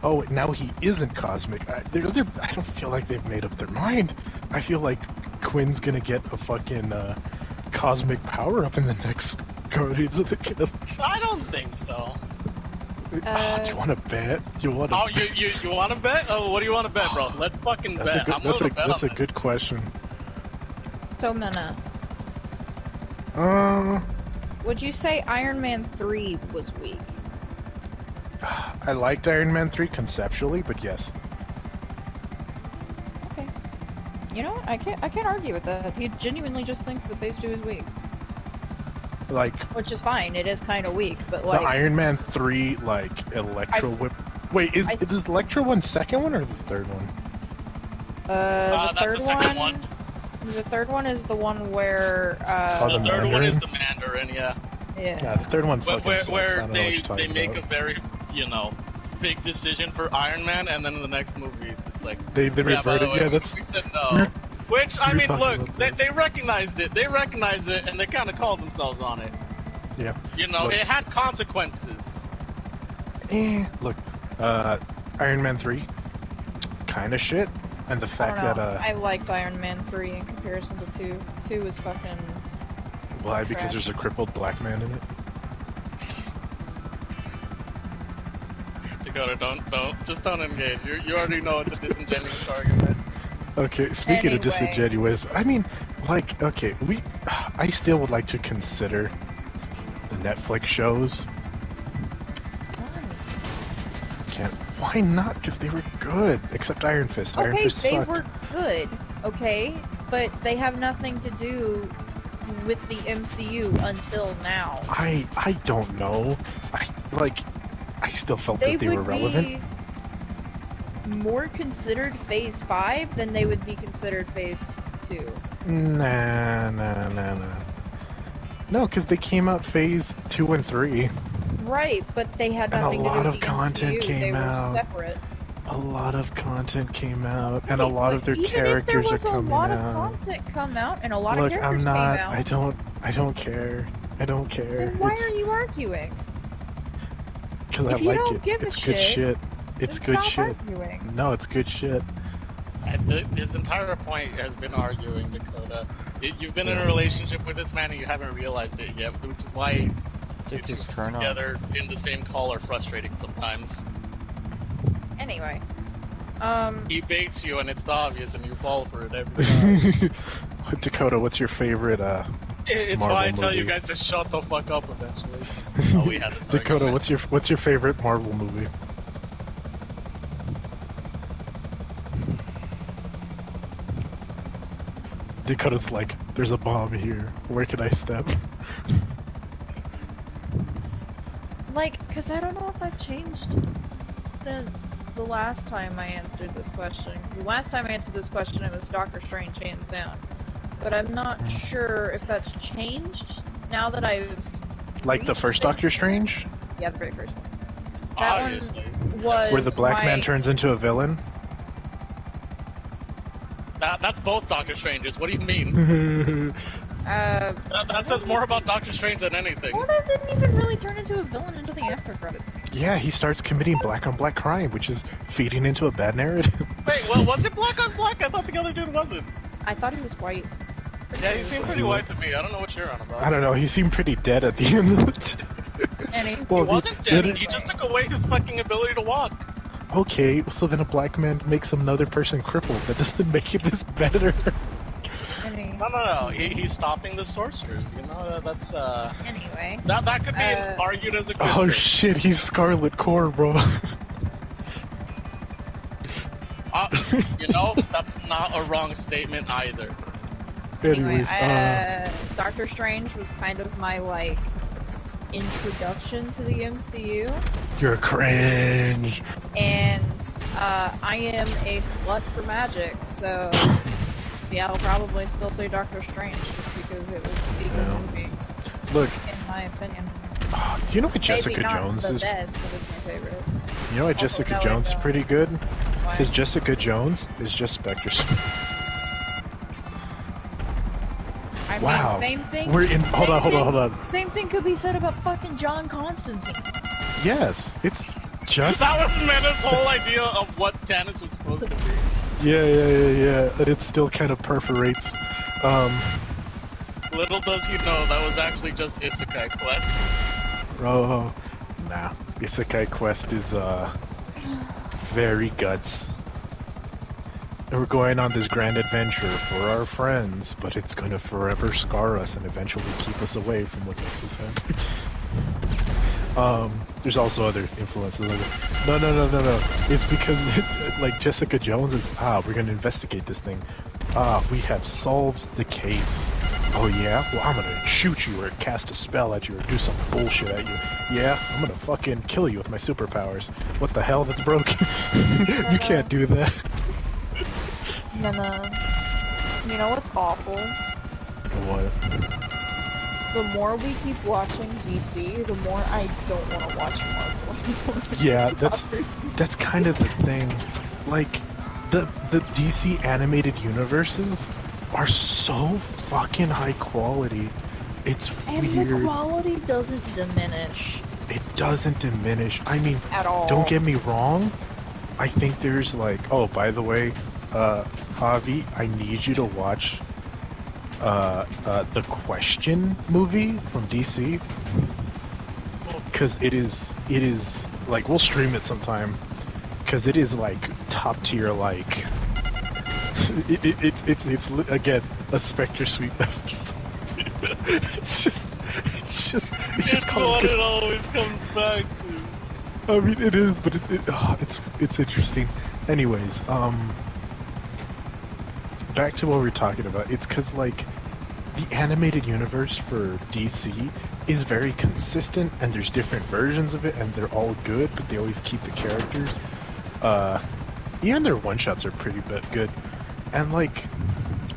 Oh, now he isn't cosmic. I don't feel like they've made up their mind. I feel like Quinn's gonna get a fucking cosmic power-up in the next Guardians of the Galaxy. I don't think so. Do you want to bet? You want to? You want to bet? Oh, what do you want to bet, bro? Let's fucking bet. That's a good question. So, Mena, would you say Iron Man 3 was weak? I liked Iron Man 3 conceptually, but yes. Okay. You know what? I can't argue with that. He genuinely just thinks that Phase 2 is weak. Like, which is fine. It is kind of weak, but the like Iron Man 3 Electro Whip. Wait, is Electro one second one or the third one? The third that's the second one. The third one is the one where the third one is the Mandarin, yeah. Yeah, the third one fucking sucks. Where I don't know what you're they talking make about. a very, big decision for Iron Man, and then in the next movie, it's like they reverted. Yeah, that's. We said no. Which I mean, look, about they recognized it. They recognized it, and they kind of called themselves on it. Yeah. It had consequences. Look, Iron Man 3, kind of shit, and the fact that I liked Iron Man 3 in comparison to 2. 2 was fucking. Why? Because there's a crippled black man in it. Dakota, don't engage. You already know it's a disingenuous argument. Okay, speaking of disingenuous, I mean, like, okay, I still would like to consider the Netflix shows. Why not? Because they were good. Except Iron Fist. Iron Fist they sucked. were good, okay? But they have nothing to do with the MCU until now. I don't know. I still felt that they were relevant. Be more considered Phase 5 than they would be considered Phase 2. Nah. No, because they came out Phase 2 and 3. Right, but they had nothing to do with the MCU. And a lot of content came out. They were separate. A lot of content came out, and a lot of their even characters if there was are coming out. a lot of content come out, and a lot of Look, characters I'm not. came out. I don't care. I don't care. Then why are you arguing? Because I If you like don't it. give a It's good shit. It's then good stop shit. arguing. No, it's good shit. His entire point has been arguing, Dakota. You've been in a relationship with this man and you haven't realized it yet, which is why you two together in the same call are frustrating sometimes. Anyway, he baits you and it's obvious and you fall for it every time. Dakota, what's your favorite It's Marvel why I tell movie? you guys to shut the fuck up eventually. Oh, we had this Dakota, argument. what's your favorite Marvel movie? Dakota's like, there's a bomb here. Where can I step? because I don't know if I've changed since the last time I answered this question. The last time I answered this question, it was Doctor Strange, hands down. But I'm not sure if that's changed now that I've... Like the first Doctor Strange? Yeah, the very first one. That Obviously. one was Where the black man turns into a villain? That's both Doctor Stranges. What do you mean? That says more about Doctor Strange than anything. Florida didn't even really turn into a villain until the after credits. Yeah, he starts committing black on black crime, which is feeding into a bad narrative. Wait, well, was it black on black? I thought the other dude wasn't. I thought he was white. Yeah, he seemed pretty white to me. I don't know what you're on about. I don't know, he seemed pretty dead at the end of it. And He wasn't dead. He just took away his fucking ability to walk. Okay, so then a black man makes another person crippled. That doesn't make it this better. funny. No. He's stopping the sorcerers. You know, that's Anyway. that could be argued as a good Oh thing. shit, he's Scarlet Core, bro. You know, that's not a wrong statement either. Anyways, Doctor Strange was kind of my, like, introduction to the MCU. you're cringe. And, I am a slut for magic, so, yeah, I'll probably still say Doctor Strange, just because it was the good movie. Look, in my opinion. Do you know what Jessica Maybe not Jones the is? best, but it's my favorite. You know why Jessica Jones is pretty good? Why? Because Jessica Jones is just Spectre's. I Wow. mean, same thing. We're in. Hold on. Same thing could be said about fucking John Constantine. Yes, it's just. That was Mena's whole idea of what Tannis was supposed to be. Yeah. And it still kind of perforates. Little does he know that was actually just Isekai Quest. Oh, nah. Isekai Quest is very guts. And we're going on this grand adventure for our friends, but it's gonna forever scar us and eventually keep us away from what makes us happy. There's also other influences. No. It's because, like, Jessica Jones is, we're gonna investigate this thing. We have solved the case. Oh yeah? Well, I'm gonna shoot you or cast a spell at you or do some bullshit at you. Yeah? I'm gonna fucking kill you with my superpowers. What the hell? That's broken. You can't do that. No. You know what's awful? What? The more we keep watching DC, the more I don't want to watch Marvel. Yeah, that's kind of the thing. Like, the DC animated universes are so fucking high quality. It's and weird. the quality doesn't diminish. It doesn't diminish. I mean, at all. Don't get me wrong. I think there's like, oh, by the way, Javi, I need you to watch the Question movie from DC, because it is like, we'll stream it sometime, because it is like top tier, like it's again a Spectre Suite. it's just what it always comes back to. I mean, it is, but it's interesting. Anyways, back to what we were talking about. It's because, like, the animated universe for DC is very consistent, and there's different versions of it, and they're all good, but they always keep the characters. Even their one-shots are pretty good. And, like,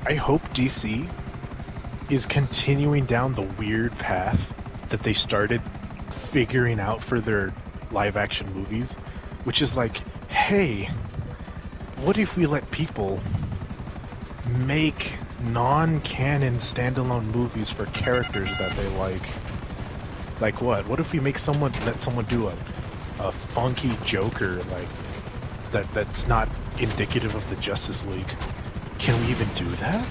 I hope DC is continuing down the weird path that they started figuring out for their live-action movies, which is like, hey, what if we let people make non-canon standalone movies for characters that they like? Like what? What if we let someone do a funky Joker, like that's not indicative of the Justice League? Can we even do that?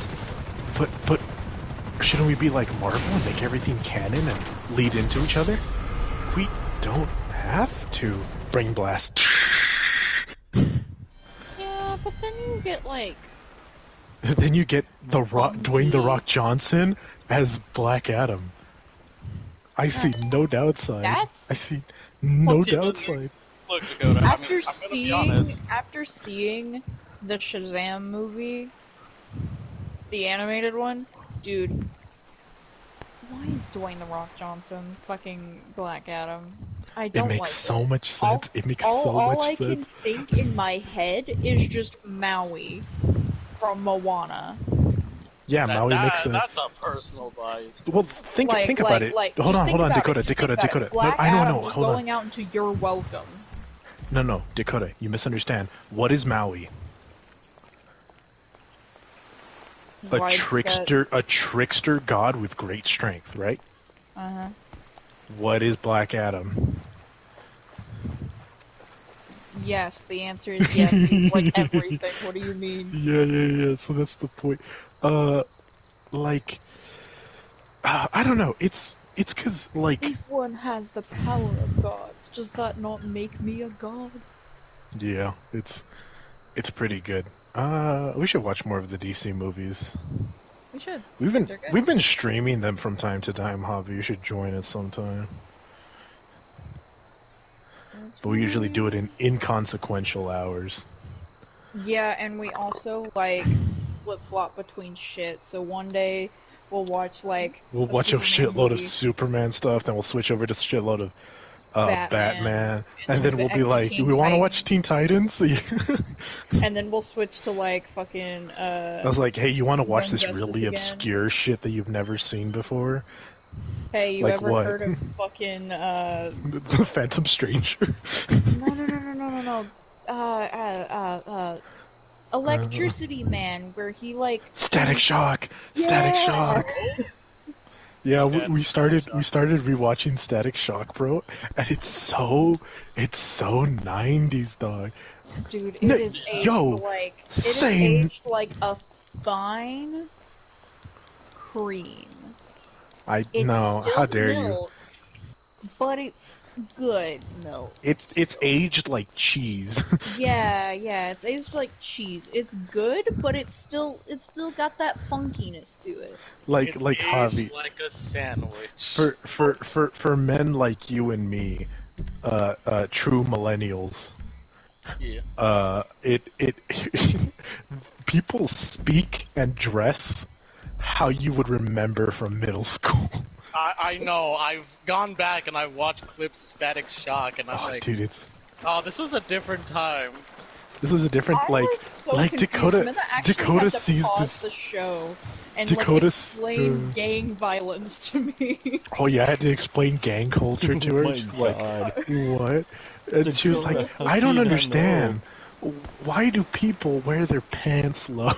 But shouldn't we be like Marvel and make everything canon and lead into each other? We don't have to. Brain blast. Yeah, but then you get like. Then you get Dwayne The Rock Johnson as Black Adam. I see no downside. I see no downside. Look, Dakota, After I'm seeing the Shazam movie, the animated one, dude, why is Dwayne The Rock Johnson fucking Black Adam? I don't like it. It makes so much sense. It makes so much sense. All I can think in my head is just Maui from Moana. Yeah, Maui makes sense. That's a personal bias. Well, think about it. Hold on, Dakota. Black I Adam know. was Hold on. going out into You're Welcome. No, Dakota, you misunderstand. What is Maui? A trickster god with great strength, right? Uh-huh. What is Black Adam? Yes, the answer is yes. He's like everything. What do you mean? Yeah. So that's the point. I don't know. It's because, like... If one has the power of gods, does that not make me a god? Yeah, it's pretty good. We should watch more of the DC movies. We should. We've They're good. been streaming them from time to time, Hobby. You should join us sometime. But we usually do it in inconsequential hours. Yeah, and we also like flip-flop between shit. So one day we'll watch like We'll watch a shitload movie. of Superman stuff, then we'll switch over to a shitload of Batman, and then we'll be back to like, Teen we want to watch Titans. Teen Titans? And then we'll switch to like fucking I was like, hey, you want to watch Young this Justice really again. obscure shit that you've never seen before? Hey, you Like ever what? heard of fucking The Phantom Stranger? No. Electricity Man, where he like Static Shock! Static Shock! Yeah, we started rewatching Static Shock, bro, and it's so 90s, dog. Dude, it is aged aged like a fine cream. It's No, still how dare you? milk, but it's good milk. It's aged like cheese. Yeah, it's aged like cheese. It's good, but it's still got that funkiness to it. like It's Javi. aged like a sandwich. For men like you and me, true millennials. Yeah. It people speak and dress how you would remember from middle school. I know. I've gone back and I've watched clips of Static Shock, and I'm Oh, like, dude, this was a different time. this was a different I was so confused. Dakota. Minna actually Dakota had to sees pause this. the show and Dakota like explain gang violence to me. Oh yeah, I had to explain gang culture to her. Oh my She's like, God. what? And she was like, Dakota, I don't how do you not understand. Why do people wear their pants low?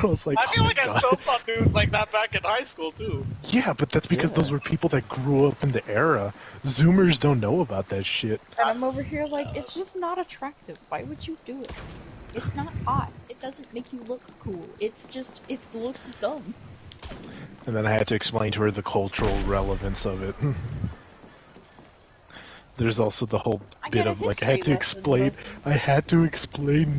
I was like, I feel oh like my I God. still saw dudes like that back in high school too. Yeah, but that's because those were people that grew up in the era. Zoomers don't know about that shit. And I'm over here like, it's just not attractive. Why would you do it? It's not hot. It doesn't make you look cool. It's just, it looks dumb. And then I had to explain to her the cultural relevance of it. There's also the whole bit of like I had to explain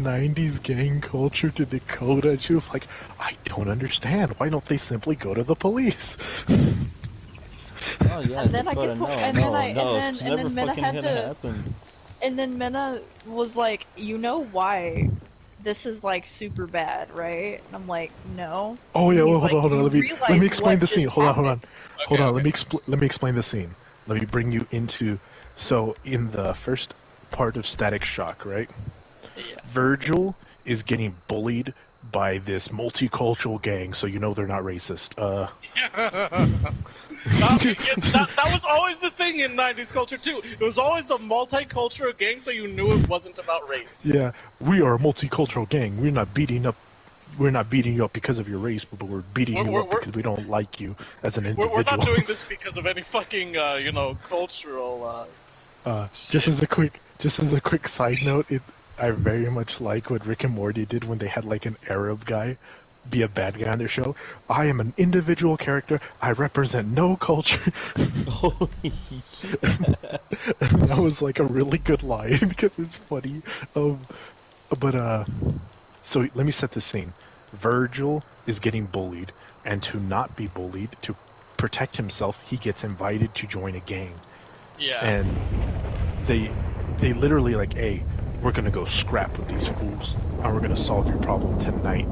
90s gang culture to Dakota, and she was like, I don't understand. Why don't they simply go to the police? Oh yeah, And then I Dakota, get to, no, and no, then I, no, and it's then never Minna fucking had gonna to, happen. and then Minna was like, you know why this is like super bad, right? And I'm like, no. Oh yeah, And well, he's hold on. like, Let "You me realize explain what the scene. just Hold on. happened?" Hold on. Let me explain the scene. Let me bring you into. So in the first part of Static Shock, right? Yeah. Virgil is getting bullied by this multicultural gang, so you know they're not racist. That was always the thing in 90s culture too. It was always the multicultural gang, so you knew it wasn't about race. Yeah, we are a multicultural gang. We're not beating you up because of your race, but we're beating you up because we don't like you as an individual. We're not doing this because of any fucking, cultural, Just as a quick side note, I very much like what Rick and Morty did when they had like an Arab guy be a bad guy on their show. I am an individual character. I represent no culture. And that was like a really good line because it's funny. So let me set the scene. Virgil is getting bullied, and to not be bullied, to protect himself, he gets invited to join a gang. Yeah. And they literally like, hey, we're gonna go scrap with these fools, and we're gonna solve your problem tonight.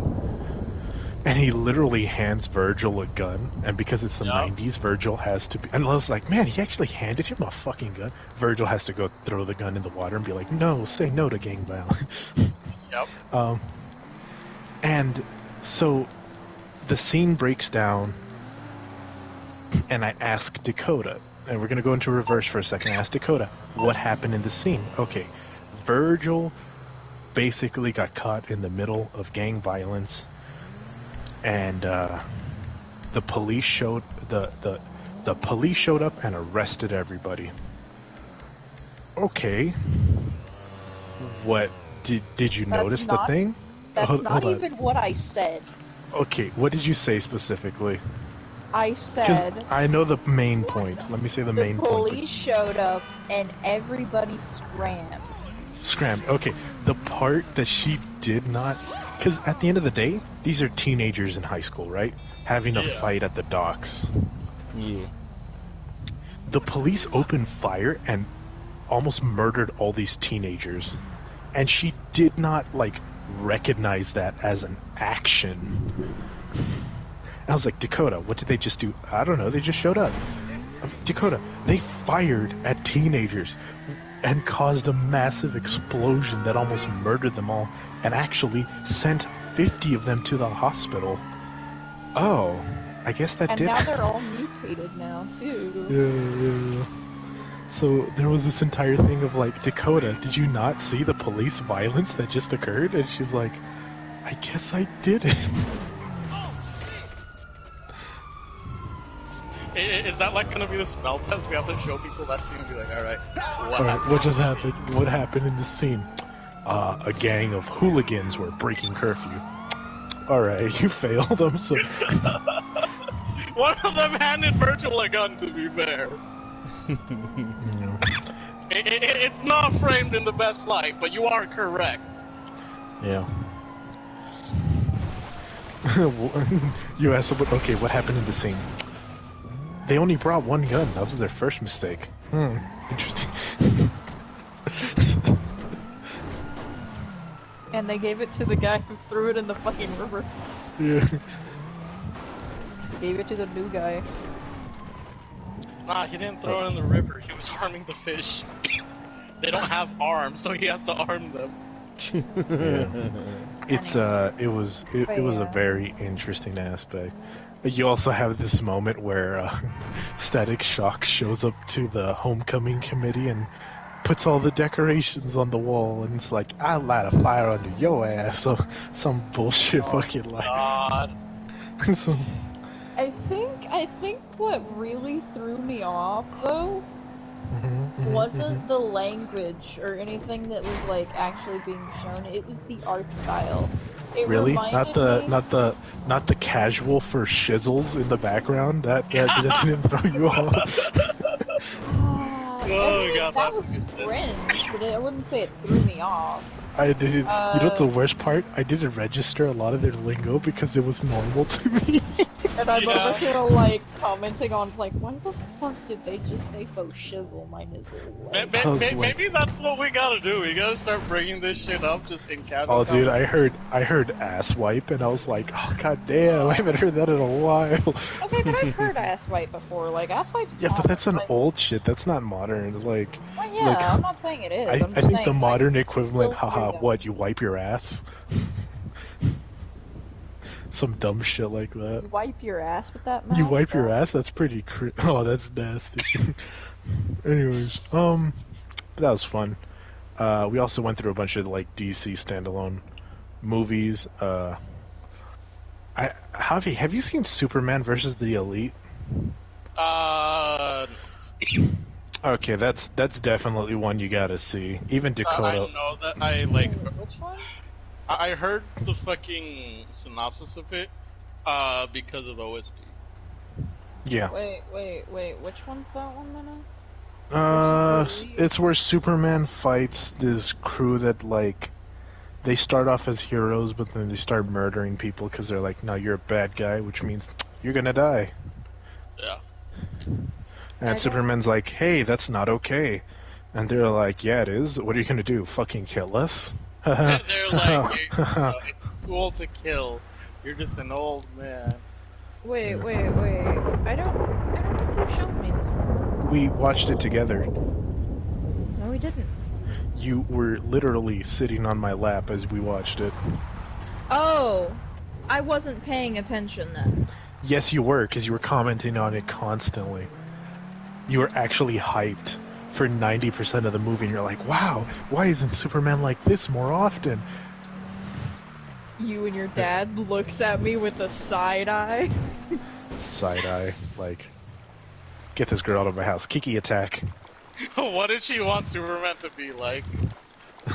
And he literally hands Virgil a gun, and because it's the 90s, Virgil has to be. And I was like, man, he actually handed him a fucking gun. Virgil has to go throw the gun in the water and be like, no, say no to gang violence. Yep. And so the scene breaks down, and I ask Dakota, and we're going to go into reverse for a second. I ask Dakota, what happened in the scene? Okay, Virgil basically got caught in the middle of gang violence, and the police showed the police showed up and arrested everybody. Okay, what did you notice the thing? That's not even what I said. Okay, what did you say specifically? I said... 'Cause I know the main point. Let me say the main point. The police showed up and everybody scrammed. Scram. Okay, the part that she did not Because at the end of the day, these are teenagers in high school, right? Having a Yeah. fight at the docks. Yeah. The police opened fire and almost murdered all these teenagers. And she did not, like, recognize that as an action. I was like, Dakota, what did they just do? I don't know, they just showed up. Dakota, they fired at teenagers and caused a massive explosion that almost murdered them all and actually sent 50 of them to the hospital. Oh, I guess that And did. now they're all mutated now, too. Yeah. So there was this entire thing of like, Dakota, did you not see the police violence that just occurred? And she's like, I guess I didn't. Is that like gonna be the smell test? We have to show people that scene and be like, alright, What just happened? What happened in the scene? A gang of hooligans were breaking curfew. Alright, you failed, I'm sorry. One of them handed Virgil a gun, to be fair. It's not framed in the best light, but you are correct. Yeah. You asked someone, okay, what happened in the scene? They only brought one gun. That was their first mistake. Interesting. And they gave it to the guy who threw it in the fucking river. Yeah. Gave it to the new guy. Nah, he didn't throw it in the river. He was harming the fish. They don't have arms, so he has to arm them. Yeah. It was a very interesting aspect. You also have this moment where Static Shock shows up to the homecoming committee and puts all the decorations on the wall, and it's like, I light a fire under your ass, so some bullshit fucking like. God. So, I think what really threw me off though wasn't the language or anything that was like actually being shown. It was the art style. It really? reminded Not the casual for shizzles in the background? That didn't throw you off? Oh, God, that was cringe, but I wouldn't say it threw me off. I didn't. You know what's the worst part? I didn't register a lot of their lingo because it was normal to me. And I'm over here like commenting on like, why the fuck did they just say faux shizzle? My nizzle. Maybe that's what we gotta do. We gotta start bringing this shit up just in casual. Oh, dude, I heard ass wipe, and I was like, oh god damn, I haven't heard that in a while. Okay, but I've heard ass wipe before. Like ass wipe's Yeah, but modern, that's an like, old shit. That's not modern. Like, well, yeah, like, I'm not saying it is. I I'm just think saying, the modern like, equivalent, still haha, weird. what? You wipe your ass? Some dumb shit like that. You wipe your ass with that mouth? You wipe your ass? That's pretty oh, that's nasty. Anyways, that was fun. We also went through a bunch of like DC standalone movies. Javi, have you seen Superman versus the Elite? Okay, that's definitely one you gotta see. Even Dakota. I know that I like. Which one? I heard the fucking synopsis of it, because of OSP. Yeah. Wait, which one's that one, Lena? It's where Superman fights this crew that, like, they start off as heroes, but then they start murdering people because they're like, no, you're a bad guy, which means you're gonna die. Yeah. And Superman's like, hey, that's not okay. And they're like, yeah, it is. What are you gonna do? Fucking kill us? And they're like, it's cool to kill. You're just an old man. Wait. I don't think you showed me this one. We watched it together. No, we didn't. You were literally sitting on my lap as we watched it. Oh, I wasn't paying attention then. Yes, you were, because you were commenting on it constantly. You were actually hyped for 90% of the movie, and you're like, wow, why isn't Superman like this more often? You and your dad looks at me with a side eye. Side eye, like, get this girl out of my house. Kiki attack. What did she want Superman to be like?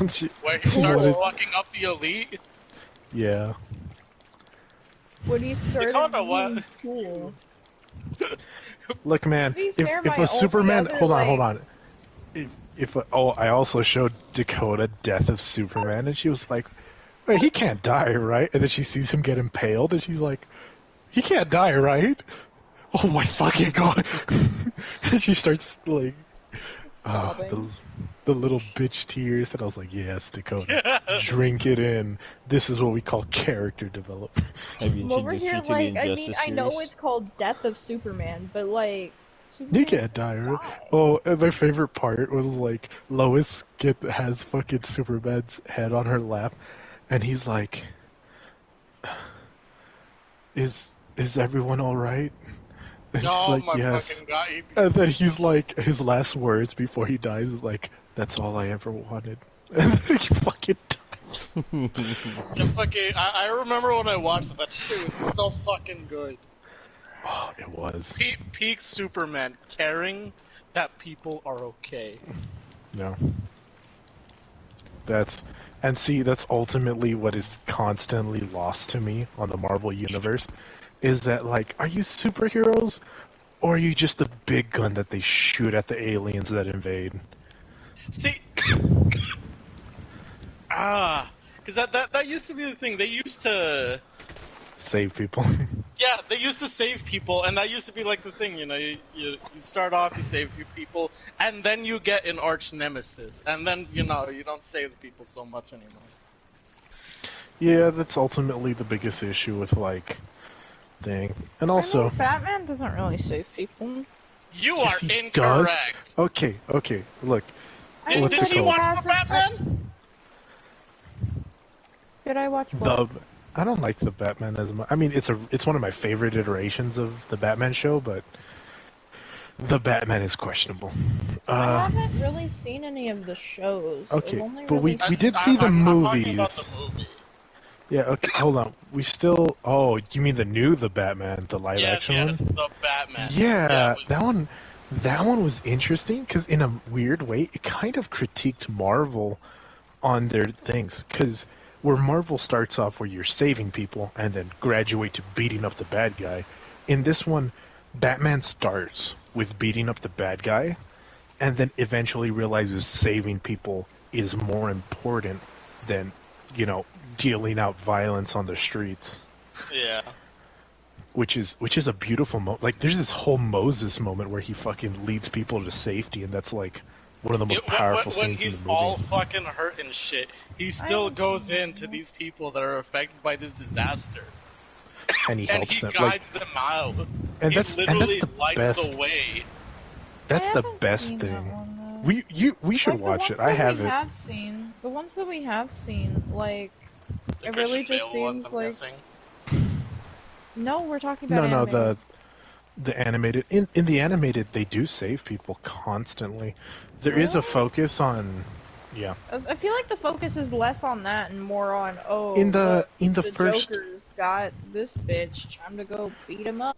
She- Where he starts fucking up the Elite? Yeah. When he started Dakota, being what? cool. Look, man, To be if, fair, if my a Superman... only other, Hold on. I also showed Dakota Death of Superman, and she was like, wait, he can't die, right? And then she sees him get impaled, and she's like, he can't die, right? Oh my fucking god! And she starts like, Sobbing. the little bitch tears, and I was like, yes, Dakota, drink it in. This is what we call character development. Have you Over introduced here, me to the like, I Injustice mean, I know series? it's called Death of Superman, but like, Superman You can't die, right? Oh, and my favorite part was like Lois has fucking Superman's head on her lap, and he's like, "Is everyone all right?" And she's Oh like, my "Yes." fucking god. And then he's like, his last words before he dies is like, "That's all I ever wanted." And then he fucking dies. Yeah, fucking, I remember when I watched it, that shit was so fucking good. Oh, it was. Peak Superman, caring that people are okay. No. That's ultimately what is constantly lost to me on the Marvel universe, is that like, are you superheroes, or are you just the big gun that they shoot at the aliens that invade? See, because that used to be the thing. They used to Save people. Yeah, they used to save people, and that used to be like the thing, you know, you start off, you save a few people, and then you get an arch nemesis, and then, you know, you don't save the people so much anymore. Yeah, that's ultimately the biggest issue with, like, thing. And also... I mean, Batman doesn't really save people. You yes, are he incorrect! Does. Okay, look. Did you watch the Batman? Did I watch what? I don't like the Batman as much. I mean, it's one of my favorite iterations of the Batman show, but the Batman is questionable. I haven't really seen any of the shows. Okay, but we did see the movies. I'm talking about the movie. Yeah, okay, hold on. We still... Oh, you mean the Batman, the live action one? Yes, the Batman. Yeah, that one was interesting, because in a weird way, it kind of critiqued Marvel on their things, because where Marvel starts off where you're saving people and then graduate to beating up the bad guy, in this one, Batman starts with beating up the bad guy, and then eventually realizes saving people is more important than, you know, dealing out violence on the streets. Yeah. Which is a beautiful moment. Like, there's this whole Moses moment where he fucking leads people to safety, and that's like one of the most powerful scenes in the movie. When he's all fucking hurt and shit, he still goes into these people that are affected by this disaster. And he helps them. Guides them out. And he that's literally the lights best. the way. That's the best thing. We should watch it. I have it. The ones that we have seen, like, it really just seems like. No, we're talking about animated. The animated. In the animated, they do save people constantly. There is a focus on, yeah. I feel like the focus is less on that and more on in the first Joker's got this bitch. Time to go beat him up.